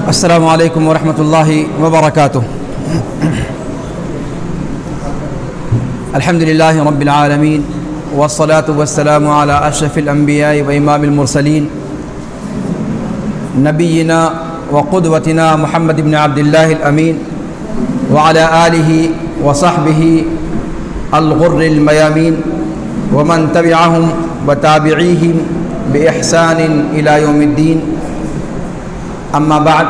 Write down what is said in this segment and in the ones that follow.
السلام علیکم ورحمۃ اللہ وبرکاتہ۔ الحمد للہ رب العالمین والصلاة والسلام علی اشرف الانبیاء وامام المرسلین نبینا وقدوتنا محمد بن عبد اللہ الامین وعلی آلہ وصحبہ الغر المیامین ومن تبعہم وتابعیہم بإحسان إلى يوم الدین۔ اما بعد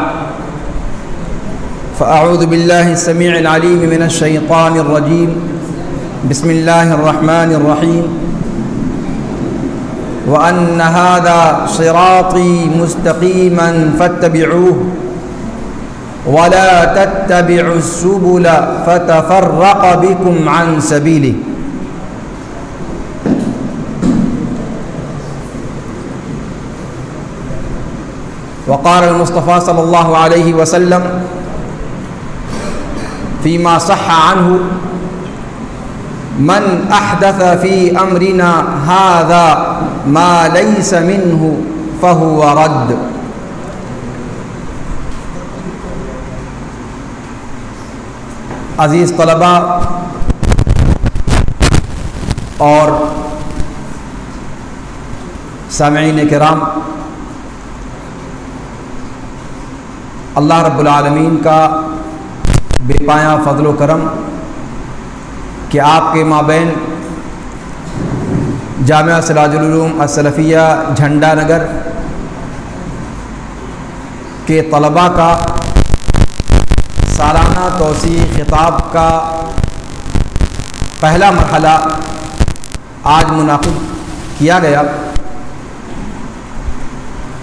فاعوذ باللہ السمیع العلیم من الشیطان الرجیم، بسم اللہ الرحمن الرحیم۔ وأن هذا صراطی مستقیما فاتبعوه ولا تتبعوا السبل فتفرق بكم عن سبیلہ۔ وقال المصطفى صلی اللہ علیہ وسلم فيما صح عنه من احدث في امرنا هذا ما ليس منه فهو رد۔ عزیز طلباء اور سامعین کرام، اللہ رب العالمین کا بے پایہ فضل و کرم کہ آپ کے مابین جامعہ سراج العلوم السلفیہ جھنڈا نگر کے طلباء کا سالانہ توسیع خطاب کا پہلا مرحلہ آج منعقد کیا گیا۔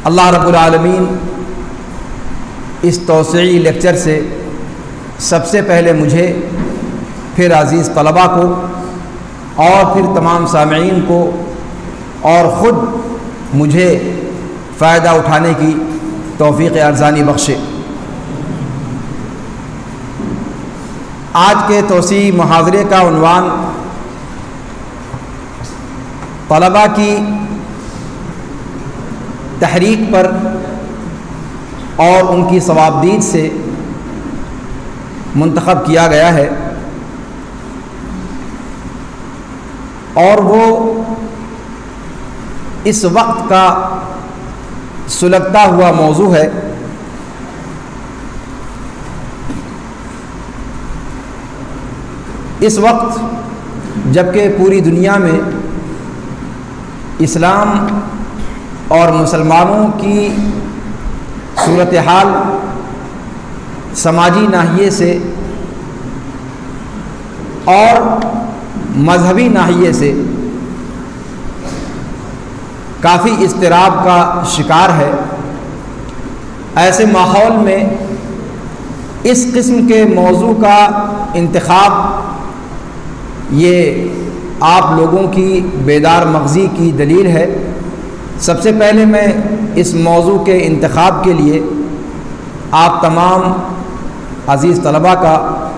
اللہ رب العالمین اس توسیعی لیکچر سے سب سے پہلے مجھے، پھر عزیز طلباء کو اور پھر تمام سامعین کو اور خود مجھے فائدہ اٹھانے کی توفیق ارزانی بخشے۔ آج کے توسیعی محاضرے کا عنوان طلباء کی تحریک پر اور ان کی ثوابدید سے منتخب کیا گیا ہے، اور وہ اس وقت کا سلگتا ہوا موضوع ہے۔ اس وقت جبکہ پوری دنیا میں اسلام اور مسلمانوں کی صورتحال سماجی ناحیے سے اور مذہبی ناحیے سے کافی اضطراب کا شکار ہے، ایسے ماحول میں اس قسم کے موضوع کا انتخاب یہ آپ لوگوں کی بیدار مغزی کی دلیل ہے۔ سب سے پہلے میں اس موضوع کے انتخاب کے لیے آپ تمام عزیز طلباء کا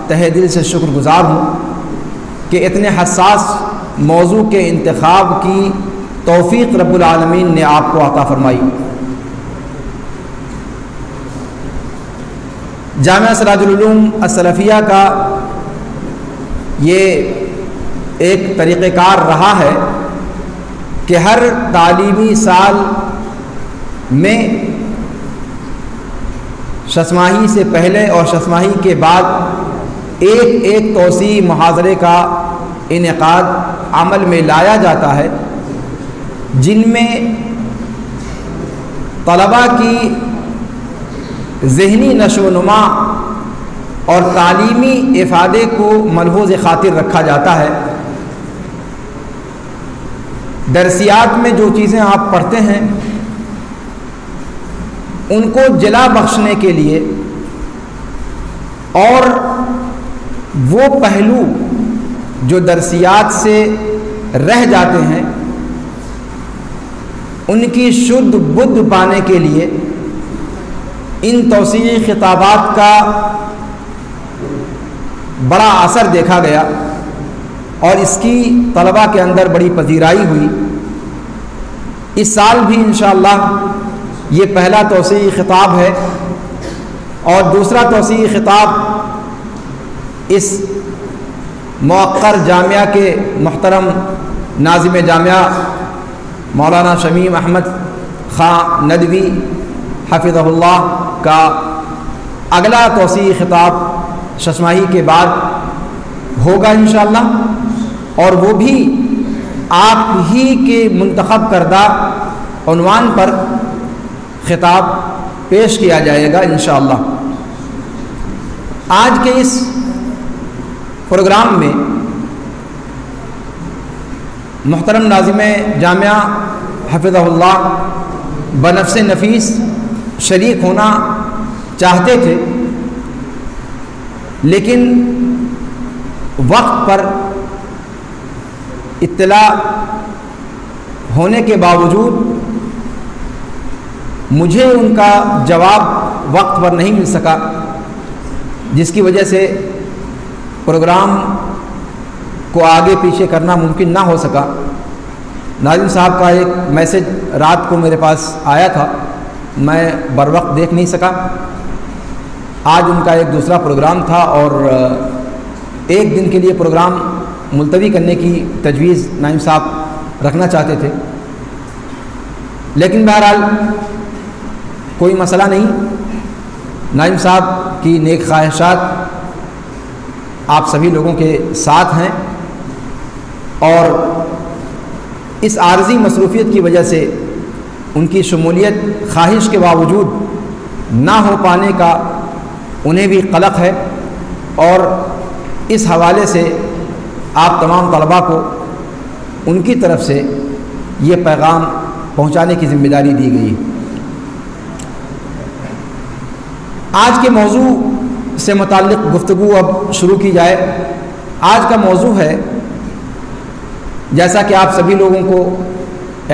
تہہ دل سے شکر گزار ہوں کہ اتنے حساس موضوع کے انتخاب کی توفیق رب العالمین نے آپ کو عطا فرمائی۔ جامعہ سراج العلوم السلفیہ کا یہ ایک طریقہ کار رہا ہے کہ ہر تعلیمی سال میں ششماہی سے پہلے اور ششماہی کے بعد ایک توسیعی محاضرے کا انعقاد عمل میں لایا جاتا ہے، جن میں طلباء کی ذہنی نشو و نما اور تعلیمی افادے کو ملحوظ خاطر رکھا جاتا ہے۔ درسیات میں جو چیزیں آپ پڑھتے ہیں ان کو جلا بخشنے کے لیے اور وہ پہلو جو درسیات سے رہ جاتے ہیں ان کی شدھ بدھ پانے کے لیے ان توسیعی خطابات کا بڑا اثر دیکھا گیا اور اس کی طلباء کے اندر بڑی پذیرائی ہوئی۔ اس سال بھی انشاءاللہ یہ پہلا توسیعی خطاب ہے اور دوسرا توسیعی خطاب اس موقر جامعہ کے محترم ناظم جامعہ مولانا شمیم احمد خان ندوی حفظہ اللہ کا اگلا توسیعی خطاب ششماہی کے بعد ہوگا انشاءاللہ، اور وہ بھی آپ ہی کے منتخب کردہ عنوان پر خطاب پیش کیا جائے گا انشاءاللہ۔ آج کے اس پروگرام میں محترم ناظم جامعہ حفظہ اللہ بنفس نفیس شریک ہونا چاہتے تھے، لیکن وقت پر اطلاع ہونے کے باوجود مجھے ان کا جواب وقت پر نہیں مل سکا، جس کی وجہ سے پروگرام کو آگے پیچھے کرنا ممکن نہ ہو سکا۔ ناظم صاحب کا ایک میسج رات کو میرے پاس آیا تھا، میں بر وقت دیکھ نہیں سکا۔ آج ان کا ایک دوسرا پروگرام تھا اور ایک دن کے لیے پروگرام ملتوی کرنے کی تجویز ناظم صاحب رکھنا چاہتے تھے، لیکن بہرحال کوئی مسئلہ نہیں۔ ناظم صاحب کی نیک خواہشات آپ سبھی لوگوں کے ساتھ ہیں، اور اس عارضی مصروفیت کی وجہ سے ان کی شمولیت خواہش کے باوجود نہ ہو پانے کا انہیں بھی قلق ہے، اور اس حوالے سے آپ تمام طلباء کو ان کی طرف سے یہ پیغام پہنچانے کی ذمہ داری دی گئی۔ آج کے موضوع سے متعلق گفتگو اب شروع کی جائے۔ آج کا موضوع ہے، جیسا کہ آپ سبھی لوگوں کو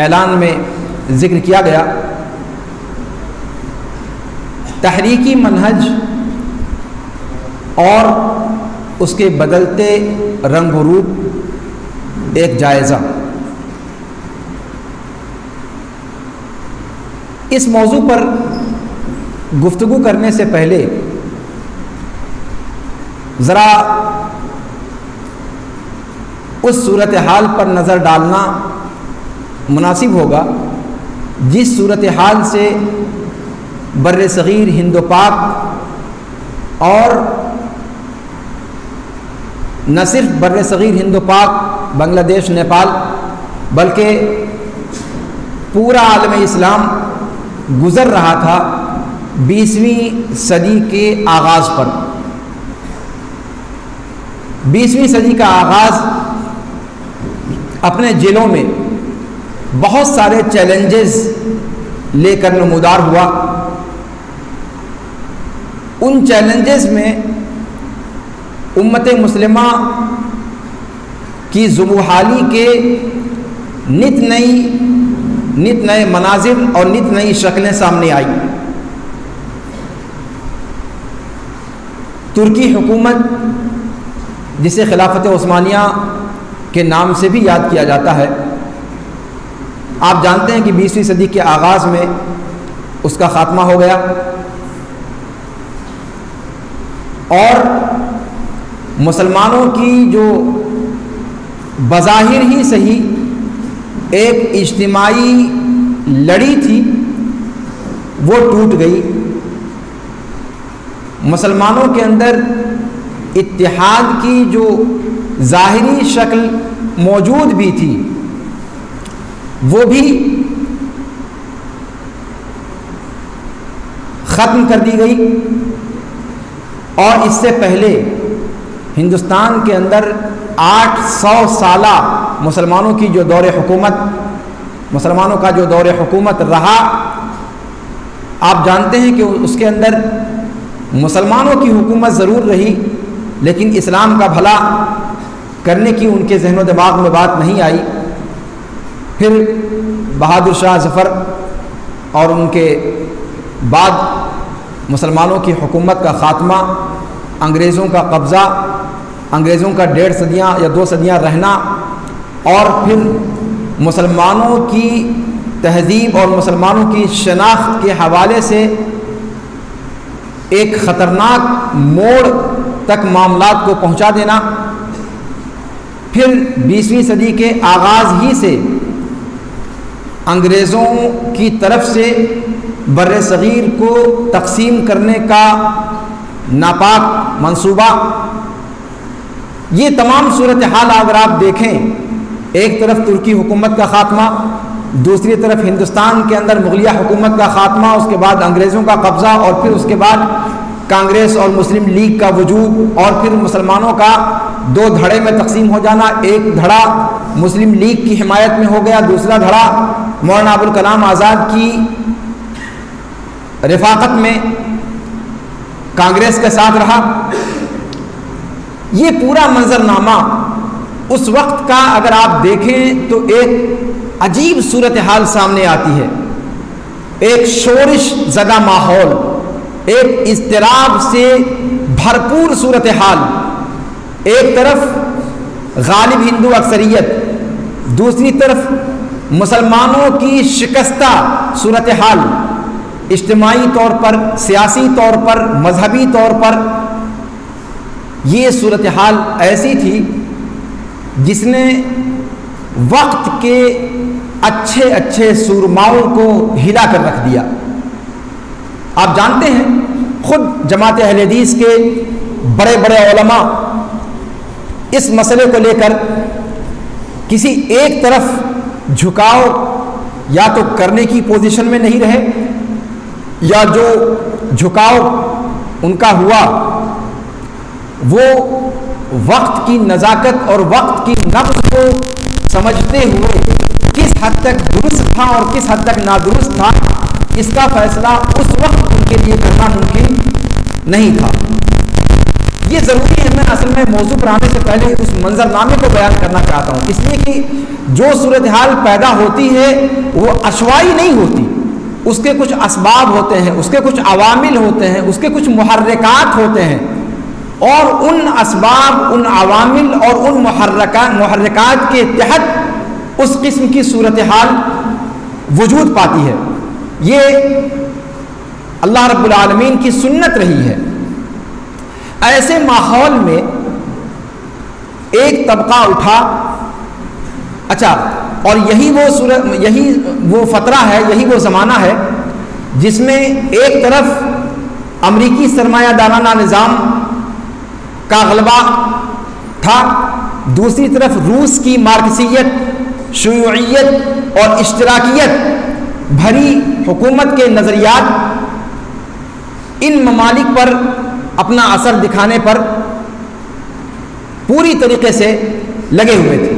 اعلان میں ذکر کیا گیا، تحریکی منہج اور اس کے بدلتے رنگ و روپ، ایک جائزہ۔ اس موضوع پر گفتگو کرنے سے پہلے ذرا اس صورتحال پر نظر ڈالنا مناسب ہوگا جس صورتحال سے بر صغیر ہند و پاک، اور نہ صرف بر صغیر ہند و پاک بنگلہ دیش نیپال بلکہ پورا عالم اسلام گزر رہا تھا 20ویں صدی کے آغاز پر۔ 20ویں صدی کا آغاز اپنے جلوں میں بہت سارے چیلنجز لے کر نمودار ہوا۔ ان چیلنجز میں امت مسلمہ کی ذوبحالی کے نت نئے مناظر اور نت نئی شکلیں سامنے آئی۔ ترکی حکومت، جسے خلافت عثمانیہ کے نام سے بھی یاد کیا جاتا ہے، آپ جانتے ہیں کہ 20ویں صدی کے آغاز میں اس کا خاتمہ ہو گیا، اور مسلمانوں کی جو بظاہر ہی صحیح ایک اجتماعی لڑی تھی وہ ٹوٹ گئی۔ مسلمانوں کے اندر اتحاد کی جو ظاہری شکل موجود بھی تھی وہ بھی ختم کر دی گئی، اور اس سے پہلے ہندوستان کے اندر 800 سالہ مسلمانوں کا جو دور حکومت رہا، آپ جانتے ہیں کہ اس کے اندر مسلمانوں کی حکومت ضرور رہی، لیکن اسلام کا بھلا کرنے کی ان کے ذہن و دماغ میں بات نہیں آئی۔ پھر بہادر شاہ ظفر اور ان کے بعد مسلمانوں کی حکومت کا خاتمہ، انگریزوں کا قبضہ، انگریزوں کا 1.5 صدیاں یا 2 صدیاں رہنا، اور پھر مسلمانوں کی تہذیب اور مسلمانوں کی شناخت کے حوالے سے ایک خطرناک موڑ تک معاملات کو پہنچا دینا، پھر 20ویں صدی کے آغاز ہی سے انگریزوں کی طرف سے بر صغیر کو تقسیم کرنے کا ناپاک منصوبہ، یہ تمام صورتحال اگر آپ دیکھیں، ایک طرف ترکی حکومت کا خاتمہ، دوسری طرف ہندوستان کے اندر مغلیہ حکومت کا خاتمہ، اس کے بعد انگریزوں کا قبضہ، اور پھر اس کے بعد کانگریس اور مسلم لیگ کا وجود، اور پھر مسلمانوں کا دو دھڑے میں تقسیم ہو جانا، ایک دھڑا مسلم لیگ کی حمایت میں ہو گیا، دوسرا دھڑا مولانا ابوالکلام آزاد کی رفاقت میں کانگریس کے ساتھ رہا۔ یہ پورا منظرنامہ اس وقت کا اگر آپ دیکھیں تو ایک عجیب صورتحال سامنے آتی ہے، ایک شورش زدہ ماحول، ایک اضطراب سے بھرپور صورتحال، ایک طرف غالب ہندو اکثریت، دوسری طرف مسلمانوں کی شکستہ صورتحال، اجتماعی طور پر، سیاسی طور پر، مذہبی طور پر۔ یہ صورتحال ایسی تھی جس نے وقت کے اچھے اچھے سورماؤں کو ہلا کر رکھ دیا۔ آپ جانتے ہیں خود جماعت اہل حدیث کے بڑے بڑے علماء اس مسئلے کو لے کر کسی ایک طرف جھکاؤ یا تو کرنے کی پوزیشن میں نہیں رہے، یا جو جھکاؤ ان کا ہوا وہ وقت کی نزاکت اور وقت کی نبض کو سمجھتے ہوئے کس حد تک درست تھا اور کس حد تک نادرست تھا، اس کا فیصلہ اس وقت ان کے لیے کرنا ممکن نہیں تھا۔ یہ ضروری ہے، میں اصل میں موضوع پر آنے سے پہلے اس منظرنامے کو بیان کرنا چاہتا ہوں، اس لیے کہ جو صورتحال پیدا ہوتی ہے وہ عشوائی نہیں ہوتی، اس کے کچھ اسباب ہوتے ہیں، اس کے کچھ عوامل ہوتے ہیں، اس کے کچھ محرکات ہوتے ہیں، اور ان اسباب، ان عوامل اور ان محرکات کے تحت اس قسم کی صورتحال وجود پاتی ہے۔ یہ اللہ رب العالمین کی سنت رہی ہے۔ ایسے ماحول میں ایک طبقہ اٹھا، اچھا، اور یہی وہ فترہ ہے، یہی وہ زمانہ ہے جس میں ایک طرف امریکی سرمایہ دارانہ نظام کا غلبہ تھا، دوسری طرف روس کی مارکسیت، شیوعیت اور اشتراکیت بھری حکومت کے نظریات ان ممالک پر اپنا اثر دکھانے پر پوری طریقے سے لگے ہوئے تھے۔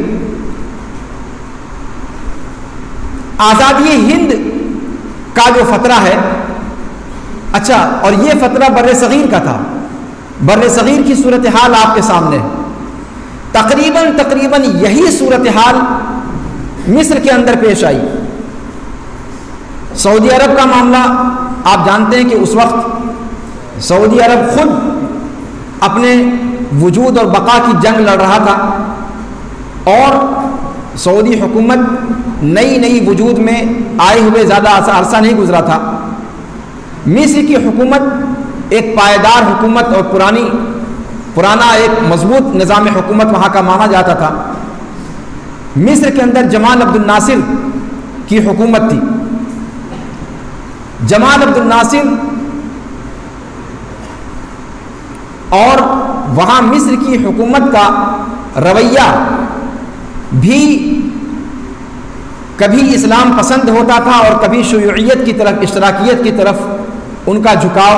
آزادی ہند کا جو فترہ ہے، اچھا، اور یہ فترہ بر صغیر کا تھا، بر صغیر کی صورتحال آپ کے سامنے ہے۔ تقریباً یہی صورتحال مصر کے اندر پیش آئی۔ سعودی عرب کا معاملہ آپ جانتے ہیں کہ اس وقت سعودی عرب خود اپنے وجود اور بقا کی جنگ لڑ رہا تھا، اور سعودی حکومت نئی وجود میں آئے ہوئے زیادہ عرصہ نہیں گزرا تھا۔ مصر کی حکومت ایک پائیدار حکومت اور پرانا ایک مضبوط نظام حکومت وہاں کا مانا جاتا تھا۔ مصر کے اندر جمال عبد الناصر کی حکومت تھی۔ جمال عبد الناصر اور وہاں مصر کی حکومت کا رویہ بھی کبھی اسلام پسند ہوتا تھا اور کبھی شیوعیت کی طرف، اشتراکیت کی طرف ان کا جھکاؤ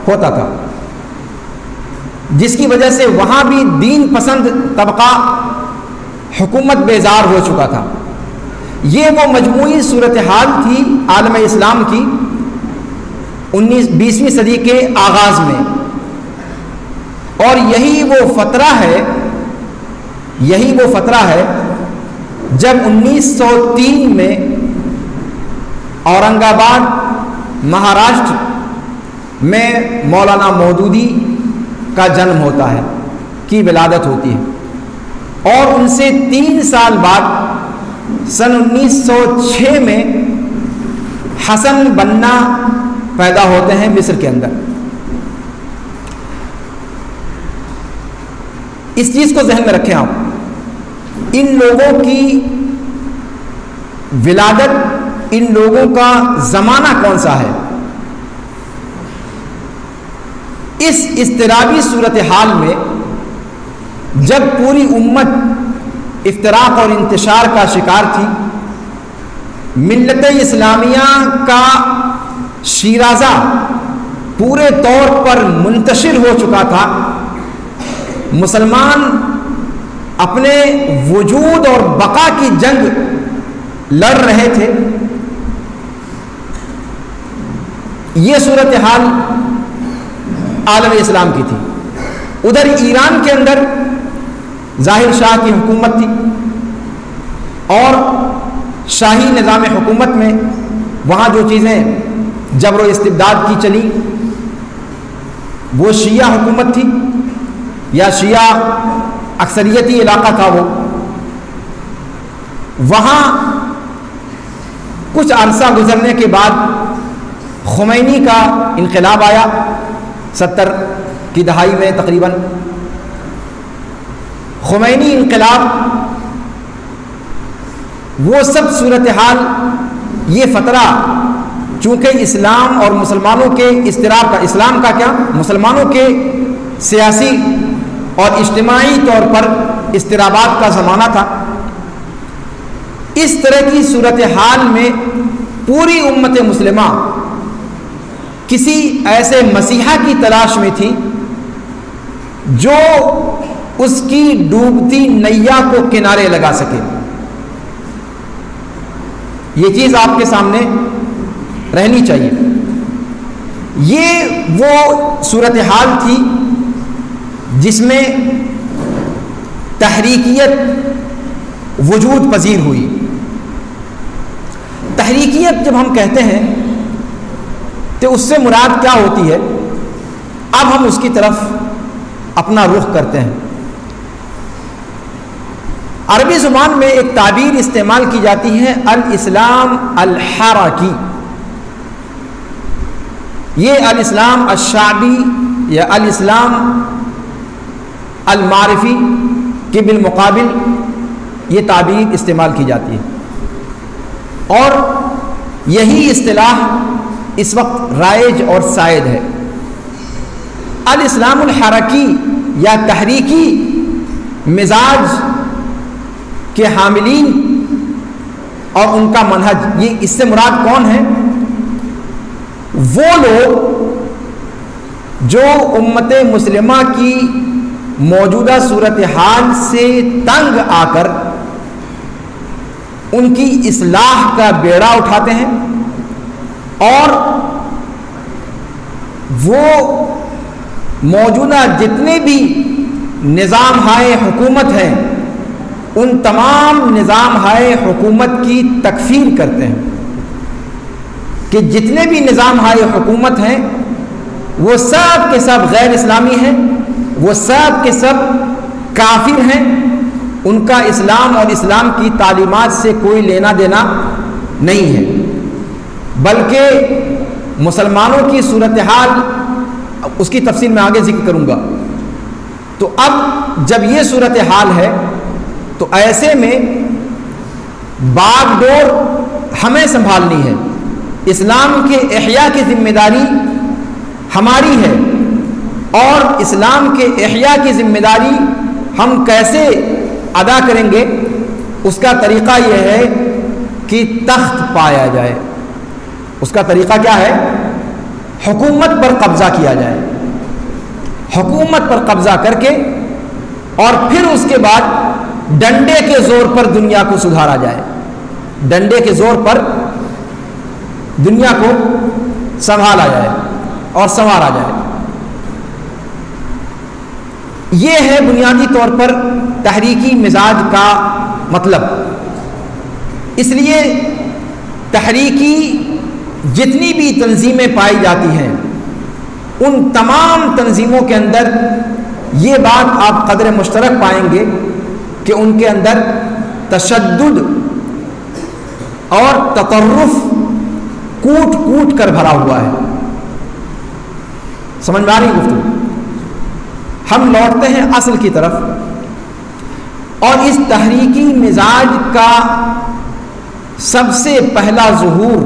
ہوتا تھا، جس کی وجہ سے وہاں بھی دین پسند طبقہ حکومت بیزار ہو چکا تھا۔ یہ وہ مجموعی صورتحال تھی عالم اسلام کی 20ویں صدی کے آغاز میں، اور یہی وہ فترہ ہے جب 1903 میں اورنگ آباد مہاراشٹر میں مولانا مودودی کا جنم ہوتا ہے، کی ولادت ہوتی ہے، اور ان سے 3 سال بعد سن 1906 میں حسن بنا پیدا ہوتے ہیں مصر کے اندر۔ اس چیز کو ذہن میں رکھیں آپ، ان لوگوں کی ولادت، ان لوگوں کا زمانہ کون سا ہے؟ اس اضطرابی صورتحال میں جب پوری امت افتراق اور انتشار کا شکار تھی، ملت اسلامیہ کا شیرازہ پورے طور پر منتشر ہو چکا تھا، مسلمان اپنے وجود اور بقا کی جنگ لڑ رہے تھے، یہ صورتحال عالم اسلام کی تھی۔ ادھر ایران کے اندر ظاہر شاہ کی حکومت تھی، اور شاہی نظام حکومت میں وہاں جو چیزیں جبر و استبداد کی چلی وہ شیعہ حکومت تھی، یا شیعہ اکثریتی علاقہ تھا وہ۔ وہاں کچھ عرصہ گزرنے کے بعد خمینی کا انقلاب آیا 70 کی دہائی میں تقریباً۔ خمینی انقلاب، وہ سب صورتحال، یہ فترہ چونکہ اسلام اور مسلمانوں کے اضطراب کا، اسلام کا کیا، مسلمانوں کے سیاسی اور اجتماعی طور پر اضطرابات کا زمانہ تھا، اس طرح کی صورتحال میں پوری امت مسلمہ کسی ایسے مسیحا کی تلاش میں تھی جو اس کی ڈوبتی نیا کو کنارے لگا سکے۔ یہ چیز آپ کے سامنے رہنی چاہیے۔ یہ وہ صورتحال تھی جس میں تحریکیت وجود پذیر ہوئی۔ تحریکیت جب ہم کہتے ہیں تو اس سے مراد کیا ہوتی ہے؟ اب ہم اس کی طرف اپنا رخ کرتے ہیں۔ عربی زبان میں ایک تعبیر استعمال کی جاتی ہے، الاسلام الحرکی۔ یہ الاسلام الشعبی یا الاسلام المعرفی کے بالمقابل یہ تعبیر استعمال کی جاتی ہے، اور یہی اصطلاح اس وقت رائج اور سائد ہے۔ الاسلام الحرکی یا تحریکی مزاج کے حاملین اور ان کا منہج، یہ اس سے مراد کون ہے؟ وہ لوگ جو امت مسلمہ کی موجودہ صورتحال سے تنگ آ کر ان کی اصلاح کا بیڑا اٹھاتے ہیں، اور وہ موجودہ جتنے بھی نظام ہائے حکومت ہیں ان تمام نظام ہائے حکومت کی تکفیر کرتے ہیں کہ جتنے بھی نظام ہائے حکومت ہیں وہ سب کے سب غیر اسلامی ہیں، وہ سب کے سب کافر ہیں، ان کا اسلام اور اسلام کی تعلیمات سے کوئی لینا دینا نہیں ہے۔ بلکہ مسلمانوں کی صورتحال، اس کی تفصیل میں آگے ذکر کروں گا۔ تو اب جب یہ صورتحال ہے تو ایسے میں باغ ڈور ہمیں سنبھالنی ہے، اسلام کے احیاء کی ذمہ داری ہماری ہے، اور اسلام کے احیاء کی ذمہ داری ہم کیسے ادا کریں گے؟ اس کا طریقہ یہ ہے کہ تخت پایا جائے۔ اس کا طریقہ کیا ہے؟ حکومت پر قبضہ کیا جائے، حکومت پر قبضہ کر کے، اور پھر اس کے بعد ڈنڈے کے زور پر دنیا کو سدھارا جائے، ڈنڈے کے زور پر دنیا کو سنبھالا جائے اور سنوارا جائے۔ یہ ہے بنیادی طور پر تحریکی مزاج کا مطلب۔ اس لیے تحریکی جتنی بھی تنظیمیں پائی جاتی ہیں ان تمام تنظیموں کے اندر یہ بات آپ قدر مشترک پائیں گے کہ ان کے اندر تشدد اور تطرف کوٹ کوٹ کر بھرا ہوا ہے۔ سمجھ میں آ رہی گفتگو؟ ہم لوٹتے ہیں اصل کی طرف، اور اس تحریکی مزاج کا سب سے پہلا ظہور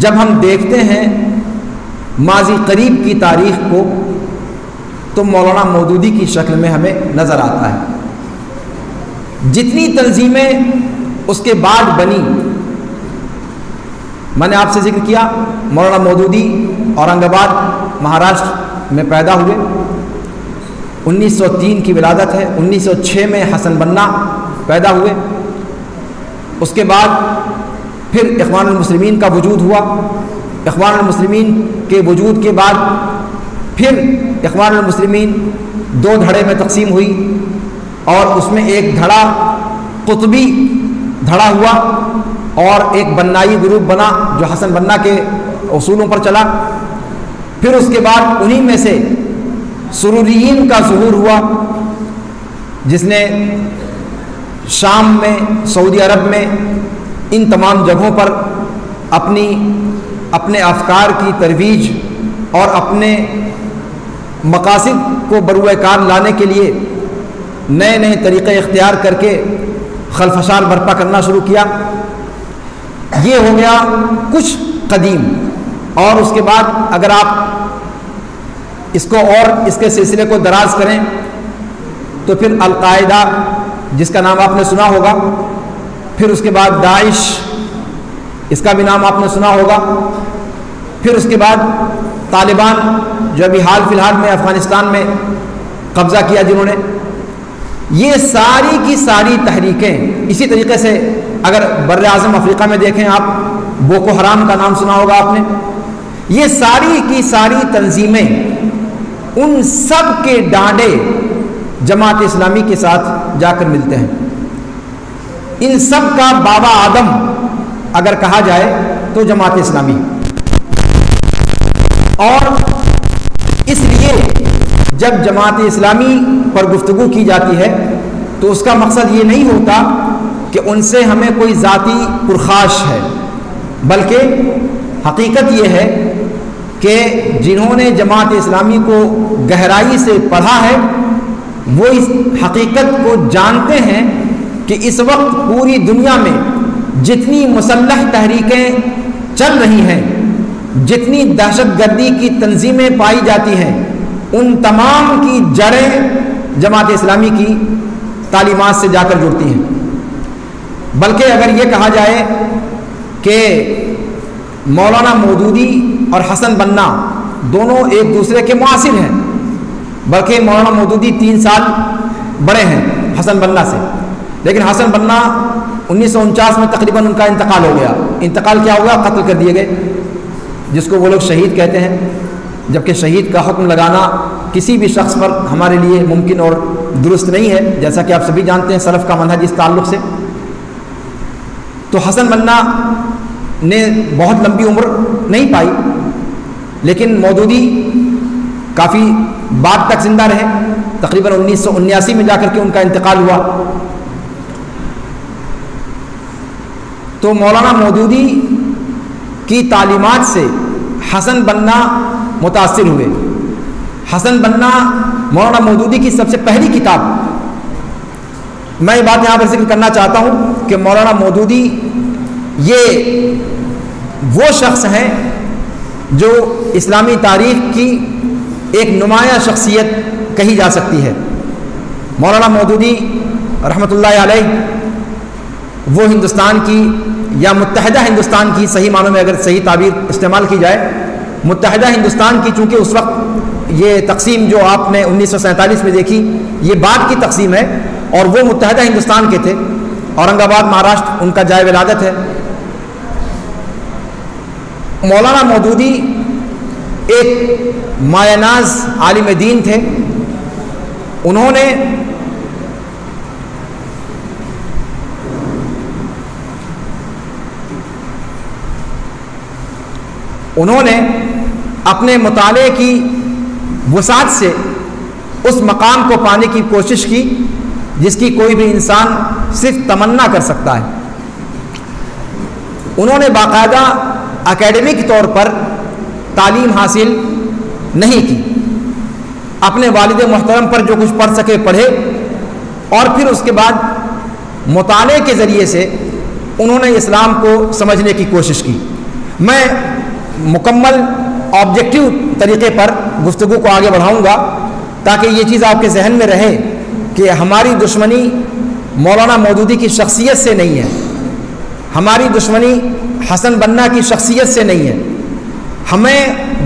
جب ہم دیکھتے ہیں ماضی قریب کی تاریخ کو تو مولانا مودودی کی شکل میں ہمیں نظر آتا ہے۔ جتنی تنظیمیں اس کے بعد بنی، میں نے آپ سے ذکر کیا مولانا مودودی اورنگ آباد مہاراشٹر میں پیدا ہوئے، 1903 کی ولادت ہے، 1906 میں حسن بنا پیدا ہوئے، اس کے بعد پھر اخوان المسلمین کا وجود ہوا، اخوان المسلمین کے وجود کے بعد پھر اخوان المسلمین دو دھڑے میں تقسیم ہوئی، اور اس میں ایک دھڑا قطبی دھڑا ہوا اور ایک بنائی گروپ بنا جو حسن بنا کے اصولوں پر چلا۔ پھر اس کے بعد انہی میں سے سروریین کا ظہور ہوا، جس نے شام میں، سعودی عرب میں، ان تمام جگہوں پر اپنے افکار کی ترویج اور اپنے مقاصد کو بروئے کار لانے کے لیے نئے نئے طریقے اختیار کر کے خلفشار برپا کرنا شروع کیا۔ یہ ہو گیا کچھ قدیم، اور اس کے بعد اگر آپ اس کو اور اس کے سلسلے کو دراز کریں تو پھر القاعدہ جس کا نام آپ نے سنا ہوگا، پھر اس کے بعد داعش، اس کا بھی نام آپ نے سنا ہوگا، پھر اس کے بعد طالبان جو ابھی حال فی الحال میں افغانستان میں قبضہ کیا جنہوں نے، یہ ساری کی ساری تحریکیں اسی طریقے سے اگر بر اعظم افریقہ میں دیکھیں آپ، بوکو حرام کا نام سنا ہوگا آپ نے، یہ ساری کی ساری تنظیمیں ان سب کے ڈانڈے جماعت اسلامی کے ساتھ جا کر ملتے ہیں۔ ان سب کا بابا آدم اگر کہا جائے تو جماعت اسلامی، اور اس لیے جب جماعت اسلامی پر گفتگو کی جاتی ہے تو اس کا مقصد یہ نہیں ہوتا کہ ان سے ہمیں کوئی ذاتی پرخاش ہے، بلکہ حقیقت یہ ہے کہ جنہوں نے جماعت اسلامی کو گہرائی سے پڑھا ہے وہ اس حقیقت کو جانتے ہیں کہ اس وقت پوری دنیا میں جتنی مسلح تحریکیں چل رہی ہیں، جتنی دہشت گردی کی تنظیمیں پائی جاتی ہیں، ان تمام کی جڑیں جماعت اسلامی کی تعلیمات سے جا کر جڑتی ہیں۔ بلکہ اگر یہ کہا جائے کہ مولانا مودودی اور حسن بنا دونوں ایک دوسرے کے معاصر ہیں، بلکہ مولانا مودودی 3 سال بڑے ہیں حسن بنا سے، لیکن حسن بنا 1949 میں تقریباً ان کا انتقال ہو گیا۔ انتقال کیا ہوا؟ قتل کر دیے گئے، جس کو وہ لوگ شہید کہتے ہیں، جبکہ شہید کا حکم لگانا کسی بھی شخص پر ہمارے لیے ممکن اور درست نہیں ہے، جیسا کہ آپ سبھی جانتے ہیں سلف کا منہج اس تعلق سے۔ تو حسن بنا نے بہت لمبی عمر نہیں پائی، لیکن مودودی کافی بعد تک زندہ رہے، تقریباً 1979 میں جا کر کے ان کا انتقال ہوا۔ تو مولانا مودودی کی تعلیمات سے حسن بنا متاثر ہوئے۔ حسن بنا مولانا مودودی کی سب سے پہلی کتاب، میں یہ بات یہاں پر ذکر کرنا چاہتا ہوں کہ مولانا مودودی یہ وہ شخص ہیں جو اسلامی تاریخ کی ایک نمایاں شخصیت کہی جا سکتی ہے۔ مولانا مودودی رحمۃ اللہ علیہ وہ ہندوستان کی یا متحدہ ہندوستان کی، صحیح معنوں میں اگر صحیح تعبیر استعمال کی جائے، متحدہ ہندوستان کی، چونکہ اس وقت یہ تقسیم جو آپ نے 1947 میں دیکھی یہ بعد کی تقسیم ہے، اور وہ متحدہ ہندوستان کے تھے، اورنگ آباد مہاراشٹر ان کا جائے ولادت ہے۔ مولانا مودودی ایک مایہ ناز عالم دین تھے، انہوں نے اپنے مطالعے کی وسعت سے اس مقام کو پانے کی کوشش کی جس کی کوئی بھی انسان صرف تمنا کر سکتا ہے۔ انہوں نے باقاعدہ اکیڈمک طور پر تعلیم حاصل نہیں کی، اپنے والد محترم پر جو کچھ پڑھ سکے پڑھے، اور پھر اس کے بعد مطالعے کے ذریعے سے انہوں نے اسلام کو سمجھنے کی کوشش کی۔ میں مکمل آبجیکٹیو طریقے پر گفتگو کو آگے بڑھاؤں گا تاکہ یہ چیز آپ کے ذہن میں رہے کہ ہماری دشمنی مولانا مودودی کی شخصیت سے نہیں ہے، ہماری دشمنی حسن بنا کی شخصیت سے نہیں ہے، ہمیں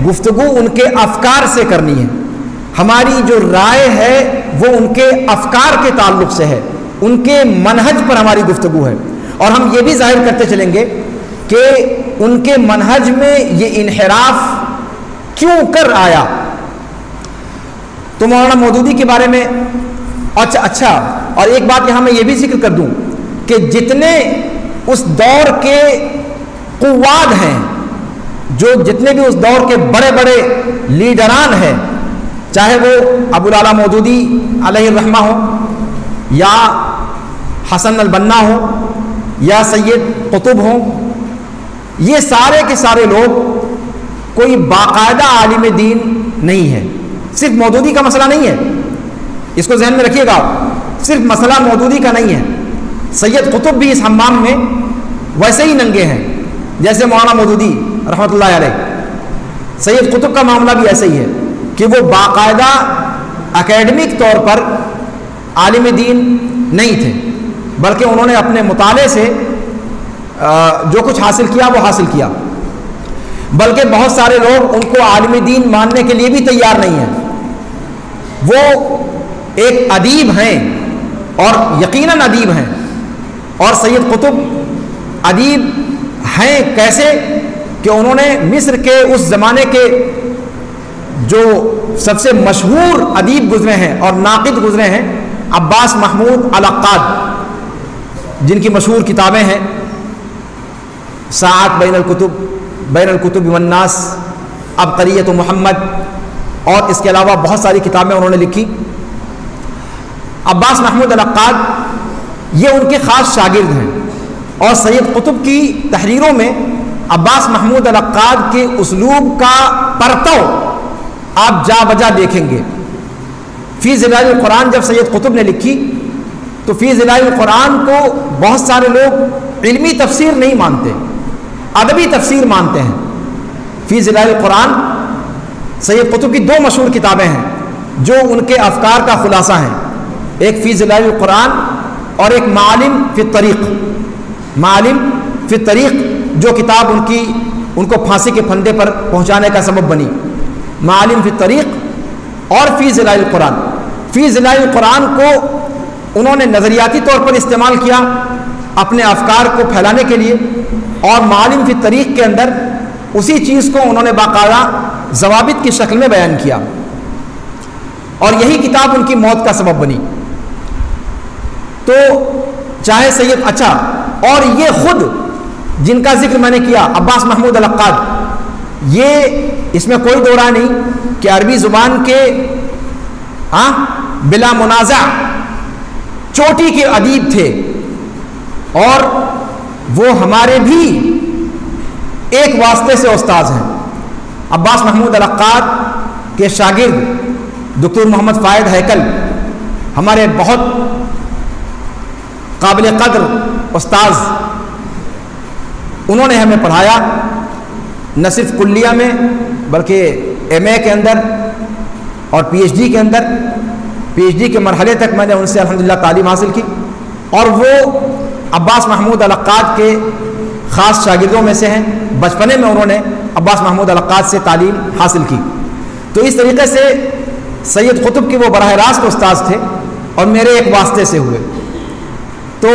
گفتگو ان کے افکار سے کرنی ہے، ہماری جو رائے ہے وہ ان کے افکار کے تعلق سے ہے، ان کے منہج پر ہماری گفتگو ہے، اور ہم یہ بھی ظاہر کرتے چلیں گے کہ ان کے منہج میں یہ انحراف کیوں کر آیا۔ تو مولانا مودودی کے بارے میں اچھا اور ایک بات یہاں میں یہ بھی ذکر کر دوں کہ جتنے اس دور کے قواد ہیں، جو جتنے بھی اس دور کے بڑے بڑے لیڈران ہیں، چاہے وہ ابو العلا مودودی علیہ الرحمہ ہو، یا حسن البنا ہو، یا سید قطب ہوں، یہ سارے کے سارے لوگ کوئی باقاعدہ عالم دین نہیں ہے۔ صرف مودودی کا مسئلہ نہیں ہے، اس کو ذہن میں رکھیے گا، صرف مسئلہ مودودی کا نہیں ہے۔ سید قطب بھی اس حمام میں ویسے ہی ننگے ہیں جیسے مولانا مودودی رحمۃ اللہ علیہ۔ سید قطب کا معاملہ بھی ایسا ہی ہے کہ وہ باقاعدہ اکیڈمک طور پر عالم دین نہیں تھے، بلکہ انہوں نے اپنے مطالعے سے جو کچھ حاصل کیا وہ حاصل کیا، بلکہ بہت سارے لوگ ان کو عالم دین ماننے کے لیے بھی تیار نہیں ہیں۔ وہ ایک ادیب ہیں اور یقیناً ادیب ہیں، اور سید قطب ادیب ہیں کیسے کہ انہوں نے مصر کے اس زمانے کے جو سب سے مشہور ادیب گزرے ہیں اور ناقد گزرے ہیں، عباس محمود العقاد، جن کی مشہور کتابیں ہیں ساعت بین الکتب والناس، عبقریت محمد، اور اس کے علاوہ بہت ساری کتابیں انہوں نے لکھی۔ عباس محمود العقاد یہ ان کے خاص شاگرد ہیں، اور سید قطب کی تحریروں میں عباس محمود العقاد کے اسلوب کا پرتو آپ جا بجا دیکھیں گے۔ فی ظلال القرآن جب سید قطب نے لکھی تو فی ظلال القرآن کو بہت سارے لوگ علمی تفسیر نہیں مانتے، ادبی تفسیر مانتے ہیں۔ فی ظلال القرآن سید قطب کی دو مشہور کتابیں ہیں جو ان کے افکار کا خلاصہ ہیں، ایک فی ظلال القرآن اور ایک معالم فی الطریق۔ معالم فی الطریق جو کتاب ان کو پھانسی کے پھندے پر پہنچانے کا سبب بنی، معالم فی الطریق اور فی ظلال القرآن۔ فی ظلال القرآن کو انہوں نے نظریاتی طور پر استعمال کیا اپنے افکار کو پھیلانے کے لیے، اور معالم فی الطریق کے اندر اسی چیز کو انہوں نے باقاعدہ ضوابط کی شکل میں بیان کیا، اور یہی کتاب ان کی موت کا سبب بنی۔ تو چاہے سید اور یہ خود جن کا ذکر میں نے کیا عباس محمود العقاد، یہ اس میں کوئی دو رائے نہیں کہ عربی زبان کے بلا منازع چوٹی کے ادیب تھے، اور وہ ہمارے بھی ایک واسطے سے استاذ ہیں۔ عباس محمود العقاد کے شاگرد دکتور محمد فائد ہیکل ہمارے بہت قابل قدر استاذ، انہوں نے ہمیں پڑھایا نہ صرف کلیہ میں بلکہ ایم اے کے اندر اور پی ایچ ڈی کے اندر۔ پی ایچ ڈی کے مرحلے تک میں نے ان سے الحمدللہ تعلیم حاصل کی، اور وہ عباس محمود العقاد کے خاص شاگردوں میں سے ہیں۔ بچپنے میں انہوں نے عباس محمود العقاد سے تعلیم حاصل کی۔ تو اس طریقے سے سید قطب کے وہ براہ راست استاذ تھے اور میرے ایک واسطے سے ہوئے۔ تو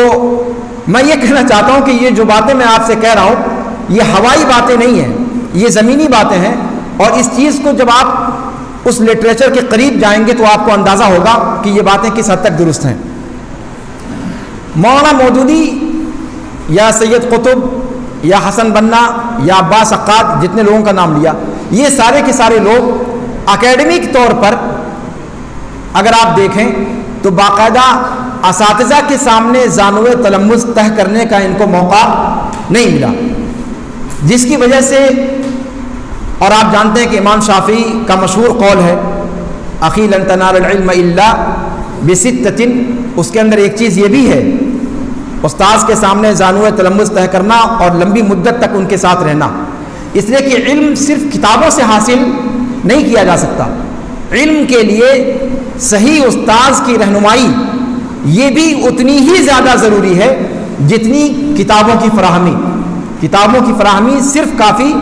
میں یہ کہنا چاہتا ہوں کہ یہ جو باتیں میں آپ سے کہہ رہا ہوں یہ ہوائی باتیں نہیں ہیں، یہ زمینی باتیں ہیں، اور اس چیز کو جب آپ اس لٹریچر کے قریب جائیں گے تو آپ کو اندازہ ہوگا کہ یہ باتیں کس حد تک درست ہیں۔ مولانا مودودی یا سید قطب یا حسن بنا یا عباس عقاد، جتنے لوگوں کا نام لیا، یہ سارے کے سارے لوگ اکیڈمک طور پر اگر آپ دیکھیں تو باقاعدہ اساتذہ کے سامنے زانوِ تلمذ طے کرنے کا ان کو موقع نہیں ملا، جس کی وجہ سے، اور آپ جانتے ہیں کہ امام شافعی کا مشہور قول ہے اخی لن تنالوا العلم الا بستۃ، اس کے اندر ایک چیز یہ بھی ہے، استاذ کے سامنے زانو تلمذ طے کرنا اور لمبی مدت تک ان کے ساتھ رہنا، اس لیے کہ علم صرف کتابوں سے حاصل نہیں کیا جا سکتا، علم کے لیے صحیح استاذ کی رہنمائی یہ بھی اتنی ہی زیادہ ضروری ہے جتنی کتابوں کی فراہمی۔ کتابوں کی فراہمی صرف کافی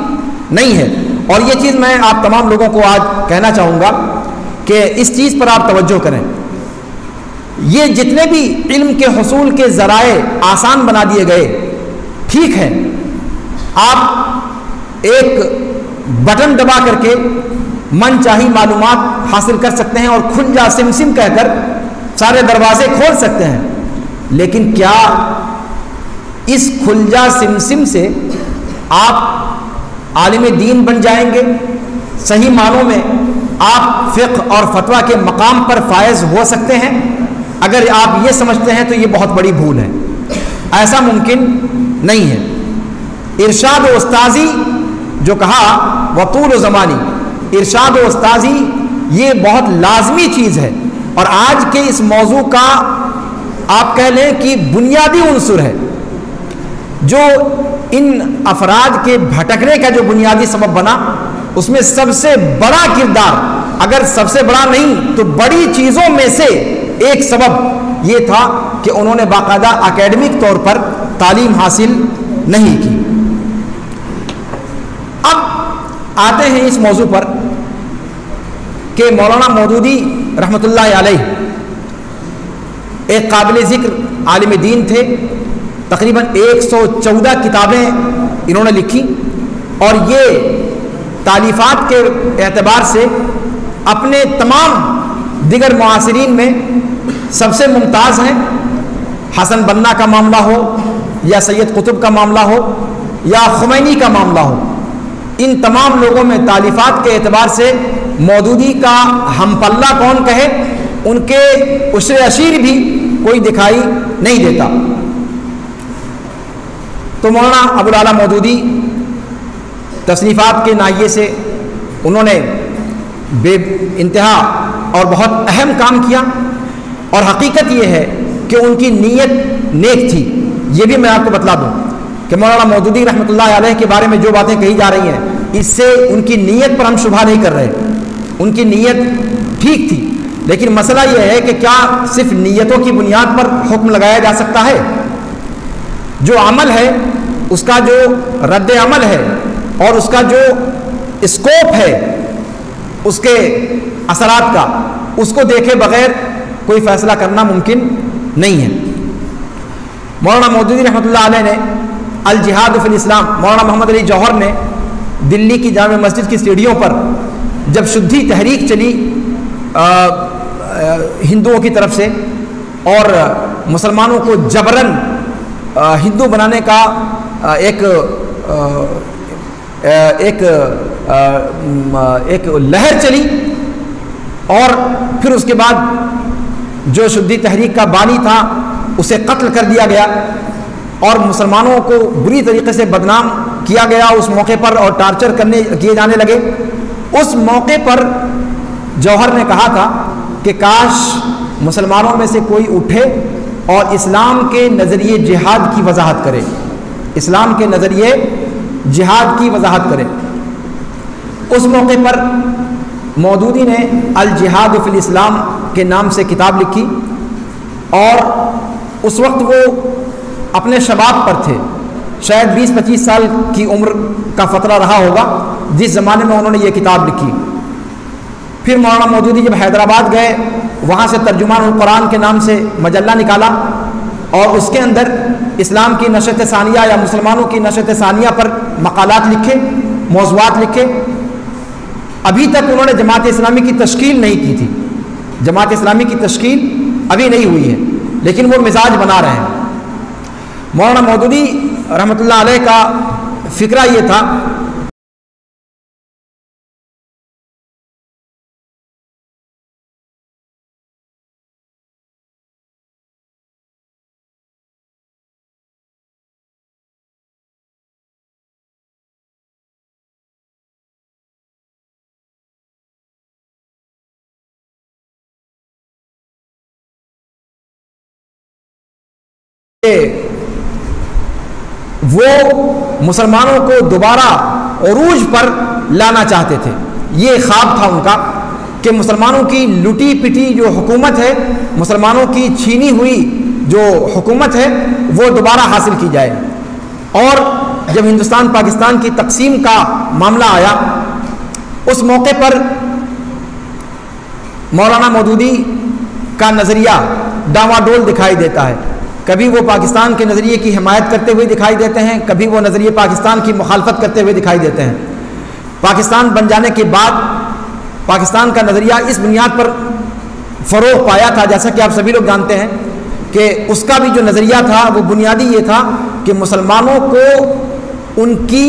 نہیں ہے، اور یہ چیز میں آپ تمام لوگوں کو آج کہنا چاہوں گا کہ اس چیز پر آپ توجہ کریں۔ یہ جتنے بھی علم کے حصول کے ذرائع آسان بنا دیے گئے، ٹھیک ہے، آپ ایک بٹن دبا کر کے من چاہی معلومات حاصل کر سکتے ہیں اور کھل جا سم سم کہہ کر سارے دروازے کھول سکتے ہیں، لیکن کیا اس کھل جا سم سم سے آپ عالم دین بن جائیں گے؟ صحیح معنوں میں آپ فقہ اور فتویٰ کے مقام پر فائز ہو سکتے ہیں؟ اگر آپ یہ سمجھتے ہیں تو یہ بہت بڑی بھول ہے، ایسا ممکن نہیں ہے۔ ارشاد و استاذی جو کہا وطول و زمانی، ارشاد و استاذی یہ بہت لازمی چیز ہے، اور آج کے اس موضوع کا آپ کہہ لیں کہ بنیادی عنصر ہے، جو ان افراد کے بھٹکنے کا جو بنیادی سبب بنا، اس میں سب سے بڑا کردار، اگر سب سے بڑا نہیں تو بڑی چیزوں میں سے ایک سبب یہ تھا کہ انہوں نے باقاعدہ اکیڈمک طور پر تعلیم حاصل نہیں کی۔ اب آتے ہیں اس موضوع پر کہ مولانا مودودی رحمۃ اللہ علیہ ایک قابل ذکر عالم دین تھے، تقریباً 114 کتابیں انہوں نے لکھی، اور یہ تالیفات کے اعتبار سے اپنے تمام دیگر معاصرین میں سب سے ممتاز ہیں۔ حسن بنا کا معاملہ ہو یا سید قطب کا معاملہ ہو یا خمینی کا معاملہ ہو، ان تمام لوگوں میں تالیفات کے اعتبار سے مودودی کا ہم پلہ کون کہے، ان کے عشر اشیر بھی کوئی دکھائی نہیں دیتا۔ تو مولانا ابوالعلا مودودی تصنیفات کے ناحیے سے انہوں نے بے انتہا اور بہت اہم کام کیا، اور حقیقت یہ ہے کہ ان کی نیت نیک تھی۔ یہ بھی میں آپ کو بتلا دوں کہ مولانا مودودی رحمۃ اللہ علیہ کے بارے میں جو باتیں کہی جا رہی ہیں، اس سے ان کی نیت پر ہم شبہ نہیں کر رہے، ان کی نیت ٹھیک تھی، لیکن مسئلہ یہ ہے کہ کیا صرف نیتوں کی بنیاد پر حکم لگایا جا سکتا ہے؟ جو عمل ہے، اس کا جو رد عمل ہے اور اس کا جو اسکوپ ہے اس کے اثرات کا، اس کو دیکھے بغیر کوئی فیصلہ کرنا ممکن نہیں ہے۔ مولانا مودودی رحمۃ اللہ علیہ نے الجہاد فی الاسلام، مولانا محمد علی جوہر نے دلی کی جامع مسجد کی سیڑھیوں پر جب شدھی تحریک چلی ہندوؤں کی طرف سے اور مسلمانوں کو جبراً ہندو بنانے کا ایک لہر چلی، اور پھر اس کے بعد جو شدھی تحریک کا بانی تھا اسے قتل کر دیا گیا، اور مسلمانوں کو بری طریقے سے بدنام کیا گیا اس موقع پر، اور ٹارچر کیے جانے لگے۔ اس موقع پر جوہر نے کہا تھا کہ کاش مسلمانوں میں سے کوئی اٹھے اور اسلام کے نظریے جہاد کی وضاحت کرے، اسلام کے نظریے جہاد کی وضاحت کرے۔ اس موقع پر مودودی نے الجہاد فی الاسلام کے نام سے کتاب لکھی، اور اس وقت وہ اپنے شباب پر تھے، شاید 20-25 سال کی عمر کا فترہ رہا ہوگا جس زمانے میں انہوں نے یہ کتاب لکھی۔ پھر مولانا مودودی جب حیدرآباد گئے، وہاں سے ترجمان القرآن کے نام سے مجلہ نکالا، اور اس کے اندر اسلام کی نشست ثانیہ یا مسلمانوں کی نشست ثانیہ پر مقالات لکھے، موضوعات لکھے۔ ابھی تک انہوں نے جماعت اسلامی کی تشکیل نہیں کی تھی، جماعت اسلامی کی تشکیل ابھی نہیں ہوئی ہے، لیکن وہ مزاج بنا رہے ہیں۔ مولانا مودودی رحمۃ اللہ علیہ کا فکرہ یہ تھا کہ وہ مسلمانوں کو دوبارہ عروج پر لانا چاہتے تھے. یہ خواب تھا ان کا کہ مسلمانوں کی لٹی پٹی جو حکومت ہے، مسلمانوں کی چھینی ہوئی جو حکومت ہے، وہ دوبارہ حاصل کی جائے. اور جب ہندوستان پاکستان کی تقسیم کا معاملہ آیا، اس موقع پر مولانا مودودی کا نظریہ ڈاواڈول دکھائی دیتا ہے. کبھی وہ پاکستان کے نظریے کی حمایت کرتے ہوئے دکھائی دیتے ہیں، کبھی وہ نظریے پاکستان کی مخالفت کرتے ہوئے دکھائی دیتے ہیں. پاکستان بن جانے کے بعد پاکستان کا نظریہ اس بنیاد پر فروغ پایا تھا، جیسا کہ آپ سبھی لوگ جانتے ہیں کہ اس کا بھی جو نظریہ تھا وہ بنیادی یہ تھا کہ مسلمانوں کو ان کی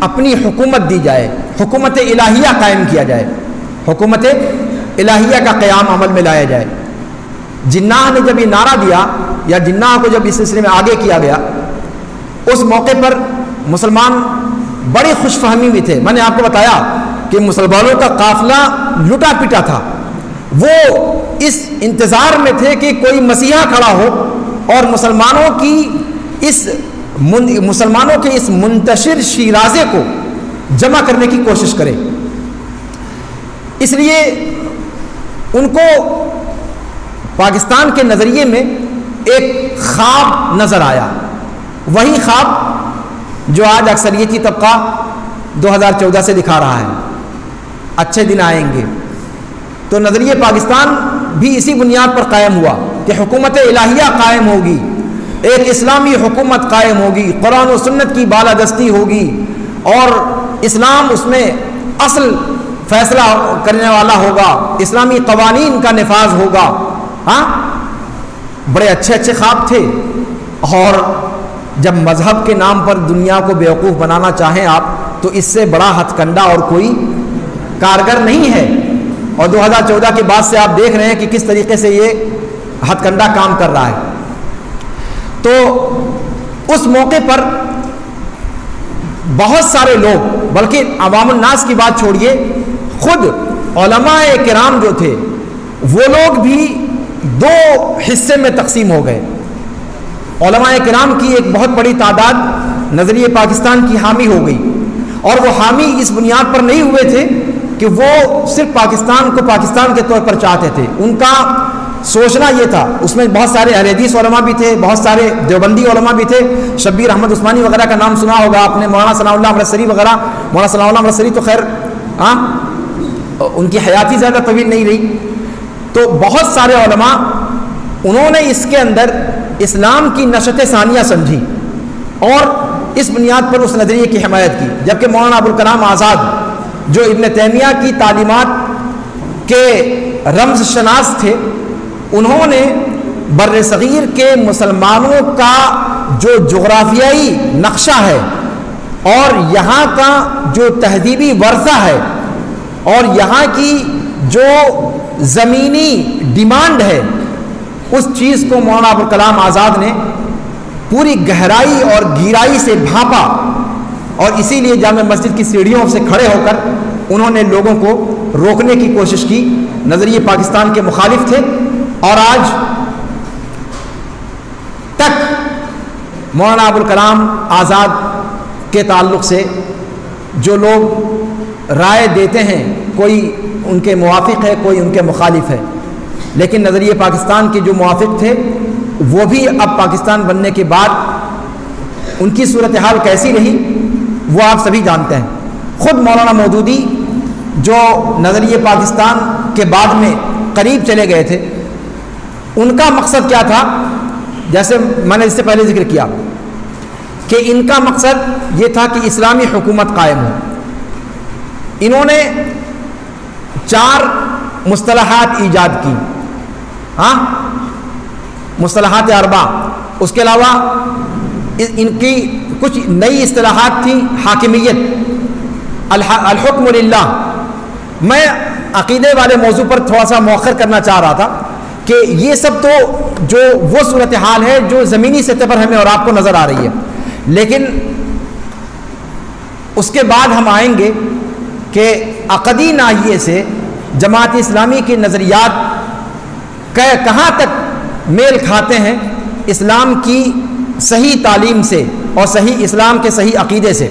اپنی حکومت دی جائے، حکومت الہیہ قائم کیا جائے، حکومت الہیہ کا قیام عمل میں لایا جائے. جناح نے جب یہ نعرہ دیا، یا جناح کو جب اس سلسلے میں آگے کیا گیا، اس موقع پر مسلمان بڑی خوش فہمی میں تھے. میں نے آپ کو بتایا کہ مسلمانوں کا قافلہ لٹا پٹا تھا، وہ اس انتظار میں تھے کہ کوئی مسیحا کھڑا ہو اور مسلمانوں کے اس منتشر شیرازے کو جمع کرنے کی کوشش کرے. اس لیے ان کو پاکستان کے نظریے میں ایک خواب نظر آیا، وہی خواب جو آج اکثریتی طبقہ 2014 سے دکھا رہا ہے. اچھے دن آئیں گے. تو نظریہ پاکستان بھی اسی بنیاد پر قائم ہوا کہ حکومت الہیہ قائم ہوگی، ایک اسلامی حکومت قائم ہوگی، قرآن و سنت کی بالادستی ہوگی، اور اسلام اس میں اصل فیصلہ کرنے والا ہوگا، اسلامی قوانین کا نفاذ ہوگا. ہاں، بڑے اچھے اچھے خواب تھے. اور جب مذہب کے نام پر دنیا کو بیوقوف بنانا چاہیں آپ، تو اس سے بڑا ہتھ کنڈا اور کوئی کارگر نہیں ہے. اور 2014 کے بعد سے آپ دیکھ رہے ہیں کہ کس طریقے سے یہ ہتھ کنڈا کام کر رہا ہے. تو اس موقع پر بہت سارے لوگ، بلکہ عوام الناس کی بات چھوڑیے، خود علماء کرام جو تھے وہ لوگ بھی دو حصے میں تقسیم ہو گئے. علماء کرام کی ایک بہت بڑی تعداد نظریہ پاکستان کی حامی ہو گئی، اور وہ حامی اس بنیاد پر نہیں ہوئے تھے کہ وہ صرف پاکستان کو پاکستان کے طور پر چاہتے تھے. ان کا سوچنا یہ تھا، اس میں بہت سارے اہل حدیث علماء بھی تھے، بہت سارے دیوبندی علماء بھی تھے. شبیر احمد عثمانی وغیرہ کا نام سنا ہوگا آپ نے، مولانا ثناء اللہ امرتسری وغیرہ. مولانا ثناء اللہ امرتسری تو خیر ان کی حیات ہی زیادہ طویل نہیں رہی. تو بہت سارے علماء انہوں نے اس کے اندر اسلام کی نشت ثانیہ سمجھی اور اس بنیاد پر اس نظریے کی حمایت کی. جبکہ مولانا ابوالکلام آزاد جو ابن تیمیہ کی تعلیمات کے رمز شناس تھے، انہوں نے بر صغیر کے مسلمانوں کا جو جغرافیائی نقشہ ہے اور یہاں کا جو تہذیبی ورثہ ہے اور یہاں کی جو زمینی ڈیمانڈ ہے، اس چیز کو مولانا ابوالکلام آزاد نے پوری گہرائی اور گہرائی سے بھانپا. اور اسی لیے جامع مسجد کی سیڑھیوں سے کھڑے ہو کر انہوں نے لوگوں کو روکنے کی کوشش کی. نظریہ پاکستان کے مخالف تھے، اور آج تک مولانا ابوالکلام آزاد کے تعلق سے جو لوگ رائے دیتے ہیں، کوئی ان کے موافق ہے، کوئی ان کے مخالف ہے، لیکن نظریہ پاکستان کے جو موافق تھے وہ بھی اب پاکستان بننے کے بعد ان کی صورتحال کیسی رہی وہ آپ سبھی جانتے ہیں. خود مولانا مودودی جو نظریہ پاکستان کے بعد میں قریب چلے گئے تھے، ان کا مقصد کیا تھا؟ جیسے میں نے اس سے پہلے ذکر کیا کہ ان کا مقصد یہ تھا کہ اسلامی حکومت قائم ہو. انہوں نے 4 مصطلحات ایجاد کی. ہاں، مصطلحات 4. اس کے علاوہ ان کی کچھ نئی اصطلاحات تھیں. حاکمیت، الحکم للہ. میں عقیدے والے موضوع پر تھوڑا سا مؤخر کرنا چاہ رہا تھا کہ یہ سب تو جو وہ صورتحال ہے جو زمینی سطح پر ہمیں اور آپ کو نظر آ رہی ہے، لیکن اس کے بعد ہم آئیں گے کہ عقدی ناحیے سے جماعت اسلامی کے نظریات کہاں تک میل کھاتے ہیں اسلام کی صحیح تعلیم سے اور صحیح اسلام کے صحیح عقیدے سے۔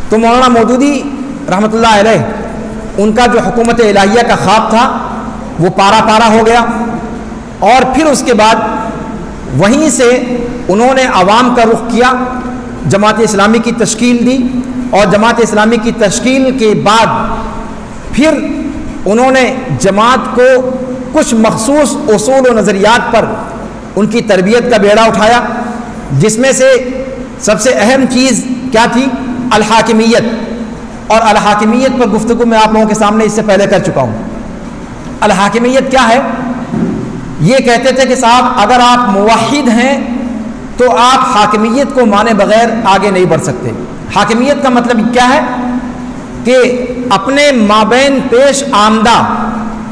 تو مولانا مودودی رحمۃ اللہ علیہ، ان کا جو حکومت الہیہ کا خواب تھا وہ پارا پارا ہو گیا، اور پھر اس کے بعد وہیں سے انہوں نے عوام کا رخ کیا، جماعت اسلامی کی تشکیل دی، اور جماعت اسلامی کی تشکیل کے بعد پھر انہوں نے جماعت کو کچھ مخصوص اصول و نظریات پر ان کی تربیت کا بیڑا اٹھایا، جس میں سے سب سے اہم چیز کیا تھی؟ الحاکمیت۔ اور الحاکمیت پر گفتگو میں آپ لوگوں کے سامنے اس سے پہلے کر چکا ہوں۔ الحاکمیت کیا ہے؟ یہ کہتے تھے کہ صاحب اگر آپ موحد ہیں تو آپ حاکمیت کو مانے بغیر آگے نہیں بڑھ سکتے۔ حاکمیت کا مطلب کیا ہے؟ کہ اپنے مابین پیش آمدہ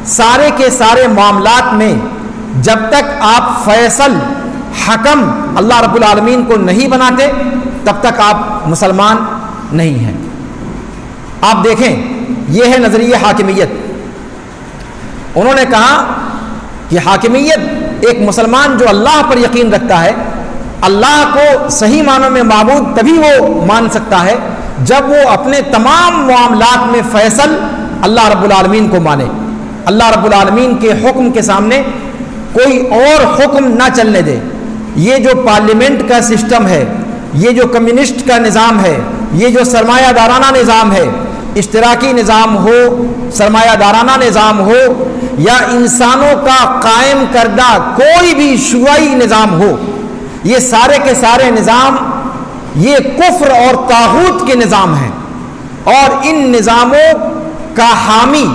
سارے کے سارے معاملات میں جب تک آپ فیصل حکم اللہ رب العالمین کو نہیں بناتے تب تک آپ مسلمان نہیں ہیں۔ آپ دیکھیں، یہ ہے نظریہ حاکمیت۔ انہوں نے کہا کہ حاکمیت ایک مسلمان جو اللہ پر یقین رکھتا ہے، اللہ کو صحیح معنوں میں معبود تبھی وہ مان سکتا ہے جب وہ اپنے تمام معاملات میں فیصل اللہ رب العالمین کو مانے، اللہ رب العالمین کے حکم کے سامنے کوئی اور حکم نہ چلنے دے۔ یہ جو پارلیمنٹ کا سسٹم ہے، یہ جو کمیونسٹ کا نظام ہے، یہ جو سرمایہ دارانہ نظام ہے، اشتراکی نظام ہو، سرمایہ دارانہ نظام ہو، یا انسانوں کا قائم کردہ کوئی بھی شیوعی نظام ہو، یہ سارے کے سارے نظام یہ کفر اور طاغوت کے نظام ہیں، اور ان نظاموں کا حامی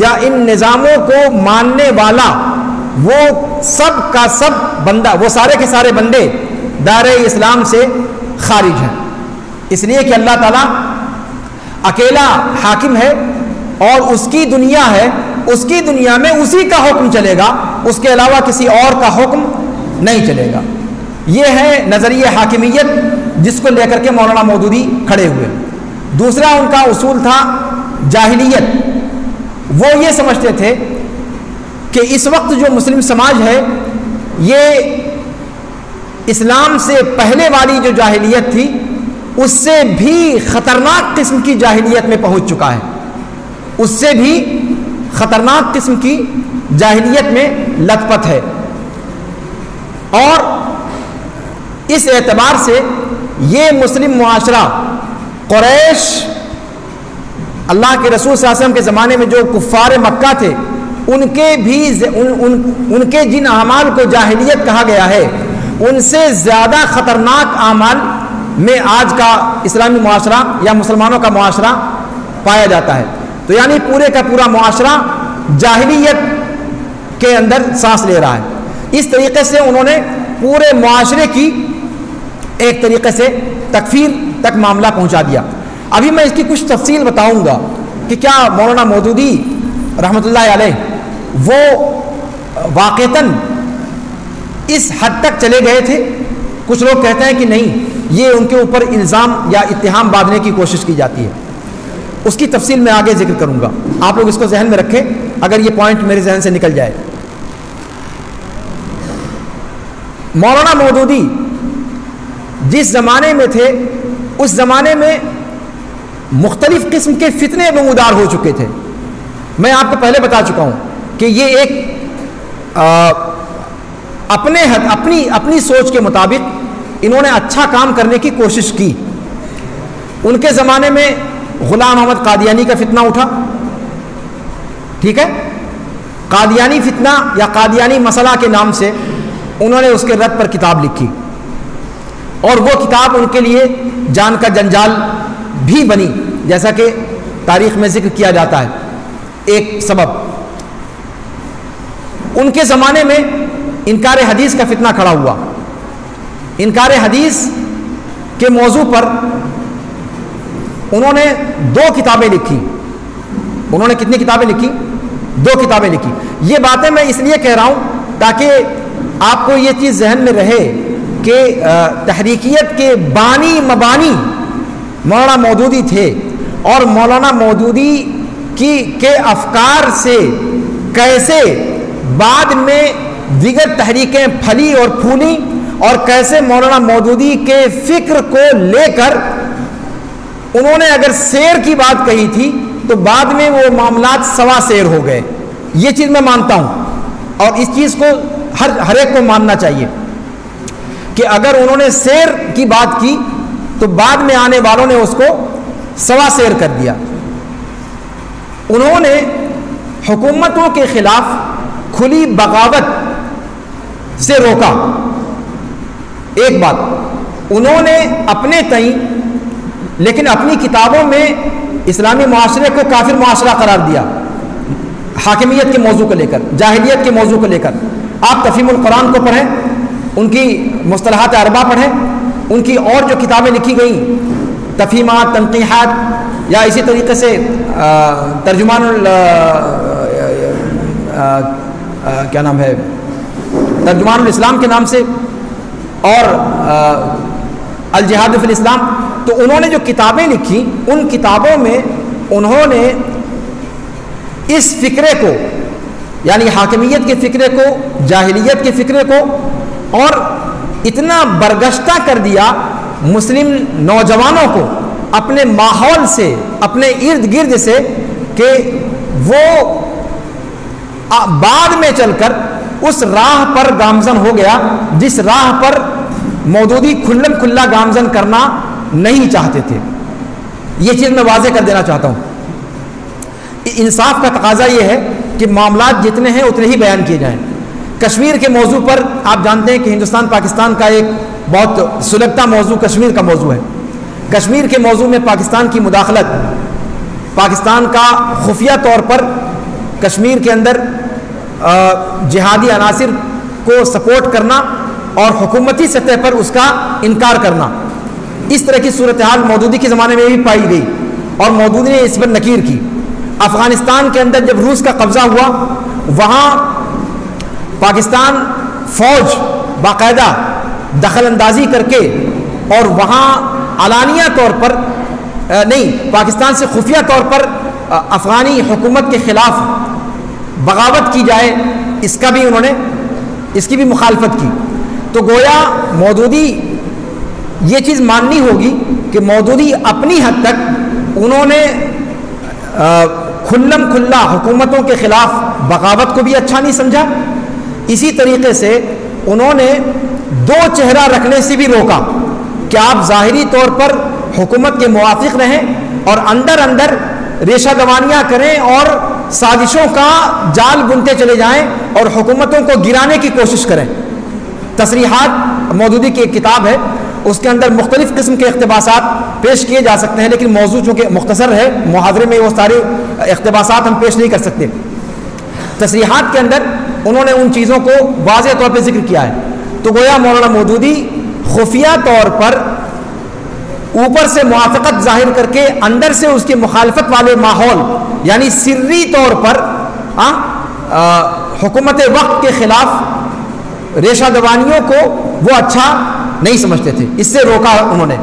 یا ان نظاموں کو ماننے والا وہ سب کا سب بندہ، وہ سارے کے سارے بندے دائرہ اسلام سے خارج ہیں، اس لیے کہ اللہ تعالیٰ اکیلا حاکم ہے اور اس کی دنیا ہے، اس کی دنیا میں اسی کا حکم چلے گا، اس کے علاوہ کسی اور کا حکم نہیں چلے گا۔ یہ ہے نظریہ حاکمیت جس کو لے کر کے مولانا مودودی کھڑے ہوئے۔ دوسرا ان کا اصول تھا جاہلیت۔ وہ یہ سمجھتے تھے کہ اس وقت جو مسلم سماج ہے یہ اسلام سے پہلے والی جو جاہلیت تھی اس سے بھی خطرناک قسم کی جاہلیت میں پہنچ چکا ہے، اس سے بھی خطرناک قسم کی جاہلیت میں لت پت ہے۔ اور اس اعتبار سے یہ مسلم معاشرہ قریش، اللہ کے رسول صلی اللہ علیہ وسلم کے زمانے میں جو کفار مکہ تھے ان کے جن اعمال کو جاہلیت کہا گیا ہے ان سے زیادہ خطرناک اعمال میں آج کا اسلامی معاشرہ یا مسلمانوں کا معاشرہ پایا جاتا ہے۔ تو یعنی پورے کا پورا معاشرہ جاہلیت کے اندر سانس لے رہا ہے۔ اس طریقے سے انہوں نے پورے معاشرے کی ایک طریقے سے تکفیر تک معاملہ پہنچا دیا۔ ابھی میں اس کی کچھ تفصیل بتاؤں گا کہ کیا مولانا مودودی رحمۃ اللہ علیہ وہ واقعتاً اس حد تک چلے گئے تھے؟ کچھ لوگ کہتے ہیں کہ نہیں، یہ ان کے اوپر الزام یا اتہام باندھنے کی کوشش کی جاتی ہے۔ اس کی تفصیل میں آگے ذکر کروں گا، آپ لوگ اس کو ذہن میں رکھیں اگر یہ پوائنٹ میرے ذہن سے نکل جائے۔ مولانا مودودی جس زمانے میں تھے اس زمانے میں مختلف قسم کے فتنے نمودار ہو چکے تھے۔ میں آپ کو پہلے بتا چکا ہوں کہ یہ ایک اپنی سوچ کے مطابق انہوں نے اچھا کام کرنے کی کوشش کی۔ ان کے زمانے میں غلام احمد قادیانی کا فتنہ اٹھا، ٹھیک ہے، قادیانی فتنہ یا قادیانی مسئلہ کے نام سے انہوں نے اس کے رد پر کتاب لکھی، اور وہ کتاب ان کے لیے جان کا جنجال بھی بنی، جیسا کہ تاریخ میں ذکر کیا جاتا ہے۔ ایک سبب ان کے زمانے میں انکار حدیث کا فتنہ کھڑا ہوا۔ انکار حدیث کے موضوع پر انہوں نے 2 کتابیں لکھی۔ انہوں نے کتنی کتابیں لکھی؟ 2 کتابیں لکھی۔ یہ باتیں میں اس لیے کہہ رہا ہوں تاکہ آپ کو یہ چیز ذہن میں رہے کہ تحریکیت کے بانی مبانی مولانا مودودی تھے، اور مولانا مودودی کے افکار سے کیسے بعد میں دیگر تحریکیں پھلی اور پھولی اور کیسے مولانا مودودی کے فکر کو لے کر انہوں نے اگر سیر کی بات کہی تھی تو بعد میں وہ معاملات سوا سیر ہو گئے. یہ چیز میں مانتا ہوں اور اس چیز کو ہر ایک کو ماننا چاہیے کہ اگر انہوں نے سیر کی بات کی تو بعد میں آنے والوں نے اس کو سوا سیر کر دیا. انہوں نے حکومتوں کے خلاف کھلی بغاوت سے روکا. ایک بات انہوں نے اپنے تئیں لیکن اپنی کتابوں میں اسلامی معاشرے کو کافر معاشرہ قرار دیا. حاکمیت کے موضوع کو لے کر, جاہلیت کے موضوع کو لے کر آپ تفہیم القرآن کو پڑھیں, ان کی مصطلحات اربع پڑھیں, ان کی اور جو کتابیں لکھی گئیں تفہیمات, تنقیحات, یا اسی طریقے سے کیا نام ہے ترجمان الاسلام کے نام سے, اور الجہاد فی الاسلام, تو انہوں نے جو کتابیں لکھی ان کتابوں میں انہوں نے اس فکرے کو یعنی حاکمیت کے فکرے کو, جاہلیت کے فکرے کو اور اتنا برگشتہ کر دیا مسلم نوجوانوں کو اپنے ماحول سے, اپنے ارد گرد سے, کہ وہ بعد میں چل کر اس راہ پر گامزن ہو گیا جس راہ پر مودودی کھلم کھلا گامزن کرنا نہیں چاہتے تھے. یہ چیز میں واضح کر دینا چاہتا ہوں. انصاف کا تقاضا یہ ہے کہ معاملات جتنے ہیں اتنے ہی بیان کیے جائیں. کشمیر کے موضوع پر آپ جانتے ہیں کہ ہندوستان پاکستان کا ایک بہت سلگتا موضوع کشمیر کا موضوع ہے. کشمیر کے موضوع میں پاکستان کی مداخلت, پاکستان کا خفیہ طور پر کشمیر کے اندر جہادی عناصر کو سپورٹ کرنا اور حکومتی سطح پر اس کا انکار کرنا, اس طرح کی صورتحال مودودی کے زمانے میں بھی پائی گئی اور مودودی نے اس پر نکیر کی. افغانستان کے اندر جب روس کا قبضہ ہوا وہاں پاکستان فوج باقاعدہ دخل اندازی کر کے اور وہاں علانیہ طور پر نہیں, پاکستان سے خفیہ طور پر افغانی حکومت کے خلاف بغاوت کی جائے, اس کا بھی انہوں نے اس کی بھی مخالفت کی. تو گویا مودودی یہ چیز ماننی ہوگی کہ مودودی اپنی حد تک انہوں نے کھلم کھلا حکومتوں کے خلاف بغاوت کو بھی اچھا نہیں سمجھا, اسی طریقے سے انہوں نے دو چہرہ رکھنے سے بھی روکا کہ آپ ظاہری طور پر حکومت کے موافق رہیں اور اندر اندر ریشہ دوانیاں کریں اور سازشوں کا جال بنتے چلے جائیں اور حکومتوں کو گرانے کی کوشش کریں. تصریحات مودودی کی ایک کتاب ہے, اس کے اندر مختلف قسم کے اقتباسات پیش کیے جا سکتے ہیں, لیکن موضوع چونکہ مختصر ہے محاضرے میں وہ سارے اقتباسات ہم پیش نہیں کر سکتے. تصریحات کے اندر انہوں نے ان چیزوں کو واضح طور پہ ذکر کیا ہے. تو گویا مولانا مودودی خفیہ طور پر اوپر سے موافقت ظاہر کر کے اندر سے اس کی مخالفت والے ماحول یعنی سری طور پر حکومت وقت کے خلاف ریشہ دوانیوں کو وہ اچھا نہیں سمجھتے تھے, اس سے روکا انہوں نے.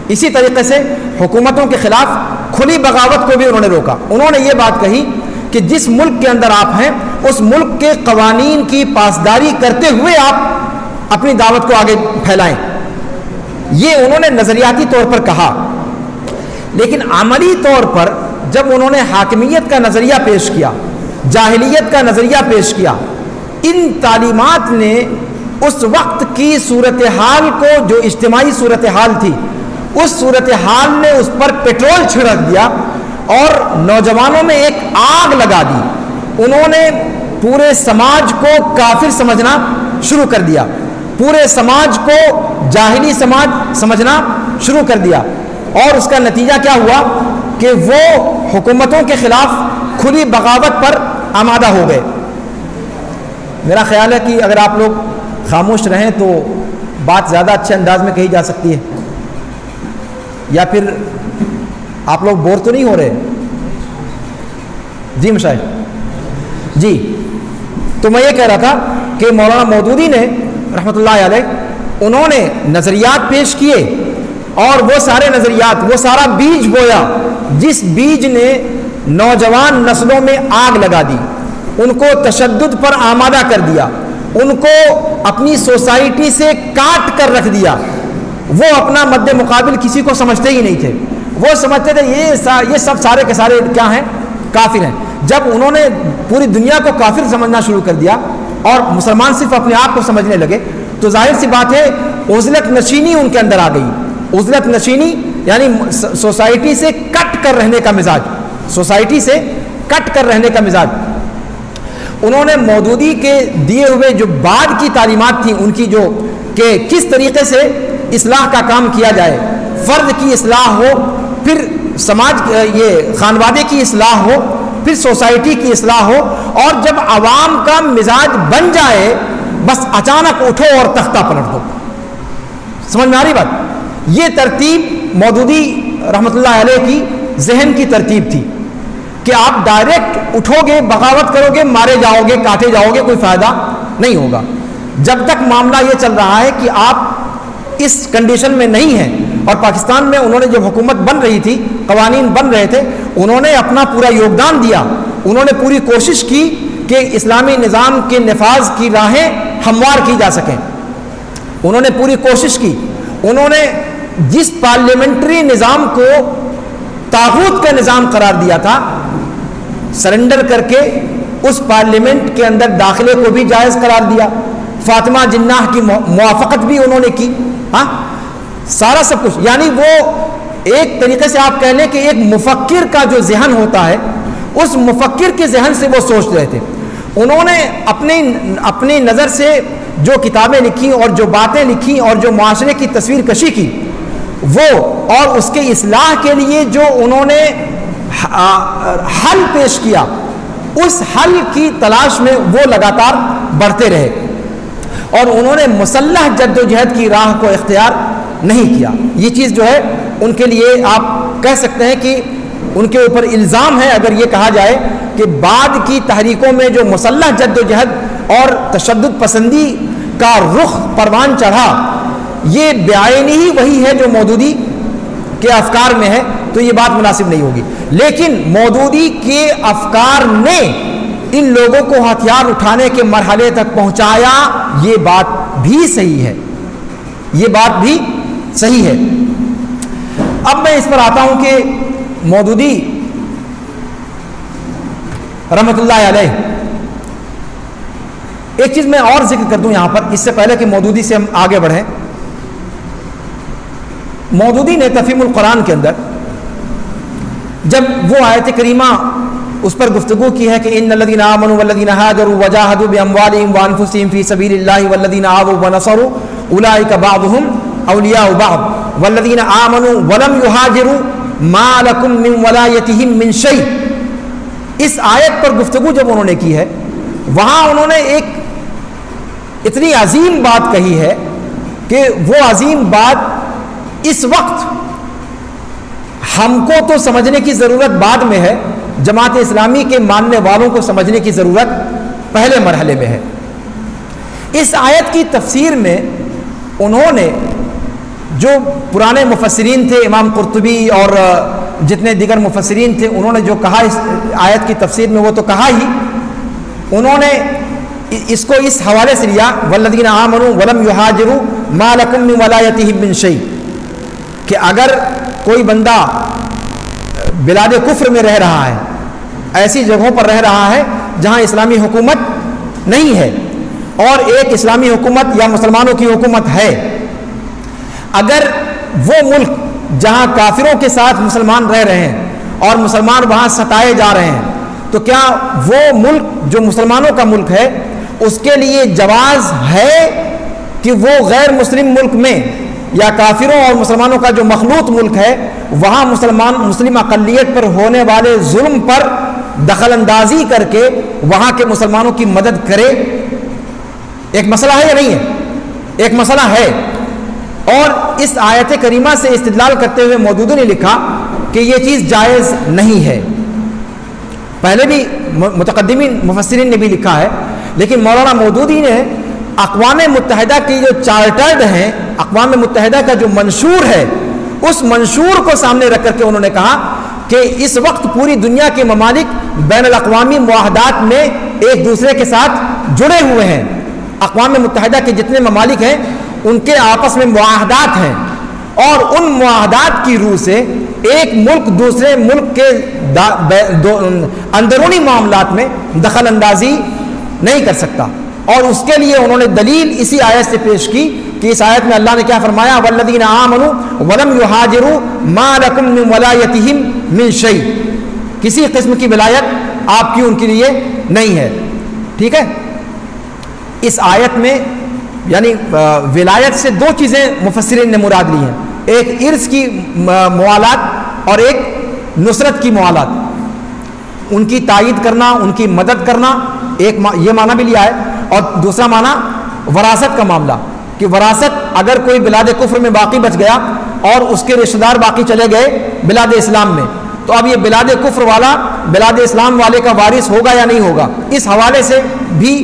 اسی طریقے سے حکومتوں کے خلاف کھلی بغاوت کو بھی انہوں نے روکا. انہوں نے یہ بات کہی کہ جس ملک کے اندر آپ ہیں اس ملک کے قوانین کی پاسداری کرتے ہوئے آپ اپنی دعوت کو آگے پھیلائیں. یہ انہوں نے نظریاتی طور پر کہا, لیکن عملی طور پر جب انہوں نے حاکمیت کا نظریہ پیش کیا, جاہلیت کا نظریہ پیش کیا, ان تعلیمات نے اس وقت کی صورتحال کو, جو اجتماعی صورتحال تھی, اس صورتحال نے اس پر پیٹرول چھڑک دیا اور نوجوانوں میں ایک آگ لگا دی. انہوں نے پورے سماج کو کافر سمجھنا شروع کر دیا, پورے سماج کو جاہلی سماج سمجھنا شروع کر دیا, اور اس کا نتیجہ کیا ہوا کہ وہ حکومتوں کے خلاف کھلی بغاوت پر آمادہ ہو گئے. میرا خیال ہے کہ اگر آپ لوگ خاموش رہیں تو بات زیادہ اچھے انداز میں کہی جا سکتی ہے, یا پھر آپ لوگ بور تو نہیں ہو رہے؟ جی مشاہد جی. تو میں یہ کہہ رہا تھا کہ مولانا مودودی نے رحمۃ اللہ علیہ انہوں نے نظریات پیش کیے اور وہ سارے نظریات, وہ سارا بیج بویا جس بیج نے نوجوان نسلوں میں آگ لگا دی, ان کو تشدد پر آمادہ کر دیا, ان کو اپنی سوسائٹی سے کاٹ کر رکھ دیا. وہ اپنا مد مقابل کسی کو سمجھتے ہی نہیں تھے. وہ سمجھتے تھے یہ سب سارے کے سارے کیا ہیں؟ کافر ہیں. جب انہوں نے پوری دنیا کو کافر سمجھنا شروع کر دیا اور مسلمان صرف اپنے آپ کو سمجھنے لگے تو ظاہر سی بات ہے عزلت نشینی ان کے اندر آ گئی. عزلت نشینی یعنی سوسائٹی سے کٹ کر رہنے کا مزاج. سوسائٹی سے کٹ کر رہنے کا مزاج. انہوں نے مودودی کے دیے ہوئے جو بعد کی تعلیمات تھیں ان کی جو کہ کس طریقے سے اصلاح کا کام کیا جائے, فرد کی اصلاح ہو, پھر سماج یہ خانوادے کی اصلاح ہو, پھر سوسائٹی کی اصلاح ہو, اور جب عوام کا مزاج بن جائے بس اچانک اٹھو اور تختہ پلٹ دو. سمجھ میں آ رہی بات؟ یہ ترتیب مودودی رحمۃ اللہ علیہ کی ذہن کی ترتیب تھی کہ آپ ڈائریکٹ اٹھو گے, بغاوت کرو گے, مارے جاؤ گے, کاٹے جاؤ گے, کوئی فائدہ نہیں ہوگا. جب تک معاملہ یہ چل رہا ہے کہ آپ اس کنڈیشن میں نہیں ہیں, اور پاکستان میں انہوں نے جب حکومت بن رہی تھی, قوانین بن رہے تھے, انہوں نے اپنا پورا یوگدان دیا, انہوں نے پوری کوشش کی کہ اسلامی نظام کے نفاذ کی راہیں ہموار کی جا سکیں. انہوں نے پوری کوشش کی. انہوں نے جس پارلیمنٹری نظام کو طاغوت کا نظام قرار دیا تھا, سرنڈر کر کے اس پارلیمنٹ کے اندر داخلے کو بھی جائز قرار دیا. فاطمہ جناح کی موافقت بھی انہوں نے کی. ہاں, سارا سب کچھ. یعنی وہ ایک طریقے سے آپ کہہ لیں کہ ایک مفکر کا جو ذہن ہوتا ہے, اس مفکر کے ذہن سے وہ سوچ رہے تھے. انہوں نے اپنی نظر سے جو کتابیں لکھی اور جو باتیں لکھی اور جو معاشرے کی تصویر کشی کی, وہ اور اس کے اصلاح کے لیے جو انہوں نے حل پیش کیا, اس حل کی تلاش میں وہ لگاتار بڑھتے رہے, اور انہوں نے مسلح جد و جہد کی راہ کو اختیار نہیں کیا. یہ چیز جو ہے ان کے لیے آپ کہہ سکتے ہیں کہ ان کے اوپر الزام ہے اگر یہ کہا جائے کہ بعد کی تحریکوں میں جو مسلح جد و جہد اور تشدد پسندی کا رخ پروان چڑھا, یہ بعینی ہی وہی ہے جو مودودی کے افکار میں ہے, تو یہ بات مناسب نہیں ہوگی. لیکن مودودی کے افکار نے ان لوگوں کو ہتھیار اٹھانے کے مرحلے تک پہنچایا, یہ بات بھی صحیح ہے. یہ بات بھی صحیح ہے. اب میں اس پر آتا ہوں کہ مودودی رحمت اللہ علیہ, ایک چیز میں اور ذکر کر دوں یہاں پر اس سے پہلے کہ مودودی سے ہم آگے بڑھیں. مودودی نے تفہیم القرآن کے اندر جب وہ آیت کریمہ اس پر گفتگو کی ہے کہ ان الذین آمنوا والذین ہاجروا وجاہدوا باموالہم وانفسہم فی سبیل اللہ والذین آووا ونصروا اولئک بعضهم اولیاء بعض والذین آمنوا ولم یہاجروا ما لکم من ولایتہم من شیء. اس آیت پر گفتگو جب انہوں نے کی ہے, وہاں انہوں نے ایک اتنی عظیم بات کہی ہے کہ وہ عظیم بات اس وقت ہم کو تو سمجھنے کی ضرورت بعد میں ہے, جماعت اسلامی کے ماننے والوں کو سمجھنے کی ضرورت پہلے مرحلے میں ہے. اس آیت کی تفسیر میں انہوں نے جو پرانے مفسرین تھے, امام قرطبی اور جتنے دیگر مفسرین تھے, انہوں نے جو کہا اس آیت کی تفسیر میں وہ تو کہا ہی, انہوں نے اس کو اس حوالے سے لیا والذین آمنوا ولم یہاجروا ما لکم من ولایتہم من شیء, کہ اگر کوئی بندہ بلاد کفر میں رہ رہا ہے, ایسی جگہوں پر رہ رہا ہے جہاں اسلامی حکومت نہیں ہے اور ایک اسلامی حکومت یا مسلمانوں کی حکومت ہے, اگر وہ ملک جہاں کافروں کے ساتھ مسلمان رہ رہے ہیں اور مسلمان وہاں ستائے جا رہے ہیں, تو کیا وہ ملک جو مسلمانوں کا ملک ہے اس کے لیے جواز ہے کہ وہ غیر مسلم ملک میں یا کافروں اور مسلمانوں کا جو مخلوط ملک ہے وہاں مسلم اقلیت پر ہونے والے ظلم پر دخل اندازی کر کے وہاں کے مسلمانوں کی مدد کرے؟ ایک مسئلہ ہے یا نہیں ہے؟ ایک مسئلہ ہے. اور اس آیت کریمہ سے استدلال کرتے ہوئے مودودی نے لکھا کہ یہ چیز جائز نہیں ہے. پہلے بھی متقدمین مفسرین نے بھی لکھا ہے, لیکن مولانا مودودی نے اقوام متحدہ کی جو چارٹرڈ ہیں, اقوام متحدہ کا جو منشور ہے, اس منشور کو سامنے رکھ کر کے انہوں نے کہا کہ اس وقت پوری دنیا کے ممالک بین الاقوامی معاہدات میں ایک دوسرے کے ساتھ جڑے ہوئے ہیں, اقوام متحدہ کے جتنے ممالک ہیں ان کے آپس میں معاہدات ہیں، اور ان معاہدات کی روح سے ایک ملک دوسرے ملک کے اندرونی معاملات میں دخل اندازی نہیں کر سکتا. اور اس کے لیے انہوں نے دلیل اسی آیت سے پیش کی کہ اس آیت میں اللہ نے کیا فرمایا، والذین آمنوا ولم یہاجروا ما لکم من ولایتہم من شیء، کسی قسم کی ولایت آپ کی ان کے لیے نہیں ہے. ٹھیک ہے، اس آیت میں یعنی ولایت سے دو چیزیں مفسرین نے مراد لی ہیں، ایک ارث کی موالات اور ایک نصرت کی موالات، ان کی تائید کرنا، ان کی مدد کرنا، ایک یہ معنی بھی لیا ہے. اور دوسرا معنی وراثت کا معاملہ، کہ وراثت اگر کوئی بلاد کفر میں باقی بچ گیا اور اس کے رشتہ دار باقی چلے گئے بلاد اسلام میں، تو اب یہ بلاد کفر والا بلاد اسلام والے کا وارث ہوگا یا نہیں ہوگا. اس حوالے سے بھی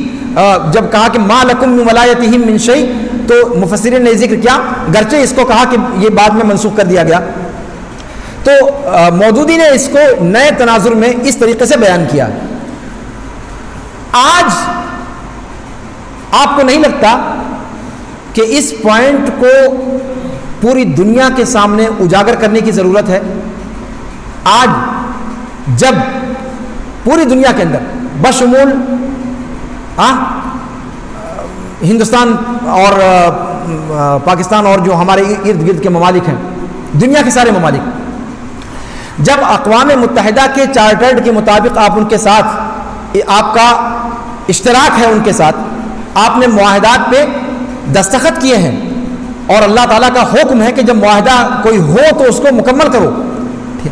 جب کہا کہ ما لکم من ولایتہم من شیء، تو مفسرین نے ذکر کیا، گرچہ اس کو کہا کہ یہ بعد میں منسوخ کر دیا گیا. تو مودودی نے اس کو نئے تناظر میں اس طریقے سے بیان کیا. آج آپ کو نہیں لگتا کہ اس پوائنٹ کو پوری دنیا کے سامنے اجاگر کرنے کی ضرورت ہے؟ آج جب پوری دنیا کے اندر بشمول ہندوستان اور پاکستان اور جو ہمارے ارد گرد کے ممالک ہیں، دنیا کے سارے ممالک، جب اقوام متحدہ کے چارٹرڈ کے مطابق آپ ان کے ساتھ، آپ کا اشتراک ہے ان کے ساتھ، آپ نے معاہدات پہ دستخط کیے ہیں، اور اللہ تعالیٰ کا حکم ہے کہ جب معاہدہ کوئی ہو تو اس کو مکمل کرو،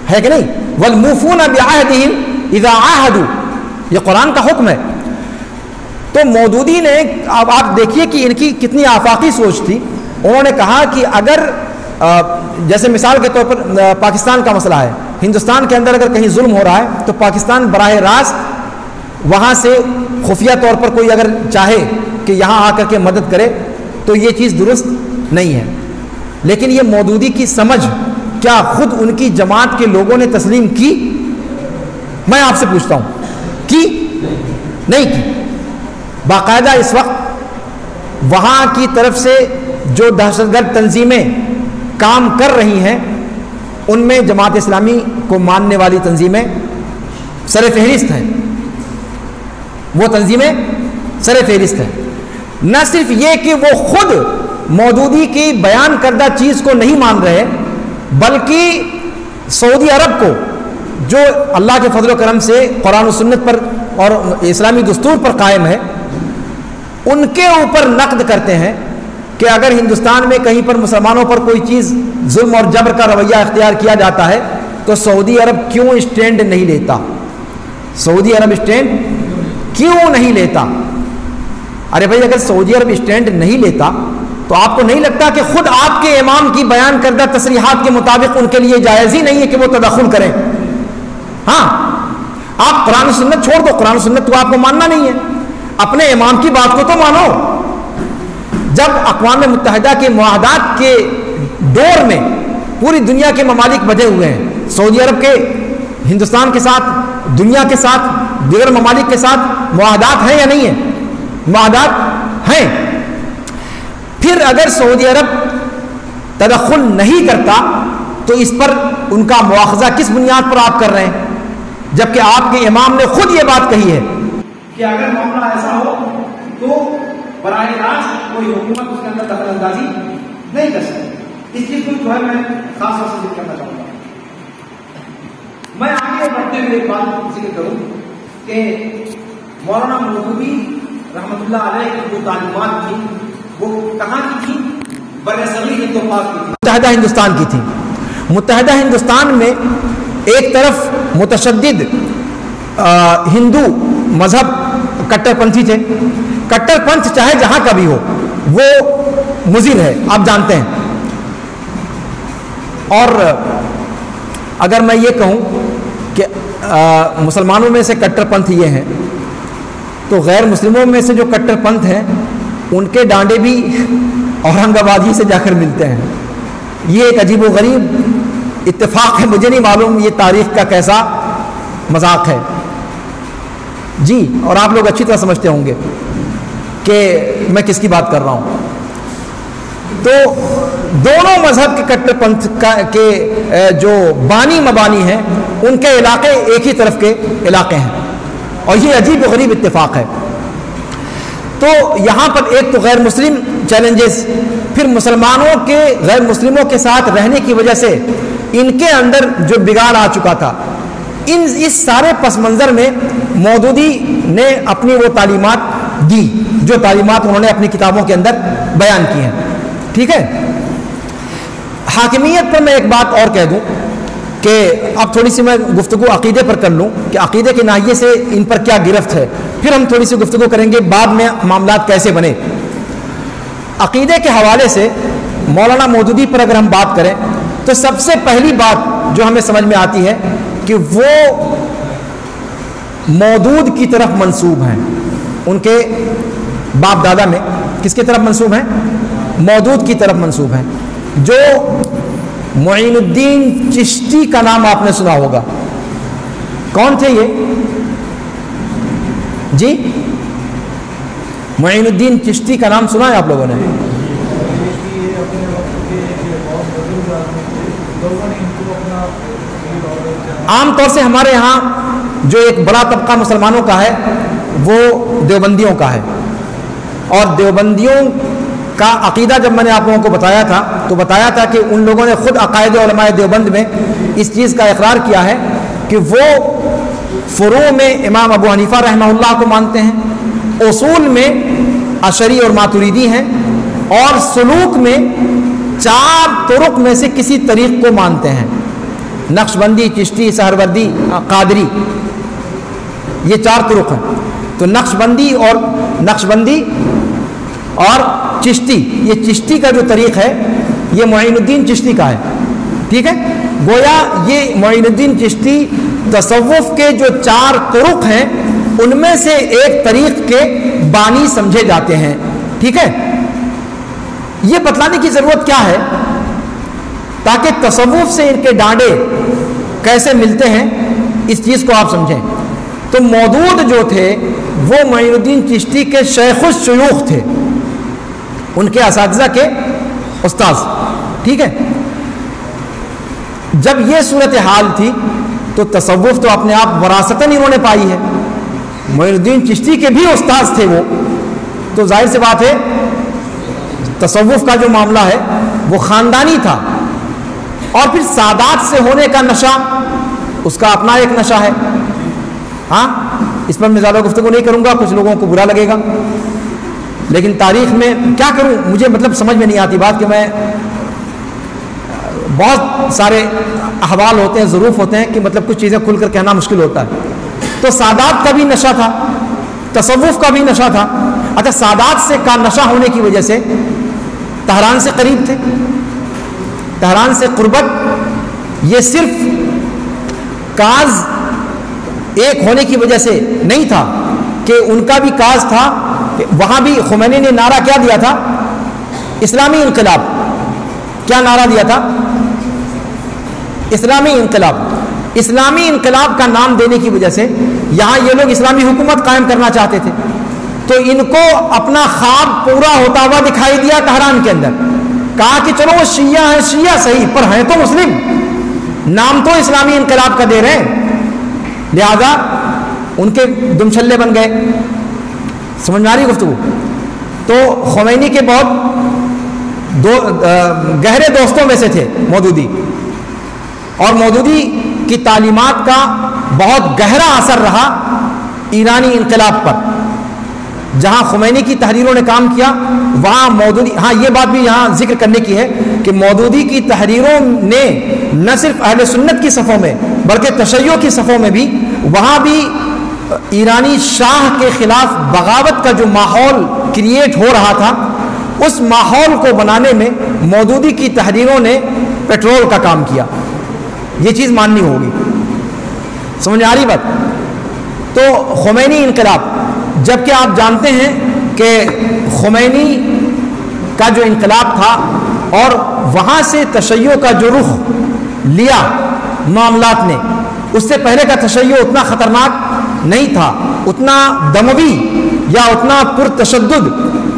ہے کہ نہیں؟ وَالْمُوفُونَ بِعَهْدِهِمْ إِذَا عَاهَدُوا، یہ قرآن کا حکم ہے. تو مودودی نے، اب آپ دیکھیے کہ ان کی کتنی آفاقی سوچ تھی. انہوں نے کہا کہ اگر جیسے مثال کے طور پر پاکستان کا مسئلہ ہے، ہندوستان کے اندر اگر کہیں ظلم ہو رہا ہے تو پاکستان براہ راست وہاں سے خفیہ طور پر کوئی اگر چاہے کہ یہاں آ کر کے مدد کرے تو یہ چیز درست نہیں ہے. لیکن یہ مودودی کی سمجھ کیا خود ان کی جماعت کے لوگوں نے تسلیم کی؟ میں آپ سے پوچھتا ہوں، کی؟ نہیں کی. باقاعدہ اس وقت وہاں کی طرف سے جو دہشت گرد تنظیمیں کام کر رہی ہیں ان میں جماعت اسلامی کو ماننے والی تنظیمیں سر فہرست ہیں. وہ تنظیمیں سر فہرست ہیں. نہ صرف یہ کہ وہ خود مودودی کی بیان کردہ چیز کو نہیں مان رہے، بلکہ سعودی عرب کو جو اللہ کے فضل و کرم سے قرآن و سنت پر اور اسلامی دستور پر قائم ہے، ان کے اوپر نقد کرتے ہیں کہ اگر ہندوستان میں کہیں پر مسلمانوں پر کوئی چیز ظلم اور جبر کا رویہ اختیار کیا جاتا ہے تو سعودی عرب کیوں اسٹینڈ نہیں لیتا؟ سعودی عرب اسٹینڈ کیوں نہیں لیتا؟ ارے بھائی، اگر سعودی عرب اسٹینڈ نہیں لیتا تو آپ کو نہیں لگتا کہ خود آپ کے امام کی بیان کردہ تصریحات کے مطابق ان کے لیے جائز ہی نہیں ہے کہ وہ تدخل کریں؟ ہاں، آپ قرآن و سنت چھوڑ دو، قرآن و سنت تو آپ کو ماننا نہیں ہے، اپنے امام کی بات کو تو مانو. جب اقوام متحدہ کے معاہدات کے دور میں پوری دنیا کے ممالک بدھے ہوئے ہیں، سعودی عرب کے ہندوستان کے ساتھ، دنیا کے ساتھ، دیگر ممالک کے ساتھ معاہدات ہیں یا نہیں ہیں؟ معاہدات ہیں. پھر اگر سعودی عرب تدخل نہیں کرتا تو اس پر ان کا مواخذہ کس بنیاد پر آپ کر رہے ہیں؟ جبکہ آپ کے امام نے خود یہ بات کہی ہے کہ اگر معاملہ ایسا ہو تو براہ راست کوئی حکومت اس کے اندر دخل اندازی نہیں کر سکتی. اس چیز کو جو ہے میں خاص طور سے ذکر کرنا چاہوں گا. میں آگے بڑھتے ہوئے ایک بات ذکر کروں کہ مولانا مودودی رحمۃ اللہ علیہ کی جو تعلیمات تھی وہ کہاں کی تھی؟ برصغیر ہند و پاک کی تھی، متحدہ ہندوستان کی تھی. متحدہ ہندوستان میں ایک طرف متشدد ہندو مذہب کٹر پنتھی تھے. کٹر پنتھ چاہے جہاں کا بھی ہو وہ مضر ہے، آپ جانتے ہیں. اور اگر میں یہ کہوں کہ مسلمانوں میں سے کٹر پنتھ یہ ہیں تو غیر مسلموں میں سے جو کٹر پنتھ ہیں ان کے ڈانڈے بھی اورنگ آباد ہی سے جا کر ملتے ہیں. یہ ایک عجیب و غریب اتفاق ہے، مجھے نہیں معلوم یہ تاریخ کا کیسا مذاق ہے. جی، اور آپ لوگ اچھی طرح سمجھتے ہوں گے کہ میں کس کی بات کر رہا ہوں. تو دونوں مذہب کے کٹر پنتھ کے جو بانی مبانی ہیں ان کے علاقے ایک ہی طرف کے علاقے ہیں، اور یہ عجیب و غریب اتفاق ہے. تو یہاں پر ایک تو غیر مسلم چیلنجز، پھر مسلمانوں کے غیر مسلموں کے ساتھ رہنے کی وجہ سے ان کے اندر جو بگاڑ آ چکا تھا، اس سارے پس منظر میں مودودی نے اپنی وہ تعلیمات دی جو تعلیمات انہوں نے اپنی کتابوں کے اندر بیان کی ہیں. ٹھیک ہے. حاکمیت پر میں ایک بات اور کہہ دوں کہ اب تھوڑی سی میں گفتگو عقیدے پر کر لوں کہ عقیدے کے ناحیے سے ان پر کیا گرفت ہے، پھر ہم تھوڑی سی گفتگو کریں گے بعد میں معاملات کیسے بنے. عقیدے کے حوالے سے مولانا مودودی پر اگر ہم بات کریں تو سب سے پہلی بات جو ہمیں سمجھ میں آتی ہے کہ وہ مودود کی طرف منسوب ہیں. ان کے باپ دادا میں کس کی طرف منسوب ہیں؟ مودود کی طرف منسوب ہیں. جو معین الدین چشتی کا نام آپ نے سنا ہوگا، کون تھے یہ؟ جی معین الدین چشتی کا نام سنا ہے آپ لوگوں نے؟ عام طور سے ہمارے ہاں جو ایک بڑا طبقہ مسلمانوں کا ہے وہ دیوبندیوں کا ہے، اور دیوبندیوں کا عقیدہ جب میں نے آپ لوگوں کو بتایا تھا تو بتایا تھا کہ ان لوگوں نے خود عقائد علماء دیوبند میں اس چیز کا اقرار کیا ہے کہ وہ فروع میں امام ابو حنیفہ رحمہ اللہ کو مانتے ہیں، اصول میں اشعری اور ماتریدی ہیں، اور سلوک میں 4 طرق میں سے کسی طریق کو مانتے ہیں. نقشبندی، چشتی، سہروردی، قادری، یہ 4 طرق ہیں. تو نقشبندی اور چشتی، یہ چشتی کا جو طریق ہے یہ معین الدین چشتی کا ہے. ٹھیک ہے. گویا یہ معین الدین چشتی تصوف کے جو 4 طرق ہیں ان میں سے ایک طریق کے بانی سمجھے جاتے ہیں. ٹھیک ہے. یہ بتلانے کی ضرورت کیا ہے تاکہ تصوف سے ان کے ڈانڈے کیسے ملتے ہیں اس چیز کو آپ سمجھیں. تو مودود جو تھے وہ معین الدین چشتی کے شیخ الشیوخ تھے، ان کے اساتذہ کے استاذ. ٹھیک ہے. جب یہ صورتحال تھی تو تصوف تو اپنے آپ وراثتاً انہوں نے پائی ہے، معین الدین چشتی کے بھی استاذ تھے وہ، تو ظاہر سی بات ہے تصوف کا جو معاملہ ہے وہ خاندانی تھا. اور پھر سادات سے ہونے کا نشہ اس کا اپنا ایک نشہ ہے. ہاں اس پر میں زیادہ گفتگو نہیں کروں گا، کچھ لوگوں کو برا لگے گا، لیکن تاریخ میں کیا کروں، مجھے مطلب سمجھ میں نہیں آتی بات کہ میں بہت سارے احوال ہوتے ہیں، ظروف ہوتے ہیں کہ مطلب کچھ چیزیں کھل کر کہنا مشکل ہوتا ہے. تو سادات کا بھی نشہ تھا، تصوف کا بھی نشہ تھا. اچھا سادات سے کا نشہ ہونے کی وجہ سے تہران سے قریب تھے، تہران سے قربت یہ صرف کاز ایک ہونے کی وجہ سے نہیں تھا کہ ان کا بھی کاز تھا. وہاں بھی خمینی نے نعرہ کیا دیا تھا؟ اسلامی انقلاب. کیا نعرہ دیا تھا؟ اسلامی انقلاب. اسلامی انقلاب کا نام دینے کی وجہ سے یہاں یہ لوگ اسلامی حکومت قائم کرنا چاہتے تھے، تو ان کو اپنا خواب پورا ہوتا ہوا دکھائی دیا تہران کے اندر. کہا کہ چلو وہ شیعہ ہیں، شیعہ صحیح پر ہیں تو مسلم، نام تو اسلامی انقلاب کا دے رہے ہیں، لہذا ان کے دم چھلے بن گئے. سمجھ میں آ رہی گفتگو؟ تو خمینی کے بہت گہرے دوستوں میں سے تھے مودودی، اور مودودی کی تعلیمات کا بہت گہرا اثر رہا ایرانی انقلاب پر. جہاں خمینی کی تحریروں نے کام کیا وہاں مودودی، ہاں یہ بات بھی یہاں ذکر کرنے کی ہے کہ مودودی کی تحریروں نے نہ صرف اہل سنت کی صفوں میں بلکہ تشیع کی صفوں میں بھی وہاں بھی ایرانی شاہ کے خلاف بغاوت کا جو ماحول کریٹ ہو رہا تھا اس ماحول کو بنانے میں مودودی کی تحریروں نے پیٹرول کا کام کیا. یہ چیز ماننی ہوگی. سمجھ آ رہی بات؟ تو خمینی انقلاب، جبکہ آپ جانتے ہیں کہ خمینی کا جو انقلاب تھا اور وہاں سے تشیع کا جو رخ لیا معاملات نے، اس سے پہلے کا تشیع اتنا خطرناک نہیں تھا، اتنا دموی یا اتنا پرتشدد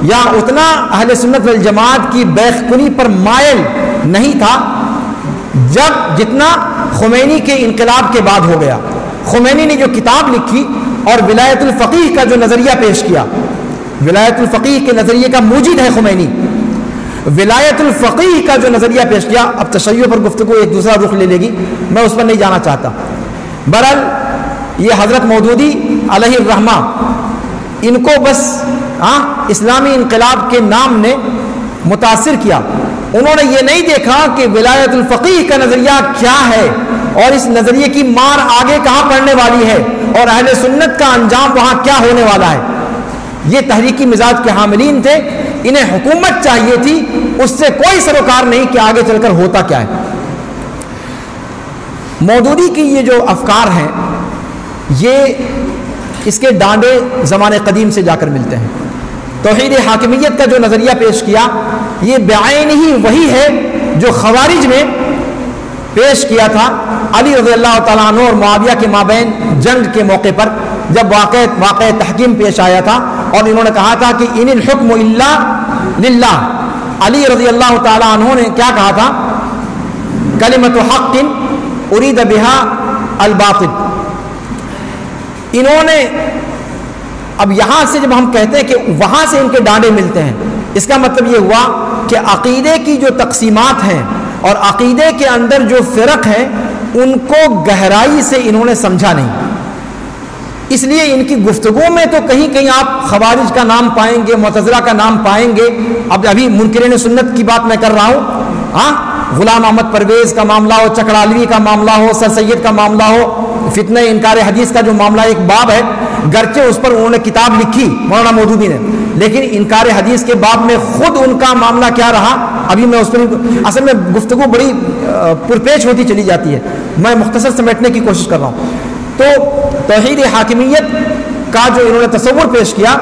یا اتنا اہل سنت والجماعت کی بیخ کنی پر مائل نہیں تھا جتنا خمینی کے انقلاب کے بعد ہو گیا. خمینی نے جو کتاب لکھی اور ولایت الفقیہ کا جو نظریہ پیش کیا، ولایت الفقیہ کے نظریے کا موجد ہے خمینی، ولایت الفقیہ کا جو نظریہ پیش کیا. اب تشیع پر گفتگو ایک دوسرا رخ لے لے گی، میں اس پر نہیں جانا چاہتا. بہرحال یہ حضرت مودودی علیہ الرحمہ، ان کو بس اسلامی انقلاب کے نام نے متاثر کیا. انہوں نے یہ نہیں دیکھا کہ ولایت الفقیہ کا نظریہ کیا ہے اور اس نظریے کی مار آگے کہاں پڑنے والی ہے اور اہل سنت کا انجام وہاں کیا ہونے والا ہے. یہ تحریکی مزاج کے حاملین تھے، انہیں حکومت چاہیے تھی، اس سے کوئی سروکار نہیں کہ آگے چل کر ہوتا کیا ہے. مودودی کی یہ جو افکار ہیں یہ اس کے ڈانڈے زمانے قدیم سے جا کر ملتے ہیں. توحید حاکمیت کا جو نظریہ پیش کیا یہ بعین ہی وہی ہے جو خوارج نے پیش کیا تھا علی رضی اللہ تعالیٰ عنہ اور معاویہ کے مابین جنگ کے موقع پر، جب واقع تحکیم پیش آیا تھا اور انہوں نے کہا تھا کہ ان الحکم الا للہ. علی رضی اللہ تعالیٰ عنہ نے کیا کہا تھا؟ کلمۃ حق ارید بہا الباطل. انہوں نے اب یہاں سے جب ہم کہتے ہیں کہ وہاں سے ان کے ڈانڈے ملتے ہیں، اس کا مطلب یہ ہوا کہ عقیدے کی جو تقسیمات ہیں اور عقیدے کے اندر جو فرق ہیں ان کو گہرائی سے انہوں نے سمجھا نہیں. اس لیے ان کی گفتگو میں تو کہیں کہیں آپ خوارج کا نام پائیں گے، معتزلہ کا نام پائیں گے. اب ابھی منکرین سنت کی بات میں کر رہا ہوں، غلام احمد پرویز کا معاملہ ہو، چکڑالوی کا معاملہ ہو، سر سید کا معاملہ ہو، فتنہ انکار حدیث کا جو معاملہ ایک باب ہے، گرچہ اس پر انہوں نے کتاب لکھی مولانا مودودی نے، لیکن انکار حدیث کے باب میں خود ان کا معاملہ کیا رہا ابھی میں اس پر اصل میں گفتگو بڑی پرپیش ہوتی چلی جاتی ہے، میں مختصر سمیٹنے کی کوشش کر رہا ہوں. تو توحید حاکمیت کا جو انہوں نے تصور پیش کیا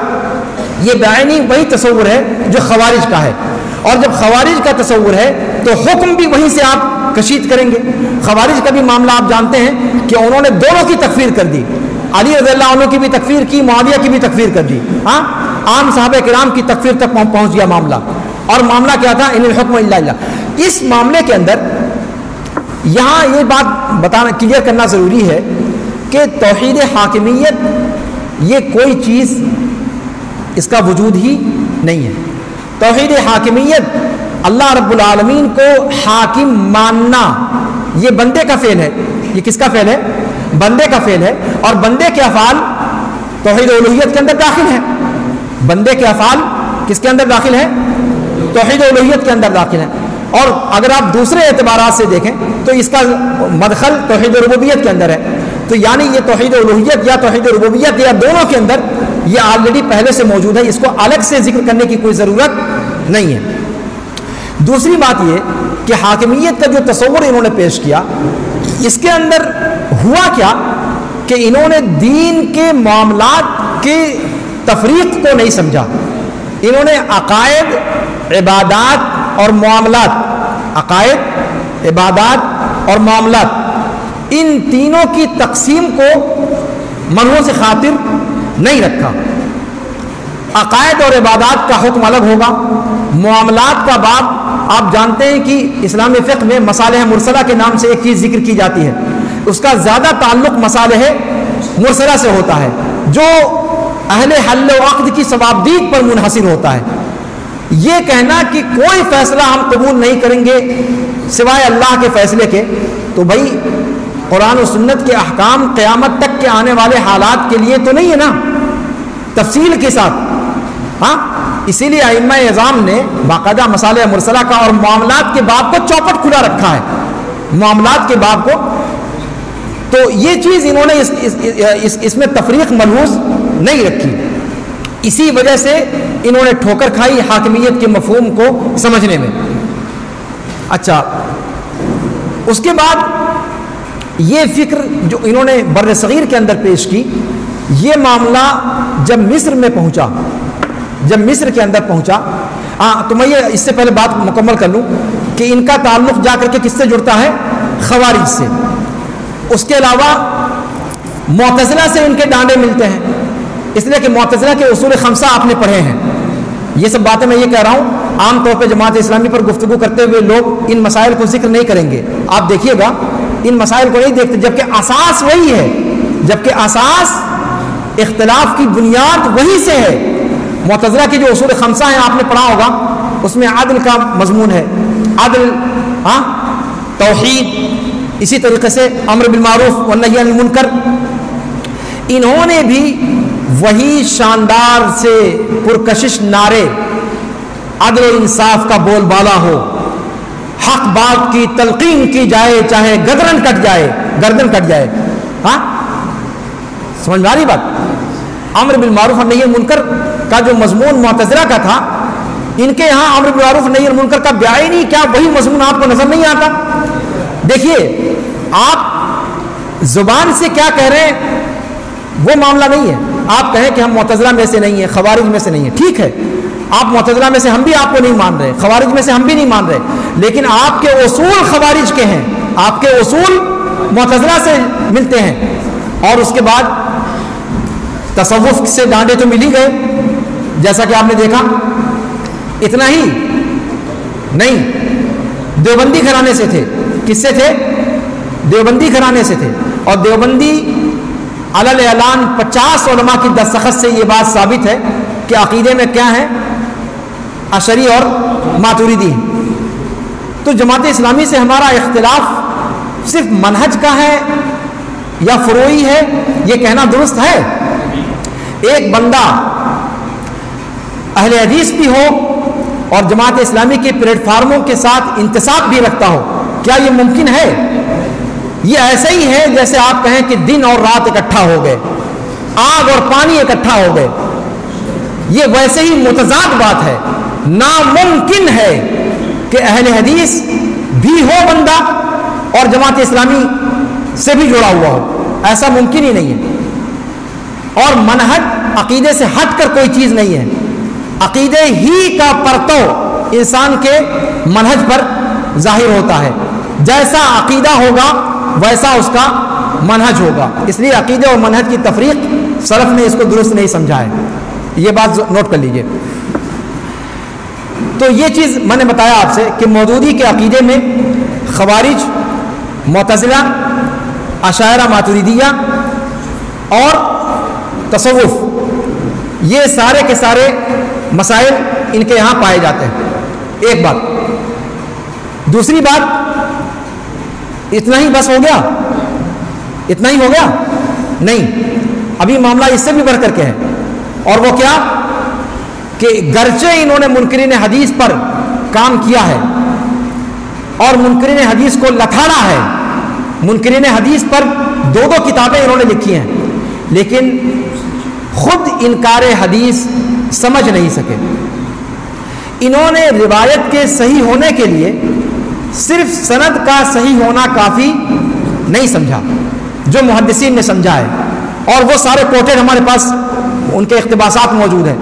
یہ بعینی وہی تصور ہے جو خوارج کا ہے، اور جب خوارج کا تصور ہے تو حکم بھی وہیں سے آپ کشید کریں گے. خوارج کا بھی معاملہ آپ جانتے ہیں کہ انہوں نے دونوں کی تکفیر کر دی، علی رضی اللہ عنہ کی بھی تکفیر کی، معاویہ کی بھی تکفیر کر دی. عام صحابہ کرام کی تکفیر تک پہنچ گیا معاملہ. اور معاملہ کیا تھا؟ ان الحکم الا للہ. اس معاملے کے اندر یہاں یہ بات بتانا کلیئر کرنا ضروری ہے کہ توحید حاکمیت یہ کوئی چیز اس کا وجود ہی نہیں ہے. توحید حاکمیت اللہ رب العالمین کو حاکم ماننا یہ بندے کا فعل ہے. یہ کس کا فعل ہے؟ بندے کا فعل ہے. اور بندے کے افعال توحید الوہیت کے اندر داخل ہیں. بندے کے افعال کس کے اندر داخل ہیں؟ توحید الوہیت کے اندر داخل ہیں. اور اگر آپ دوسرے اعتبارات سے دیکھیں تو اس کا مدخل توحید ربوبیت کے اندر ہے. تو یعنی یہ توحید الوہیت یا توحید ربوبیت یا دونوں کے اندر یہ آلریڈی پہلے سے موجود ہے، اس کو الگ سے ذکر کرنے کی کوئی ضرورت نہیں ہے. دوسری بات یہ کہ حاکمیت کا جو تصور انہوں نے پیش کیا اس کے اندر ہوا کیا کہ انہوں نے دین کے معاملات کے تفریق کو نہیں سمجھا. انہوں نے عقائد، عبادات اور معاملات، عقائد، عبادات اور معاملات ان تینوں کی تقسیم کو منحوس خاطر نہیں رکھا. عقائد اور عبادات کا حکم الگ ہوگا. معاملات کا باب آپ جانتے ہیں کہ اسلامی فقہ میں مصالح مرسلہ کے نام سے ایک چیز ذکر کی جاتی ہے، اس کا زیادہ تعلق مصالح مرسلہ سے ہوتا ہے جو اہل حل و عقد کی ثوابدید پر منحصر ہوتا ہے. یہ کہنا کہ کوئی فیصلہ ہم قبول نہیں کریں گے سوائے اللہ کے فیصلے کے، تو بھائی قرآن و سنت کے احکام قیامت تک کے آنے والے حالات کے لیے تو نہیں ہے نا، تفصیل کے ساتھ. اسی لیے ائمہ اعظام نے باقاعدہ مصالح مرسلہ کا اور معاملات کے باب کو چوپٹ کھلا رکھا ہے، معاملات کے باب کو. تو یہ چیز انہوں نے اس میں تفریق ملحوظ نہیں رکھی. اسی وجہ سے انہوں نے ٹھوکر کھائی حاکمیت کے مفہوم کو سمجھنے میں. اچھا، اس کے بعد یہ فکر جو انہوں نے بر صغیر کے اندر پیش کی، یہ معاملہ جب مصر میں پہنچا، جب مصر کے اندر پہنچا، تو میں یہ اس سے پہلے بات مکمل کر لوں کہ ان کا تعلق جا کر کے کس سے جڑتا ہے؟ خوارج سے. اس کے علاوہ معتزلہ سے ان کے ڈانڈے ملتے ہیں. اس لیے کہ معتزلہ کے اصول خمسہ آپ نے پڑھے ہیں. یہ سب باتیں میں یہ کہہ رہا ہوں، عام طور پہ جماعت اسلامی پر گفتگو کرتے ہوئے لوگ ان مسائل کو ذکر نہیں کریں گے. آپ دیکھیے گا ان مسائل کو نہیں دیکھتے، جبکہ اساس وہی ہے، جبکہ اساس اختلاف کی بنیاد وہی سے ہے. معتزلہ کے جو اصول خمسہ ہیں آپ نے پڑھا ہوگا، اس میں عدل کا مضمون ہے، عدل، توحید، اسی طریقے سے امر بالمعروف والنہی عن المنکر. انہوں نے بھی وہی شاندار سے پرکشش نعرے، عدل و انصاف کا بول بالا ہو، حق بات کی تلقین کی جائے چاہے گردن کٹ جائے. ہاں سمجھ میں آ رہی بات؟ امر بالمعروف اور نہی عن المنکر کا جو مضمون معتزلہ کا تھا، ان کے یہاں امر بالمعروف اور نہی عن المنکر کا بیانی کیا وہی مضمون آپ کو نظر نہیں آتا؟ دیکھیے آپ زبان سے کیا کہہ رہے ہیں وہ معاملہ نہیں ہے. آپ کہیں کہ ہم معتزلہ میں سے نہیں ہیں، خوارج میں سے نہیں ہیں، ٹھیک ہے، آپ معتزلہ میں سے ہم بھی آپ کو نہیں مان رہے، خوارج میں سے ہم بھی نہیں مان رہے، لیکن آپ کے اصول خوارج کے ہیں، آپ کے اصول معتزلہ سے ملتے ہیں. اور اس کے بعد تصوف سے ڈانڈے تو مل ہی گئے، جیسا کہ آپ نے دیکھا. اتنا ہی نہیں، دیوبندی گھرانے سے تھے. کس سے تھے؟ دیوبندی گھرانے سے تھے. اور دیوبندی علل اعلان 50 علماء کی دستخط سے یہ بات ثابت ہے کہ عقیدے میں کیا ہے؟ اشعری اور ماتوریدی. تو جماعت اسلامی سے ہمارا اختلاف صرف منہج کا ہے یا فروعی ہے، یہ کہنا درست ہے؟ ایک بندہ اہل حدیث بھی ہو اور جماعت اسلامی کے پلیٹ فارموں کے ساتھ انتساب بھی رکھتا ہو، کیا یہ ممکن ہے؟ یہ ایسا ہی ہے جیسے آپ کہیں کہ دن اور رات اکٹھا ہو گئے، آگ اور پانی اکٹھا ہو گئے. یہ ویسے ہی متضاد بات ہے. ناممکن ہے کہ اہل حدیث بھی ہو بندہ اور جماعت اسلامی سے بھی جڑا ہوا ہو، ایسا ممکن ہی نہیں ہے. اور منہج عقیدے سے ہٹ کر کوئی چیز نہیں ہے. عقیدے ہی کا پرتو انسان کے منہج پر ظاہر ہوتا ہے. جیسا عقیدہ ہوگا ویسا اس کا منہج ہوگا. اس لیے عقیدے اور منہج کی تفریق سلف نے اس کو درست نہیں سمجھا ہے. یہ بات نوٹ کر لیجئے. تو یہ چیز میں نے بتایا آپ سے کہ مودودی کے عقیدے میں خوارج، معتزلہ، اشاعرہ ماتریدیہ اور تصوف، یہ سارے کے سارے مسائل ان کے یہاں پائے جاتے ہیں. ایک بات. دوسری بات، اتنا ہی بس ہو گیا؟ اتنا ہی ہو گیا؟ نہیں، ابھی معاملہ اس سے بھی بڑھ کر کے ہے. اور وہ کیا کہ گرچہ انہوں نے منکرین حدیث پر کام کیا ہے اور منکرین حدیث کو لتھاڑا ہے، منکرین حدیث پر 2 کتابیں انہوں نے لکھی ہیں، لیکن خود انکار حدیث سمجھ نہیں سکے. انہوں نے روایت کے صحیح ہونے کے لیے صرف سند کا صحیح ہونا کافی نہیں سمجھا جو محدثین نے سمجھا ہے. اور وہ سارے کوٹیڈ ہمارے پاس ان کے اقتباسات موجود ہیں،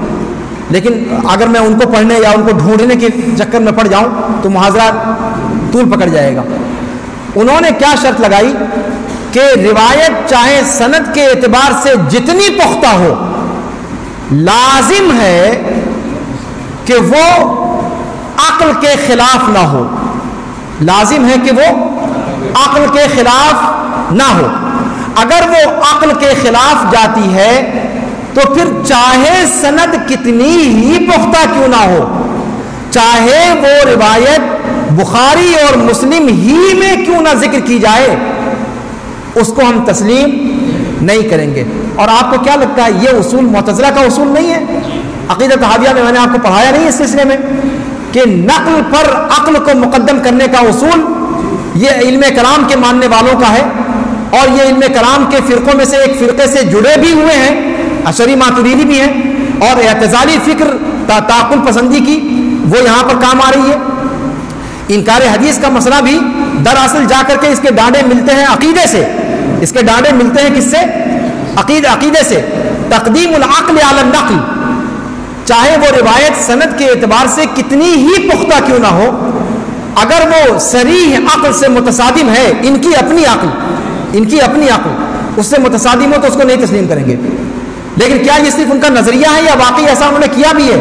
لیکن اگر میں ان کو پڑھنے یا ان کو ڈھونڈنے کے چکر میں پڑ جاؤں تو محاضرہ طول پکڑ جائے گا. انہوں نے کیا شرط لگائی کہ روایت چاہے سند کے اعتبار سے جتنی پختہ ہو، لازم ہے کہ وہ عقل کے خلاف نہ ہو. لازم ہے کہ وہ عقل کے خلاف نہ ہو. اگر وہ عقل کے خلاف جاتی ہے تو پھر چاہے سند کتنی ہی پختہ کیوں نہ ہو، چاہے وہ روایت بخاری اور مسلم ہی میں کیوں نہ ذکر کی جائے، اس کو ہم تسلیم نہیں کریں گے. اور آپ کو کیا لگتا ہے یہ اصول معتزلہ کا اصول نہیں ہے؟ عقیدہ طحاویہ میں نے آپ کو پڑھایا نہیں اس سلسلے میں کہ نقل پر عقل کو مقدم کرنے کا اصول یہ علم کلام کے ماننے والوں کا ہے، اور یہ علم کلام کے فرقوں میں سے ایک فرقے سے جڑے بھی ہوئے ہیں، اشعری ماتریدی بھی ہیں، اور اعتزالی فکر تعقل پسندی کی وہ یہاں پر کام آ رہی ہے. انکار حدیث کا مسئلہ بھی دراصل جا کر کے اس کے ڈانڈے ملتے ہیں عقیدے سے. اس کے ڈانڈے ملتے ہیں کس سے؟ عقیدے سے. تقدیم العقل علی النقل، چاہے وہ روایت سند کے اعتبار سے کتنی ہی پختہ کیوں نہ ہو، اگر وہ صریح عقل سے متصادم ہے، ان کی اپنی عقل اس سے متصادم ہو تو اس کو نہیں تسلیم کریں گے. لیکن کیا یہ صرف ان کا نظریہ ہے یا واقعی ایسا انہوں نے کیا بھی ہے؟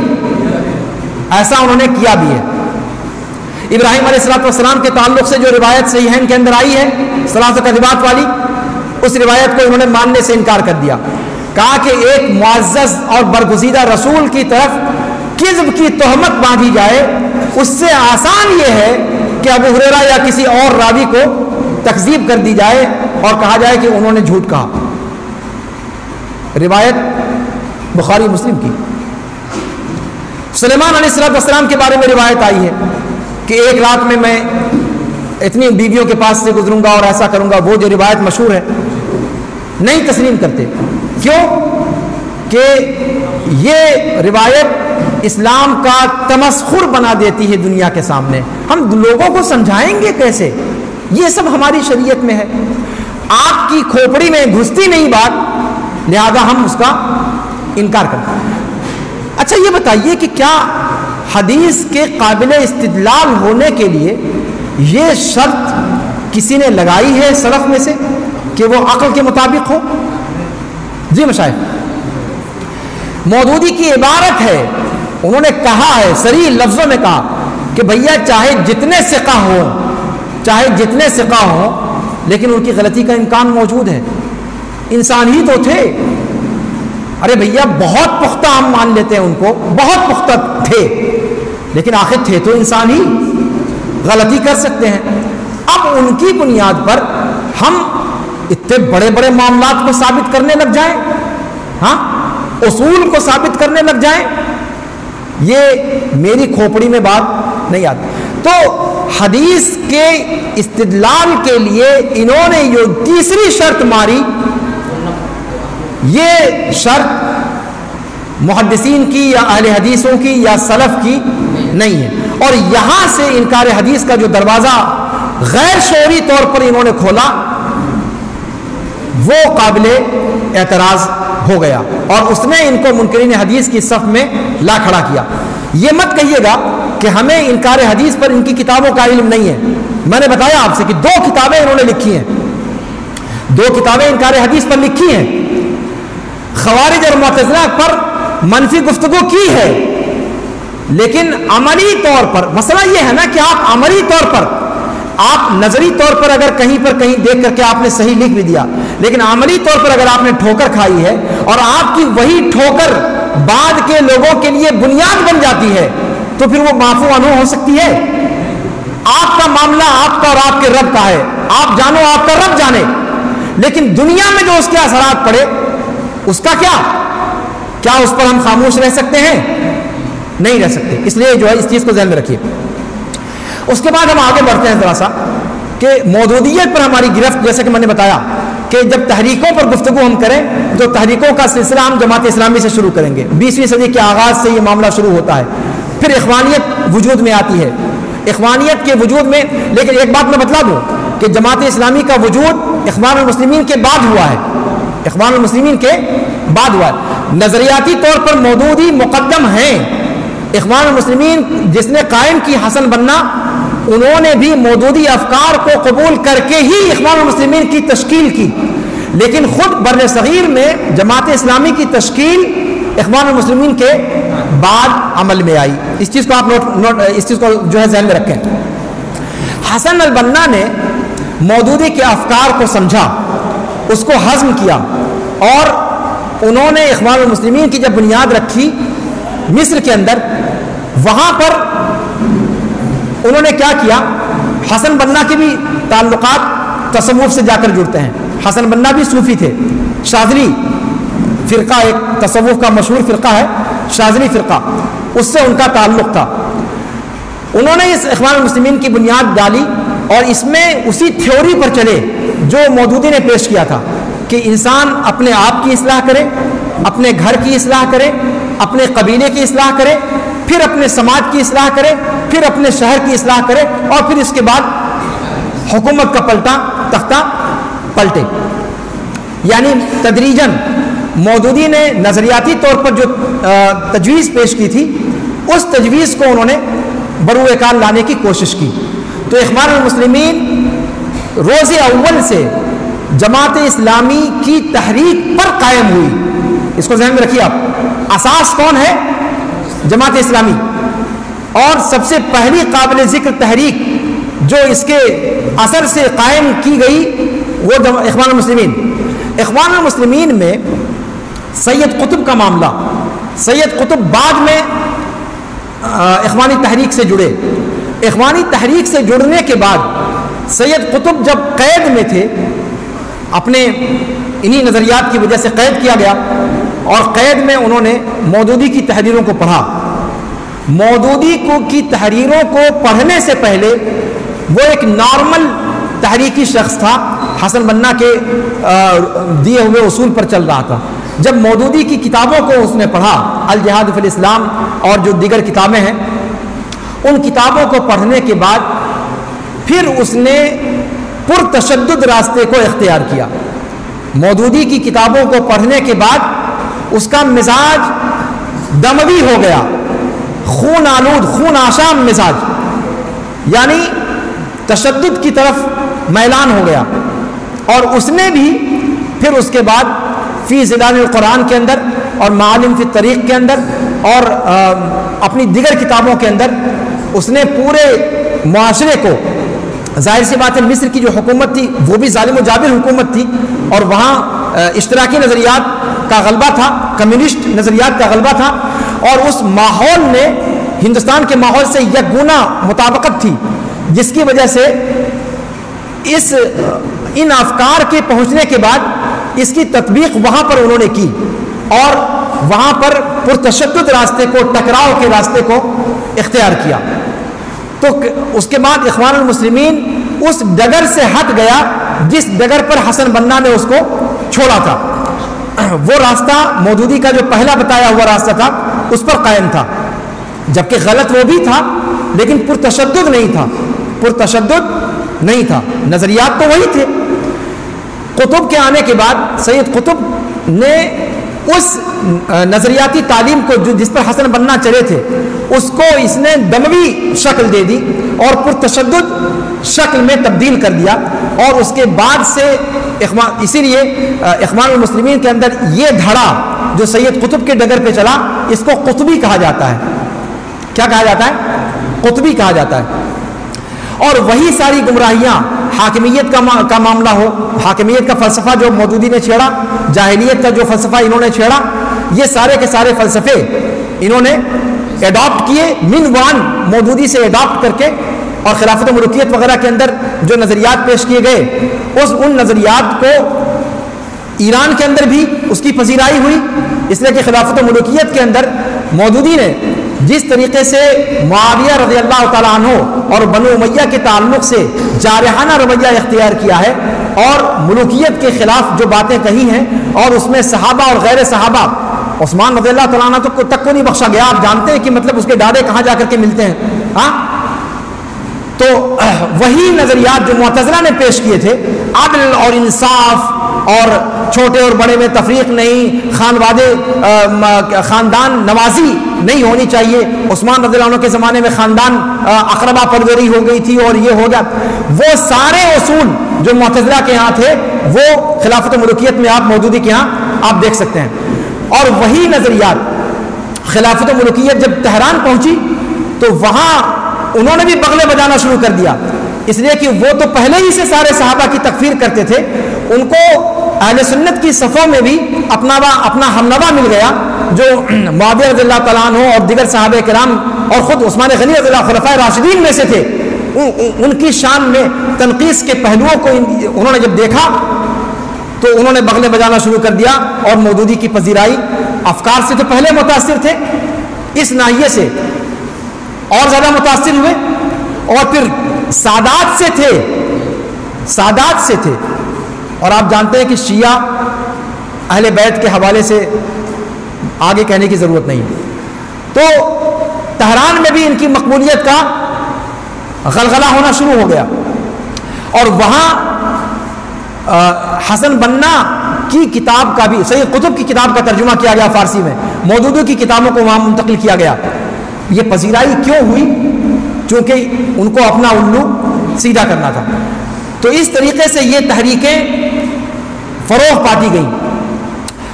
ایسا انہوں نے کیا بھی ہے۔ ابراہیم علیہ السلام کے تعلق سے جو روایت صحیحین کے اندر آئی ہے ثلاث کذبات والی، اس روایت کو انہوں نے ماننے سے انکار کر دیا، کہا کہ ایک معزز اور برگزیدہ رسول کی طرف کذب کی تہمت باندھی جائے، اس سے آسان یہ ہے کہ ابو ہریرہ یا کسی اور راوی کو تکذیب کر دی جائے اور کہا جائے کہ انہوں نے جھوٹ کہا۔ روایت بخاری مسلم کی۔ سلیمان علیہ السلام کے بارے میں روایت آئی ہے کہ ایک رات میں اتنی بیویوں کے پاس سے گزروں گا اور ایسا کروں گا، وہ جو روایت مشہور ہے، نہیں تسلیم کرتے۔ کیوں؟ کہ یہ روایت اسلام کا تمسخر بنا دیتی ہے دنیا کے سامنے۔ ہم لوگوں کو سمجھائیں گے کیسے؟ یہ سب ہماری شریعت میں ہے، آپ کی کھوپڑی میں گھستی نہیں بات، لہذا ہم اس کا انکار کرتے ہیں۔ اچھا یہ بتائیے کہ کیا حدیث کے قابل استدلال ہونے کے لیے یہ شرط کسی نے لگائی ہے سلف میں سے کہ وہ عقل کے مطابق ہو؟ جی مشائخ، مودودی کی عبارت ہے، انہوں نے کہا ہے، صریح لفظوں میں کہا کہ بھیا چاہے جتنے ثقہ ہوں لیکن ان کی غلطی کا امکان موجود ہے، انسان ہی تو تھے۔ ارے بھیا بہت پختہ ہم مان لیتے ہیں ان کو، بہت پختہ تھے، لیکن آخر تھے تو انسان ہی، غلطی کر سکتے ہیں۔ اب ان کی بنیاد پر ہم اتنے بڑے بڑے معاملات کو ثابت کرنے لگ جائیں، ہاں اصول کو ثابت کرنے لگ جائیں، یہ میری کھوپڑی میں بات نہیں آتی۔ تو حدیث کے استدلال کے لیے انہوں نے جو تیسری شرط ماری، یہ شرط محدثین کی یا اہل حدیثوں کی یا سلف کی نہیں ہے، اور یہاں سے انکار حدیث کا جو دروازہ غیر شعوری طور پر انہوں نے کھولا وہ قابل اعتراض ہو گیا، اور اس نے ان کو منکرین حدیث کی صف میں لا کھڑا کیا۔ یہ مت کہیے گا کہ ہمیں انکار حدیث پر ان کی کتابوں کا علم نہیں ہے۔ میں نے بتایا آپ سے کہ 2 کتابیں انہوں نے لکھی ہیں، 2 کتابیں انکار حدیث پر لکھی ہیں، خوارج اور معتزلہ پر منفی گفتگو کی ہے، لیکن عملی طور پر مسئلہ یہ ہے نا کہ آپ عملی طور پر، آپ نظری طور پر اگر کہیں دیکھ کر کے آپ نے صحیح لکھ بھی دیا، لیکن عملی طور پر اگر آپ نے ٹھوکر کھائی ہے اور آپ کی وہی ٹھوکر بعد کے لوگوں کے لیے بنیاد بن جاتی ہے تو پھر وہ معفو عنہ ہو سکتی ہے؟ آپ کا معاملہ آپ کا اور آپ کے رب کا ہے، آپ جانو آپ کا رب جانے، لیکن دنیا میں جو اس کے اثرات پڑے اس کا کیا اس پر ہم خاموش رہ سکتے ہیں؟ نہیں رہ سکتے۔ اس لیے جو ہے اس چیز کو ذہن میں رکھیے۔ اس کے بعد ہم آگے بڑھتے ہیں ذرا سا کہ مودودیت پر ہماری گرفت، جیسے کہ میں نے بتایا کہ جب تحریکوں پر گفتگو ہم کریں تو تحریکوں کا سلسلہ ہم جماعت اسلامی سے شروع کریں گے، 20ویں صدی کے آغاز سے یہ معاملہ شروع ہوتا ہے، پھر اخوانیت وجود میں آتی ہے، اخوانیت کے وجود میں، لیکن ایک بات میں بتلا دوں کہ جماعت اسلامی کا وجود اخوان المسلمین کے بعد ہوا ہے، اخوان المسلمین کے بعد ہوا ہے۔ نظریاتی طور پر مودودی مقدم ہیں، اخوان المسلمین جس نے قائم کی حسن بننا، انہوں نے بھی مودودی افکار کو قبول کر کے ہی اخوان المسلمین کی تشکیل کی، لیکن خود بر صغیر میں جماعت اسلامی کی تشکیل اخوان المسلمین کے بعد عمل میں آئی۔ اس چیز کو آپ اس چیز کو جو ہے ذہن میں رکھیں۔ حسن البنا نے مودودی کے افکار کو سمجھا، اس کو ہضم کیا، اور انہوں نے اخوان المسلمین کی جب بنیاد رکھی مصر کے اندر، وہاں پر انہوں نے کیا کیا، حسن بنا کے بھی تعلقات تصوف سے جا کر جڑتے ہیں۔ حسن بنا بھی صوفی تھے، شاذلی فرقہ ایک تصوف کا مشہور فرقہ ہے، شاذلی فرقہ، اس سے ان کا تعلق تھا۔ انہوں نے اس اخوان المسلمین کی بنیاد ڈالی اور اس میں اسی تھیوری پر چلے جو مودودی نے پیش کیا تھا کہ انسان اپنے آپ کی اصلاح کرے، اپنے گھر کی اصلاح کرے، اپنے قبیلے کی اصلاح کرے، پھر اپنے سماج کی اصلاح کرے، پھر اپنے شہر کی اصلاح کرے، اور پھر اس کے بعد حکومت کا تختہ پلٹے۔ یعنی تدریجاً مودودی نے نظریاتی طور پر جو تجویز پیش کی تھی، اس تجویز کو انہوں نے بروئے کار لانے کی کوشش کی۔ تو اخوان المسلمین روز اول سے جماعت اسلامی کی تحریک پر قائم ہوئی، اس کو ذہن میں رکھیے آپ. اساس کون ہے؟ جماعت اسلامی. اور سب سے پہلی قابل ذکر تحریک جو اس کے اثر سے قائم کی گئی وہ اخوان المسلمین. اخوان المسلمین میں سید قطب کا معاملہ، سید قطب بعد میں اخوانی تحریک سے جڑے. اخوانی تحریک سے جڑنے کے بعد سید قطب جب قید میں تھے، اپنے انہی نظریات کی وجہ سے قید کیا گیا، اور قید میں انہوں نے مودودی کی تحریروں کو پڑھا. مودودی کی تحریروں کو پڑھنے سے پہلے وہ ایک نارمل تحریکی شخص تھا، حسن بنا کے دیے ہوئے اصول پر چل رہا تھا. جب مودودی کی کتابوں کو اس نے پڑھا، الجہاد فی الاسلام اور جو دیگر کتابیں ہیں، ان کتابوں کو پڑھنے کے بعد پھر اس نے پرتشدد راستے کو اختیار کیا. مودودی کی کتابوں کو پڑھنے کے بعد اس کا مزاج دموی ہو گیا، خون آلود، خون آشام مزاج، یعنی تشدد کی طرف میلان ہو گیا. اور اس نے بھی پھر اس کے بعد فی ظلال القرآن کے اندر اور معالم فی الطریق کے اندر اور اپنی دیگر کتابوں کے اندر اس نے پورے معاشرے کو، ظاہر سی بات ہے مصر کی جو حکومت تھی وہ بھی ظالم و جابر حکومت تھی، اور وہاں اشتراکی نظریات کا غلبہ تھا، کمیونسٹ نظریات کا غلبہ تھا، اور اس ماحول نے ہندوستان کے ماحول سے یکگنا مطابقت تھی، جس کی وجہ سے ان افکار کے پہنچنے کے بعد اس کی تطبیق وہاں پر انہوں نے کی، اور وہاں پر پرتشدد راستے کو، ٹکراؤ کے راستے کو اختیار کیا. تو اس کے بعد اخوان المسلمین اس ڈگر سے ہٹ گیا جس ڈگر پر حسن بنا نے اس کو چھوڑا تھا. وہ راستہ مودودی کا جو پہلا بتایا ہوا راستہ تھا اس پر قائم تھا، جبکہ غلط وہ بھی تھا لیکن پرتشدد نہیں تھا، پرتشدد نہیں تھا، نظریات تو وہی تھے. قطب کے آنے کے بعد سید قطب نے اس نظریاتی تعلیم کو جس پر حسن بنا چلے تھے اس کو اس نے دموی شکل دے دی اور پرتشدد شکل میں تبدیل کر دیا. اور اس کے بعد سے اسی لیے اخوان المسلمین کے اندر یہ دھڑا جو سید قطب کے ڈگر پہ چلا اس کو قطبی کہا جاتا ہے. کیا کہا جاتا ہے؟ قطبی کہا جاتا ہے. اور وہی ساری گمراہیاں، حاکمیت کا معاملہ ہو، حاکمیت کا فلسفہ جو مودودی نے چھیڑا، جاہلیت کا جو فلسفہ انہوں نے چھیڑا، یہ سارے کے سارے فلسفے انہوں نے ایڈاپٹ کیے من وان، مودودی سے ایڈاپٹ کر کے. اور خلافت و ملوکیت وغیرہ کے اندر جو نظریات پیش کیے گئے ان نظریات کو ایران کے اندر بھی اس کی پذیرائی ہوئی، اس لیے کہ خلافت و ملوکیت کے اندر مودودی نے جس طریقے سے معاویہ رضی اللہ تعالیٰ عنہ اور بنو امیہ کے تعلق سے جارحانہ رویہ اختیار کیا ہے اور ملوکیت کے خلاف جو باتیں کہی ہیں، اور اس میں صحابہ اور غیر صحابہ، عثمان رضی اللہ تعالیٰ عنہ تک کو نہیں بخشا گیا. آپ جانتے ہیں کہ مطلب اس کے ڈاڑے کہاں جا کر کے ملتے ہیں. ہاں، تو وہی نظریات جو معتزلہ نے پیش کیے تھے، عدل اور انصاف اور چھوٹے اور بڑے میں تفریق نہیں، خاندان نوازی نہیں ہونی چاہیے، عثمان رضی اللہ عنہ کے زمانے میں خاندان اقربا پروری ہو گئی تھی اور یہ ہو گیا، وہ سارے اصول جو معتزلہ کے ہاں تھے وہ خلافت و ملوکیت میں آپ مودودی کے ہاں آپ دیکھ سکتے ہیں. اور وہی نظریات خلافت و ملوکیت جب تہران پہنچی تو وہاں انہوں نے بھی بغلے بجانا شروع کر دیا، اس لیے کہ وہ تو پہلے ہی سے سارے صحابہ کی تکفیر کرتے تھے. ان کو اہل سنت کی صفوں میں بھی اپنا ہمنوا مل گیا جو معاویہ رضی اللہ تعالیٰ عنہ اور دیگر صحابہ کرام اور خود عثمان غنی رضی اللہ خلفائے راشدین میں سے تھے. ان کی شان میں تنقیص کے پہلوؤں کو انہوں نے جب دیکھا تو انہوں نے بغلے بجانا شروع کر دیا اور مودودی کی پذیرائی. افکار سے تو پہلے متاثر تھے، اس ناحیے سے اور زیادہ متاثر ہوئے، اور پھر سادات سے تھے. اور آپ جانتے ہیں کہ شیعہ اہل بیت کے حوالے سے آگے کہنے کی ضرورت نہیں. تو تہران میں بھی ان کی مقبولیت کا غلغلہ ہونا شروع ہو گیا، اور وہاں حسن بنا کی کتاب کا بھی، سید قطب کی کتاب کا ترجمہ کیا گیا فارسی میں، مودودی کی کتابوں کو وہاں منتقل کیا گیا. یہ پذیرائی کیوں ہوئی؟ چونکہ ان کو اپنا الو سیدھا کرنا تھا. تو اس طریقے سے یہ تحریکیں فروغ پاتی گئیں.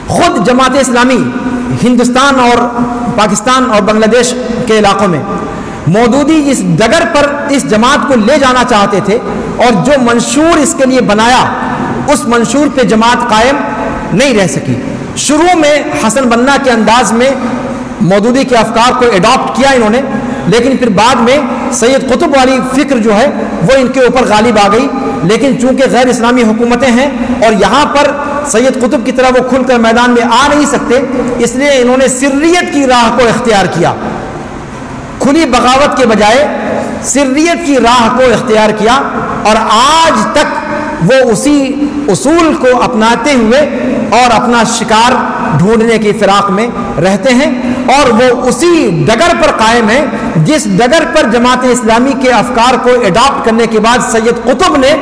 خود جماعت اسلامی ہندوستان اور پاکستان اور بنگلہ دیش کے علاقوں میں مودودی اس ڈگر پر اس جماعت کو لے جانا چاہتے تھے، اور جو منشور اس کے لیے بنایا اس منشور پہ جماعت قائم نہیں رہ سکی۔ شروع میں حسن بننا کے انداز میں مودودی کے افکار کو اڈاپٹ کیا انہوں نے، لیکن پھر بعد میں سید قطب والی فکر جو ہے وہ ان کے اوپر غالب آ گئی۔ لیکن چونکہ غیر اسلامی حکومتیں ہیں اور یہاں پر سید قطب کی طرح وہ کھل کر میدان میں آ نہیں سکتے، اس لیے انہوں نے سریت کی راہ کو اختیار کیا، کھلی بغاوت کے بجائے سریت کی راہ کو اختیار کیا، اور آج تک وہ اسی اصول کو اپناتے ہوئے اور اپنا شکار ڈھونڈنے کی فراق میں رہتے ہیں، اور وہ اسی ڈگر پر قائم ہیں جس ڈگر پر جماعت اسلامی کے افکار کو اڈاپٹ کرنے کے بعد سید قطب نے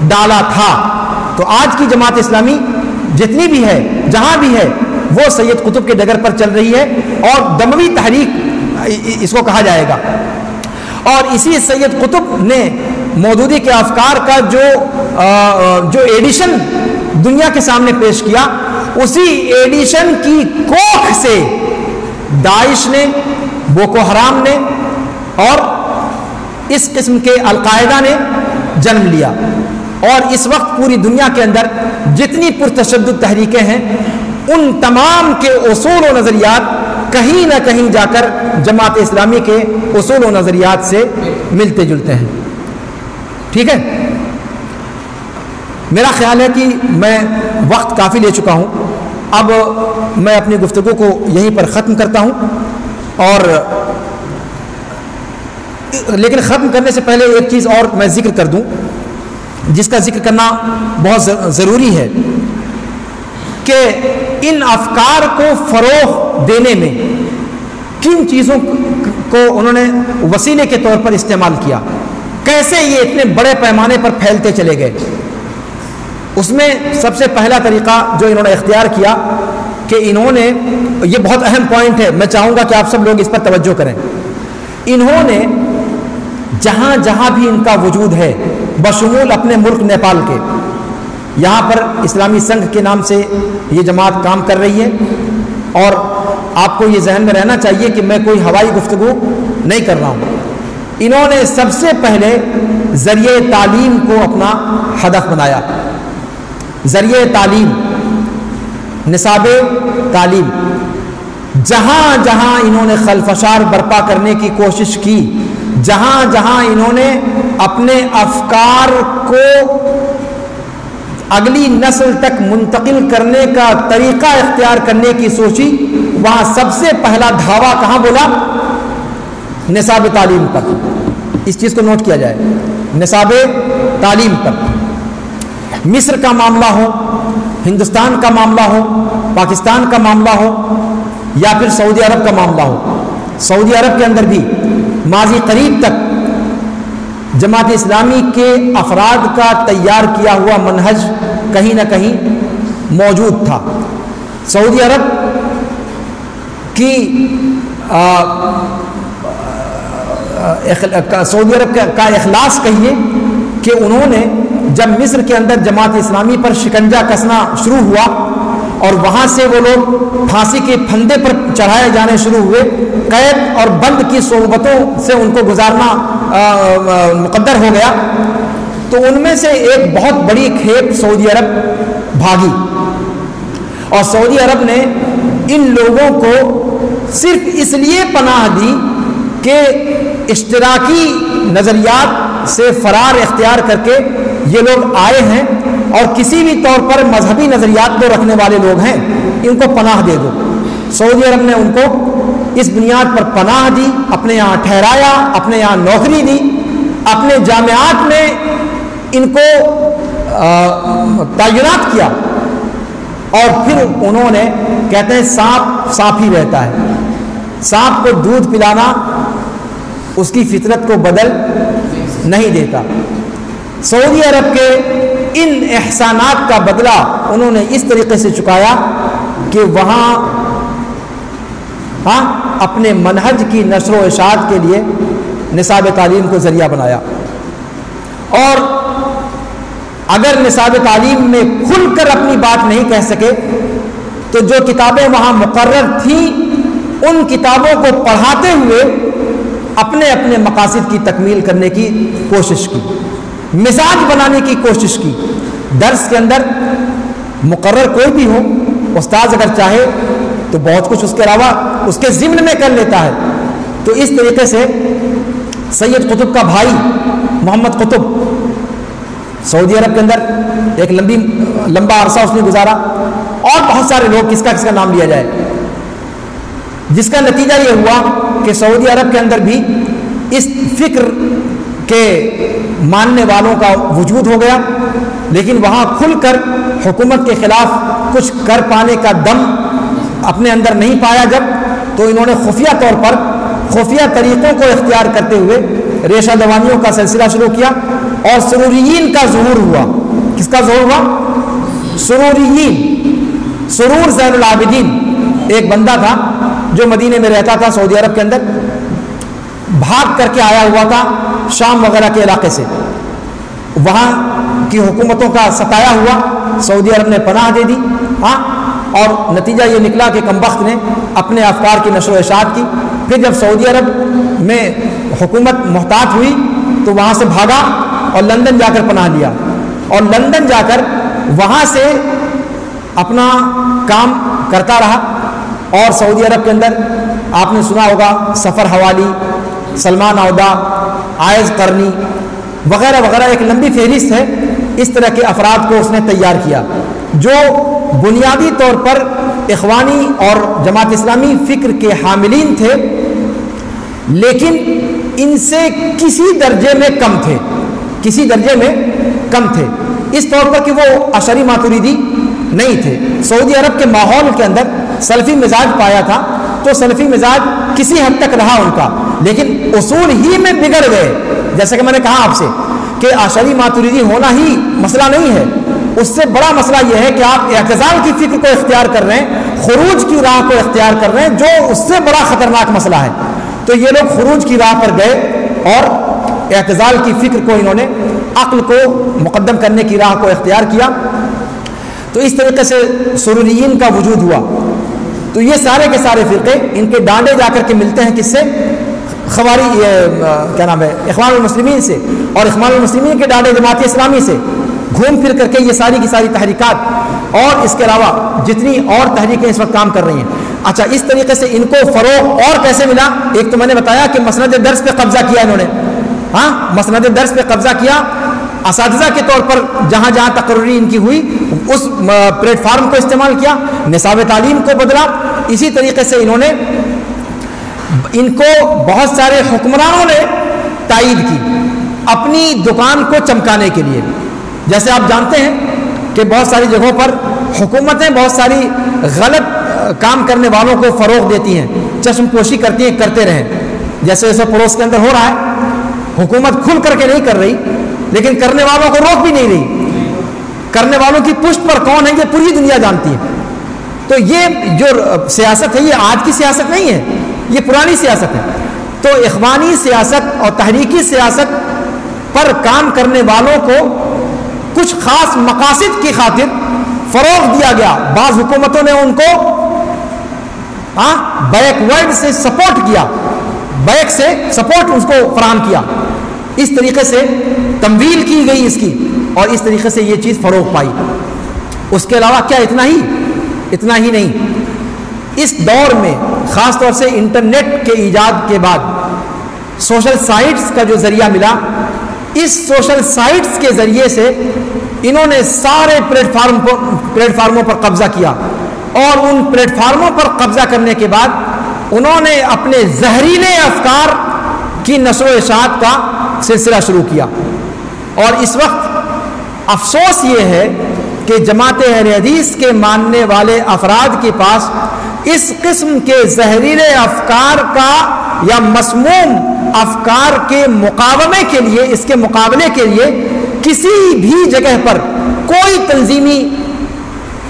ڈالا تھا۔ تو آج کی جماعت اسلامی جتنی بھی ہے، جہاں بھی ہے، وہ سید قطب کے ڈگر پر چل رہی ہے، اور دموی تحریک اس کو کہا جائے گا۔ اور اسی سید قطب نے مودودی کے افکار کا جو ایڈیشن دنیا کے سامنے پیش کیا، اسی ایڈیشن کی کوکھ سے داعش نے، بوکو حرام نے اور اس قسم کے القاعدہ نے جنم لیا، اور اس وقت پوری دنیا کے اندر جتنی پرتشدد تحریکیں ہیں ان تمام کے اصول و نظریات کہیں نہ کہیں جا کر جماعت اسلامی کے اصول و نظریات سے ملتے جلتے ہیں۔ ٹھیک ہے، میرا خیال ہے کہ میں وقت کافی لے چکا ہوں، اب میں اپنی گفتگو کو یہیں پر ختم کرتا ہوں، اور لیکن ختم کرنے سے پہلے ایک چیز اور میں ذکر کر دوں جس کا ذکر کرنا بہت ضروری ہے، کہ ان افکار کو فروغ دینے میں کن چیزوں کو انہوں نے وسیلے کے طور پر استعمال کیا، کیسے یہ اتنے بڑے پیمانے پر پھیلتے چلے گئے۔ اس میں سب سے پہلا طریقہ جو انہوں نے اختیار کیا کہ انہوں نے، یہ بہت اہم پوائنٹ ہے، میں چاہوں گا کہ آپ سب لوگ اس پر توجہ کریں، انہوں نے جہاں جہاں بھی ان کا وجود ہے بشمول اپنے ملک نیپال کے، یہاں پر اسلامی سنگھ کے نام سے یہ جماعت کام کر رہی ہے، اور آپ کو یہ ذہن میں رہنا چاہیے کہ میں کوئی ہوائی گفتگو نہیں کر رہا ہوں۔ انہوں نے سب سے پہلے ذریعہ تعلیم کو اپنا ہدف بنایا، ذریعہ تعلیم، نصاب تعلیم، جہاں جہاں انہوں نے خلفشار برپا کرنے کی کوشش کی، جہاں جہاں انہوں نے اپنے افکار کو اگلی نسل تک منتقل کرنے کا طریقہ اختیار کرنے کی سوچی، وہاں سب سے پہلا دھاوا کہاں بولا؟ نصاب تعلیم پر۔ اس چیز کو نوٹ کیا جائے، نصاب تعلیم پر۔ مصر کا معاملہ ہو، ہندوستان کا معاملہ ہو، پاکستان کا معاملہ ہو، یا پھر سعودی عرب کا معاملہ ہو، سعودی عرب کے اندر بھی ماضی قریب تک جماعت اسلامی کے افراد کا تیار کیا ہوا منہج کہیں نہ کہیں موجود تھا۔ سعودی عرب کی سعودی عرب کا اخلاص کہیے کہ انہوں نے جب مصر کے اندر جماعت اسلامی پر شکنجہ کسنا شروع ہوا اور وہاں سے وہ لوگ پھانسی کے پھندے پر چڑھائے جانے شروع ہوئے، قید اور بند کی صحبتوں سے ان کو گزارنا مقدر ہو گیا، تو ان میں سے ایک بہت بڑی کھیپ سعودی عرب بھاگی، اور سعودی عرب نے ان لوگوں کو صرف اس لیے پناہ دی کہ اشتراکی نظریات سے فرار اختیار کر کے یہ لوگ آئے ہیں اور کسی بھی طور پر مذہبی نظریات کو رکھنے والے لوگ ہیں، ان کو پناہ دے دو۔ سعودی عرب نے ان کو اس بنیاد پر پناہ دی، اپنے یہاں ٹھہرایا، اپنے یہاں نوکری دی، اپنے جامعات میں ان کو تعینات کیا، اور پھر انہوں نے، کہتے ہیں سانپ سانپ ہی رہتا ہے، سانپ کو دودھ پلانا اس کی فطرت کو بدل نہیں دیتا۔ سعودی عرب کے ان احسانات کا بدلہ انہوں نے اس طریقے سے چکایا کہ وہاں اپنے منہج کی نشر و اشاعت کے لیے نصاب تعلیم کو ذریعہ بنایا، اور اگر نصاب تعلیم میں کھل کر اپنی بات نہیں کہہ سکے تو جو کتابیں وہاں مقرر تھیں ان کتابوں کو پڑھاتے ہوئے اپنے اپنے مقاصد کی تکمیل کرنے کی کوشش کی، مزاج بنانے کی کوشش کی۔ درس کے اندر مقرر کوئی بھی ہو، استاذ اگر چاہے تو بہت کچھ اس کے علاوہ اس کے ضمن میں کر لیتا ہے۔ تو اس طریقے سے سید قطب کا بھائی محمد قطب سعودی عرب کے اندر ایک لمبا عرصہ اس نے گزارا، اور بہت سارے لوگ، کس کا نام لیا جائے، جس کا نتیجہ یہ ہوا کہ سعودی عرب کے اندر بھی اس فکر کے ماننے والوں کا وجود ہو گیا، لیکن وہاں کھل کر حکومت کے خلاف کچھ کر پانے کا دم اپنے اندر نہیں پایا جب، تو انہوں نے خفیہ طور پر خفیہ طریقوں کو اختیار کرتے ہوئے ریشہ دوانیوں کا سلسلہ شروع کیا، اور سروریین کا ظہور ہوا۔ کس کا ظہور ہوا؟ سروریین۔ سرور زین العابدین ایک بندہ تھا جو مدینے میں رہتا تھا سعودی عرب کے اندر، بھاگ کر کے آیا ہوا تھا شام وغیرہ کے علاقے سے، وہاں کی حکومتوں کا ستایا ہوا، سعودی عرب نے پناہ دے دی، اور نتیجہ یہ نکلا کہ کمبخت نے اپنے افکار کی نشر و اشاعت کی۔ پھر جب سعودی عرب میں حکومت محتاط ہوئی تو وہاں سے بھاگا اور لندن جا کر پناہ لیا، اور لندن جا کر وہاں سے اپنا کام کرتا رہا۔ اور سعودی عرب کے اندر آپ نے سنا ہوگا سفر حوالی، سلمان عودہ، عائز قرنی وغیرہ وغیرہ، ایک لمبی فہرست ہے۔ اس طرح کے افراد کو اس نے تیار کیا جو بنیادی طور پر اخوانی اور جماعت اسلامی فکر کے حاملین تھے، لیکن ان سے کسی درجے میں کم تھے، کسی درجے میں کم تھے، اس طور پر کہ وہ اشعری ماتریدی نہیں تھے۔ سعودی عرب کے ماحول کے اندر سلفی مزاج پایا تھا، تو سلفی مزاج کسی حد تک رہا ان کا، لیکن اصول ہی میں بگڑ گئے۔ جیسا کہ میں نے کہا آپ سے کہ اشعری ماتریدی ہونا ہی مسئلہ نہیں ہے، اس سے بڑا مسئلہ یہ ہے کہ آپ اعتزال کی فکر کو اختیار کر رہے ہیں، خروج کی راہ کو اختیار کر رہے ہیں، جو اس سے بڑا خطرناک مسئلہ ہے۔ تو یہ لوگ خروج کی راہ پر گئے اور اعتزال کی فکر کو انہوں نے عقل کو مقدم کرنے کی راہ کو اختیار کیا۔ تو اس طریقے سے سروریین کا وجود ہوا۔ تو یہ سارے کے سارے فرقے ان کے ڈانڈے جا کر کے ملتے ہیں کس سے؟ اخوان المسلمین سے، اور اخوان المسلمین کے ڈانڈے جماعت اسلامی سے گھوم پھر کر کے یہ ساری کی ساری تحریکات اور اس کے علاوہ جتنی اور تحریکیں اس وقت کام کر رہی ہیں۔ اچھا، اس طریقے سے ان کو فروغ اور کیسے ملا؟ ایک تو میں نے بتایا کہ مسند درس پہ قبضہ کیا انہوں نے، مسند درس پہ قبضہ کیا، اساتذہ کے طور پر جہاں جہاں تقرری ان کی ہوئی اس پلیٹ فارم کو استعمال کیا، نصاب تعلیم کو بدلا۔ اسی طریقے سے انہوں نے ان کو بہت سارے حکمرانوں نے تائید کی اپنی دکان کو چمکانے کے لیے۔ جیسے آپ جانتے ہیں کہ بہت ساری جگہوں پر حکومتیں بہت ساری غلط کام کرنے والوں کو فروغ دیتی ہیں، چشم پوشی کرتی ہیں، کرتے رہیں۔ جیسے ایسے پڑوس کے اندر ہو رہا ہے، حکومت کھل کر کے نہیں کر رہی لیکن کرنے والوں کو روک بھی نہیں رہی، کرنے والوں کی پشت پر کون ہے یہ پوری دنیا جانتی ہے۔ تو یہ جو سیاست ہے یہ آج کی سیاست نہیں ہے، یہ پرانی سیاست ہے۔ تو اخوانی سیاست اور تحریکی سیاست پر کام کرنے والوں کو کچھ خاص مقاصد کی خاطر فروغ دیا گیا۔ بعض حکومتوں نے ان کو بیک ورڈ سے سپورٹ کیا، بیک سے سپورٹ اس کو فراہم کیا، اس طریقے سے تمویل کی گئی اس کی، اور اس طریقے سے یہ چیز فروغ پائی۔ اس کے علاوہ کیا اتنا ہی نہیں، اس دور میں خاص طور سے انٹرنیٹ کے ایجاد کے بعد سوشل سائٹس کا جو ذریعہ ملا، اس سوشل سائٹس کے ذریعے سے انہوں نے سارے پلیٹ فارموں پر قبضہ کیا، اور ان پلیٹ فارموں پر قبضہ کرنے کے بعد انہوں نے اپنے زہریلے افکار کی نشر و اشاعت کا سلسلہ شروع کیا۔ اور اس وقت افسوس یہ ہے کہ جماعت اہل حدیث کے ماننے والے افراد کے پاس اس قسم کے زہریلے افکار کا یا مسموم افکار کے مقابلے کے لیے، اس کے مقابلے کے لیے کسی بھی جگہ پر کوئی تنظیمی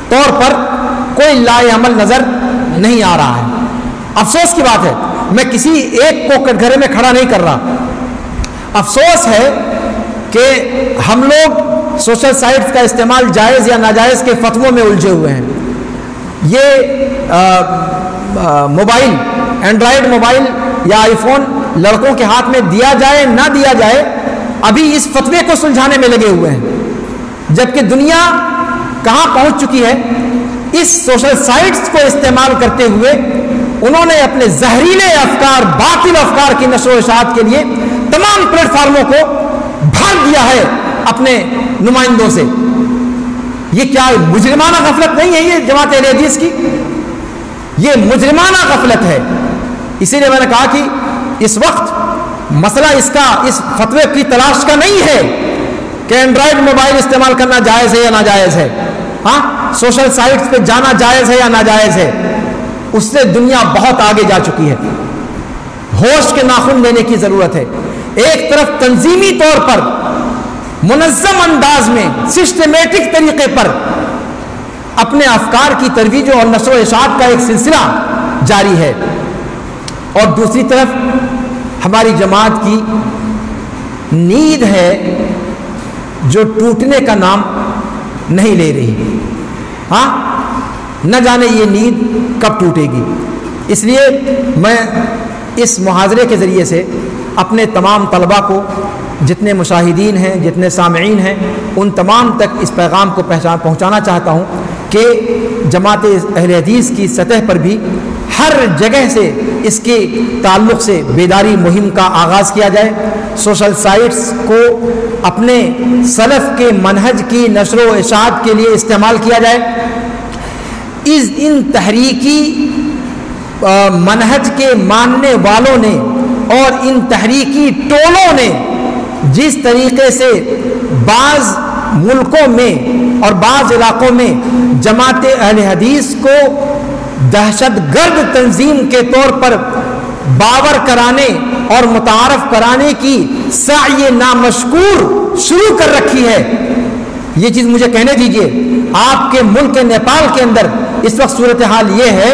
طور پر کوئی لائے عمل نظر نہیں آ رہا ہے۔ افسوس کی بات ہے، میں کسی ایک کو کٹگھرے میں کھڑا نہیں کر رہا، افسوس ہے کہ ہم لوگ سوشل سائٹس کا استعمال جائز یا ناجائز کے فتووں میں الجھے ہوئے ہیں۔ یہ موبائل، اینڈرائڈ موبائل یا آئی فون لڑکوں کے ہاتھ میں دیا جائے نہ دیا جائے، ابھی اس فتوے کو سلجھانے میں لگے ہوئے ہیں، جبکہ دنیا کہاں پہنچ چکی ہے۔ اس سوشل سائٹس کو استعمال کرتے ہوئے انہوں نے اپنے زہریلے افکار، باطل افکار کی نشر و اشاعت کے لیے تمام پلیٹ فارموں کو بھاگ دیا ہے اپنے نمائندوں سے۔ یہ کیا مجرمانہ غفلت نہیں ہے یہ جماعت اہل حدیث کی؟ یہ مجرمانہ غفلت ہے۔ اسی لیے میں نے کہا کہ اس وقت مسئلہ اس فتوے کی تلاش کا نہیں ہے کہ اینڈرائڈ موبائل استعمال کرنا جائز ہے یا ناجائز ہے، ہاں سوشل سائٹس پہ جانا جائز ہے یا ناجائز ہے، اس سے دنیا بہت آگے جا چکی ہے۔ ہوش کے ناخن لینے کی ضرورت ہے۔ ایک طرف تنظیمی طور پر منظم انداز میں سسٹمیٹک طریقے پر اپنے افکار کی ترویج اور نشر و اشاعت کا ایک سلسلہ جاری ہے، اور دوسری طرف ہماری جماعت کی نیند ہے جو ٹوٹنے کا نام نہیں لے رہی۔ ہاں نہ جانے یہ نیند کب ٹوٹے گی۔ اس لیے میں اس محاضرے کے ذریعے سے اپنے تمام طلباء کو، جتنے مشاہدین ہیں، جتنے سامعین ہیں، ان تمام تک اس پیغام کو پہنچانا چاہتا ہوں کہ جماعت اہل حدیث کی سطح پر بھی ہر جگہ سے اس کے تعلق سے بیداری مہم کا آغاز کیا جائے۔ سوشل سائٹس کو اپنے سلف کے منہج کی نشر و اشاعت کے لیے استعمال کیا جائے۔ ان تحریکی منہج کے ماننے والوں نے اور ان تحریکی ٹولوں نے جس طریقے سے بعض ملکوں میں اور بعض علاقوں میں جماعت اہل حدیث کو دہشت گرد تنظیم کے طور پر باور کرانے اور متعارف کرانے کی سعی نامشکور شروع کر رکھی ہے، یہ چیز مجھے کہنے دیجئے۔ آپ کے ملک نیپال کے اندر اس وقت صورتحال یہ ہے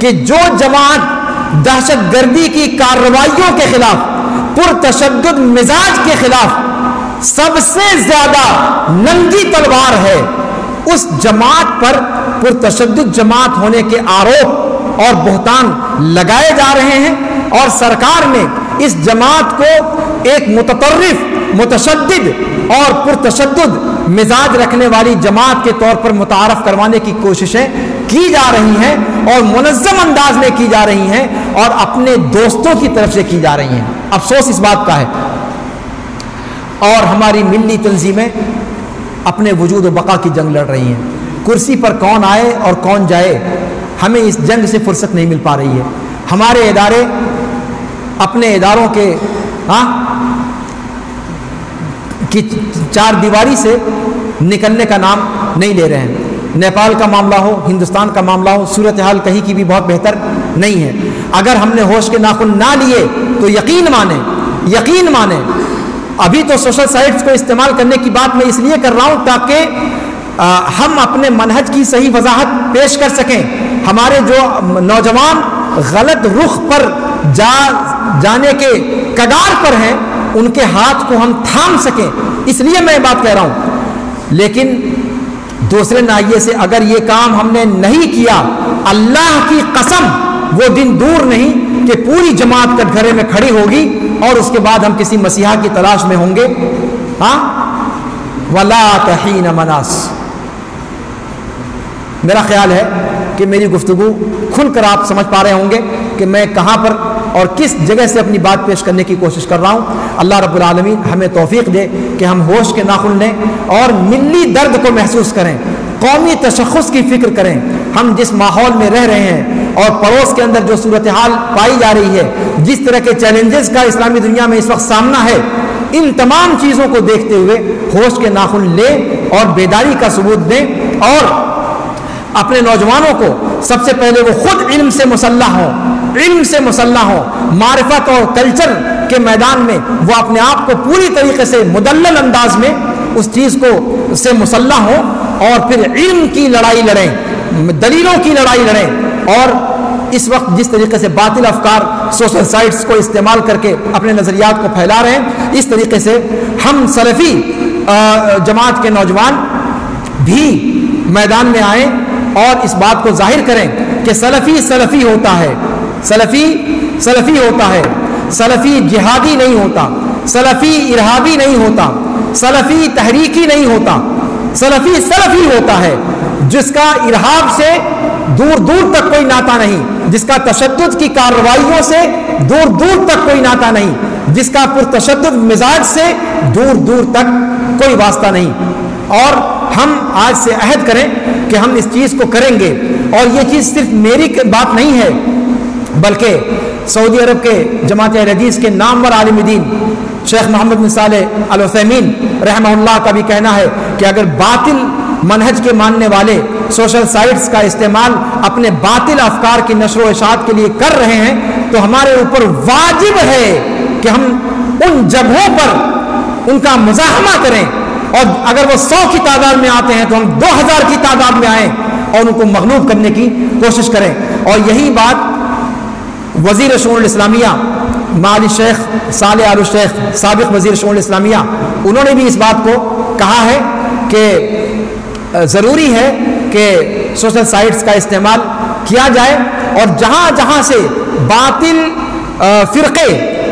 کہ جو جماعت دہشت گردی کی کارروائیوں کے خلاف، پرتشدد مزاج کے خلاف سب سے زیادہ ننگی تلوار ہے، اس جماعت پر پرتشدد جماعت ہونے کے آروپ اور بہتان لگائے جا رہے ہیں، اور سرکار نے اس جماعت کو ایک متطرف، متشدد اور پرتشدد مزاج رکھنے والی جماعت کے طور پر متعارف کروانے کی کوششیں کی جا رہی ہیں، اور منظم انداز میں کی جا رہی ہیں، اور اپنے دوستوں کی طرف سے کی جا رہی ہیں۔ افسوس اس بات کا ہے۔ اور ہماری ملی تنظیمیں اپنے وجود و بقا کی جنگ لڑ رہی ہیں۔ کرسی پر کون آئے اور کون جائے، ہمیں اس جنگ سے فرصت نہیں مل پا رہی ہے۔ ہمارے ادارے اپنے اداروں کے کی چار دیواری سے نکلنے کا نام نہیں لے رہے ہیں۔ نیپال کا معاملہ ہو، ہندوستان کا معاملہ ہو، صورتحال کہیں کی بھی بہت بہتر نہیں ہے۔ اگر ہم نے ہوش کے ناخن نہ لیے تو یقین مانیں ابھی تو سوشل سائٹس کو استعمال کرنے کی بات میں اس لیے کر رہا ہوں تاکہ ہم اپنے منہج کی صحیح وضاحت پیش کر سکیں، ہمارے جو نوجوان غلط رخ پر جانے کے کگار پر ہیں ان کے ہاتھ کو ہم تھام سکیں، اس لیے میں بات کہہ رہا ہوں۔ لیکن دوسرے ناحیے سے اگر یہ کام ہم نے نہیں کیا، اللہ کی قسم وہ دن دور نہیں کہ پوری جماعت کٹ گھرے میں کھڑی ہوگی اور اس کے بعد ہم کسی مسیحا کی تلاش میں ہوں گے۔ وَلَا تَحِينَ مَنَاسِ۔ میرا خیال ہے کہ میری گفتگو کھل کر آپ سمجھ پا رہے ہوں گے کہ میں کہاں پر اور کس جگہ سے اپنی بات پیش کرنے کی کوشش کر رہا ہوں۔ اللہ رب العالمین ہمیں توفیق دے کہ ہم ہوش کے ناخن لیں اور ملی درد کو محسوس کریں، قومی تشخص کی فکر کریں۔ ہم جس ماحول میں رہ رہے ہیں اور پڑوس کے اندر جو صورتحال پائی جا رہی ہے، جس طرح کے چیلنجز کا اسلامی دنیا میں اس وقت سامنا ہے، ان تمام چیزوں کو دیکھتے ہوئے ہوش کے ناخن لیں اور بیداری کا ثبوت دیں، اور اپنے نوجوانوں کو سب سے پہلے وہ خود علم سے مسلح ہوں، معرفت اور کلچر کے میدان میں وہ اپنے آپ کو پوری طریقے سے مدلل انداز میں اس چیز کو سے مسلح ہوں، اور پھر علم کی لڑائی لڑیں، دلیلوں کی لڑائی لڑیں۔ اور اس وقت جس طریقے سے باطل افکار سوشل سائٹس کو استعمال کر کے اپنے نظریات کو پھیلا رہے ہیں، اس طریقے سے ہم سلفی جماعت کے نوجوان بھی میدان میں آئیں اور اس بات کو ظاہر کریں کہ سلفی سلفی ہوتا ہے، سلفی سلفی ہوتا ہے، سلفی جہادی نہیں ہوتا، سلفی ارہابی نہیں ہوتا، سلفی تحریکی نہیں ہوتا، سلفی سلفی ہوتا ہے جس کا ارہاب سے دور دور تک کوئی ناطہ نہیں، جس کا تشدد کی کارروائیوں سے دور دور تک کوئی ناطہ نہیں، جس کا پرتشدد مزاج سے دور دور تک کوئی واسطہ نہیں۔ اور ہم آج سے عہد کریں کہ ہم اس چیز کو کریں گے، اور یہ چیز صرف میری بات نہیں ہے بلکہ سعودی عرب کے جماعت اہل حدیث کے نامور عالم دین شیخ محمد بن صالح العثیمین رحمہ اللہ کا بھی کہنا ہے کہ اگر باطل منہج کے ماننے والے سوشل سائٹس کا استعمال اپنے باطل افکار کی نشر و اشاعت کے لیے کر رہے ہیں تو ہمارے اوپر واجب ہے کہ ہم ان جگہوں پر ان کا مزاحمہ کریں، اور اگر وہ 100 کی تعداد میں آتے ہیں تو ہم 2000 کی تعداد میں آئیں اور ان کو مغلوب کرنے کی کوشش کریں۔ اور یہی بات وزیر شؤون الاسلامیہ معالی شیخ صالح آل الشیخ سابق وزیر شؤون الاسلامیہ انہوں نے بھی اس بات کو کہا ہے کہ ضروری ہے کہ سوشل سائٹس کا استعمال کیا جائے، اور جہاں جہاں سے باطل فرقے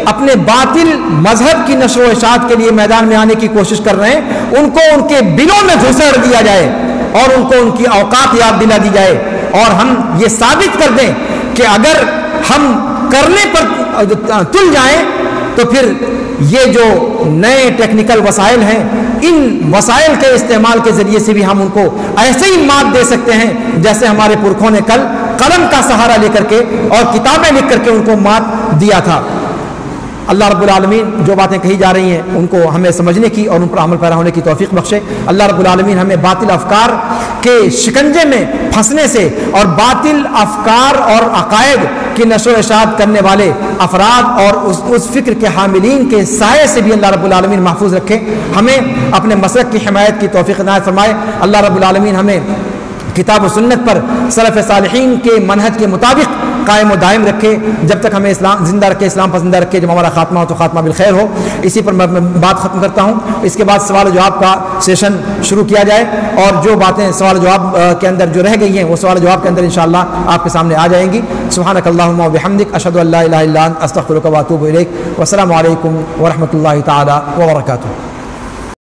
اپنے باطل مذہب کی نشر و اشاعت کے لیے میدان میں آنے کی کوشش کر رہے ہیں ان کو ان کے دلوں میں گھسڑ دیا جائے اور ان کو ان کی اوقات یاد دلا دی جائے، اور ہم یہ ثابت کر دیں کہ اگر ہم کرنے پر تل جائیں تو پھر یہ جو نئے ٹیکنیکل وسائل ہیں ان وسائل کے استعمال کے ذریعے سے بھی ہم ان کو ایسے ہی مات دے سکتے ہیں جیسے ہمارے پرکھوں نے کل قلم کا سہارا لے کر کے اور کتابیں لکھ کر کے ان کو مات دیا تھا۔ اللہ رب العالمین جو باتیں کہی جا رہی ہیں ان کو ہمیں سمجھنے کی اور ان پر عمل پیرا ہونے کی توفیق بخشے۔ اللہ رب العالمین ہمیں باطل افکار کے شکنجے میں پھنسنے سے اور باطل افکار اور عقائد کی نشر و اشاعت کرنے والے افراد اور اس فکر کے حاملین کے سائے سے بھی اللہ رب العالمین محفوظ رکھے، ہمیں اپنے مسلک کی حمایت کی توفیق عنایت فرمائے۔ اللہ رب العالمین ہمیں کتاب و سنت پر سلف صالحین کے منہج کے مطابق قائم و دائم رکھے، جب تک ہمیں اسلام زندہ رکھے، اسلام پر زندہ رکھے، جب ہمارا خاتمہ ہو تو خاتمہ بالخیر ہو۔ اسی پر میں بات ختم کرتا ہوں، اس کے بعد سوال و جواب کا سیشن شروع کیا جائے، اور جو باتیں سوال و جواب کے اندر جو رہ گئی ہیں وہ سوال و جواب کے اندر انشاءاللہ آپ کے سامنے آ جائیں گی۔ سبحانک اللہم و بحمدک، اشہد ان لا الہ الا انت، استغفرک و اتوب الیک۔ والسلام علیکم ورحمۃ اللہ تعالی وبرکاتہ۔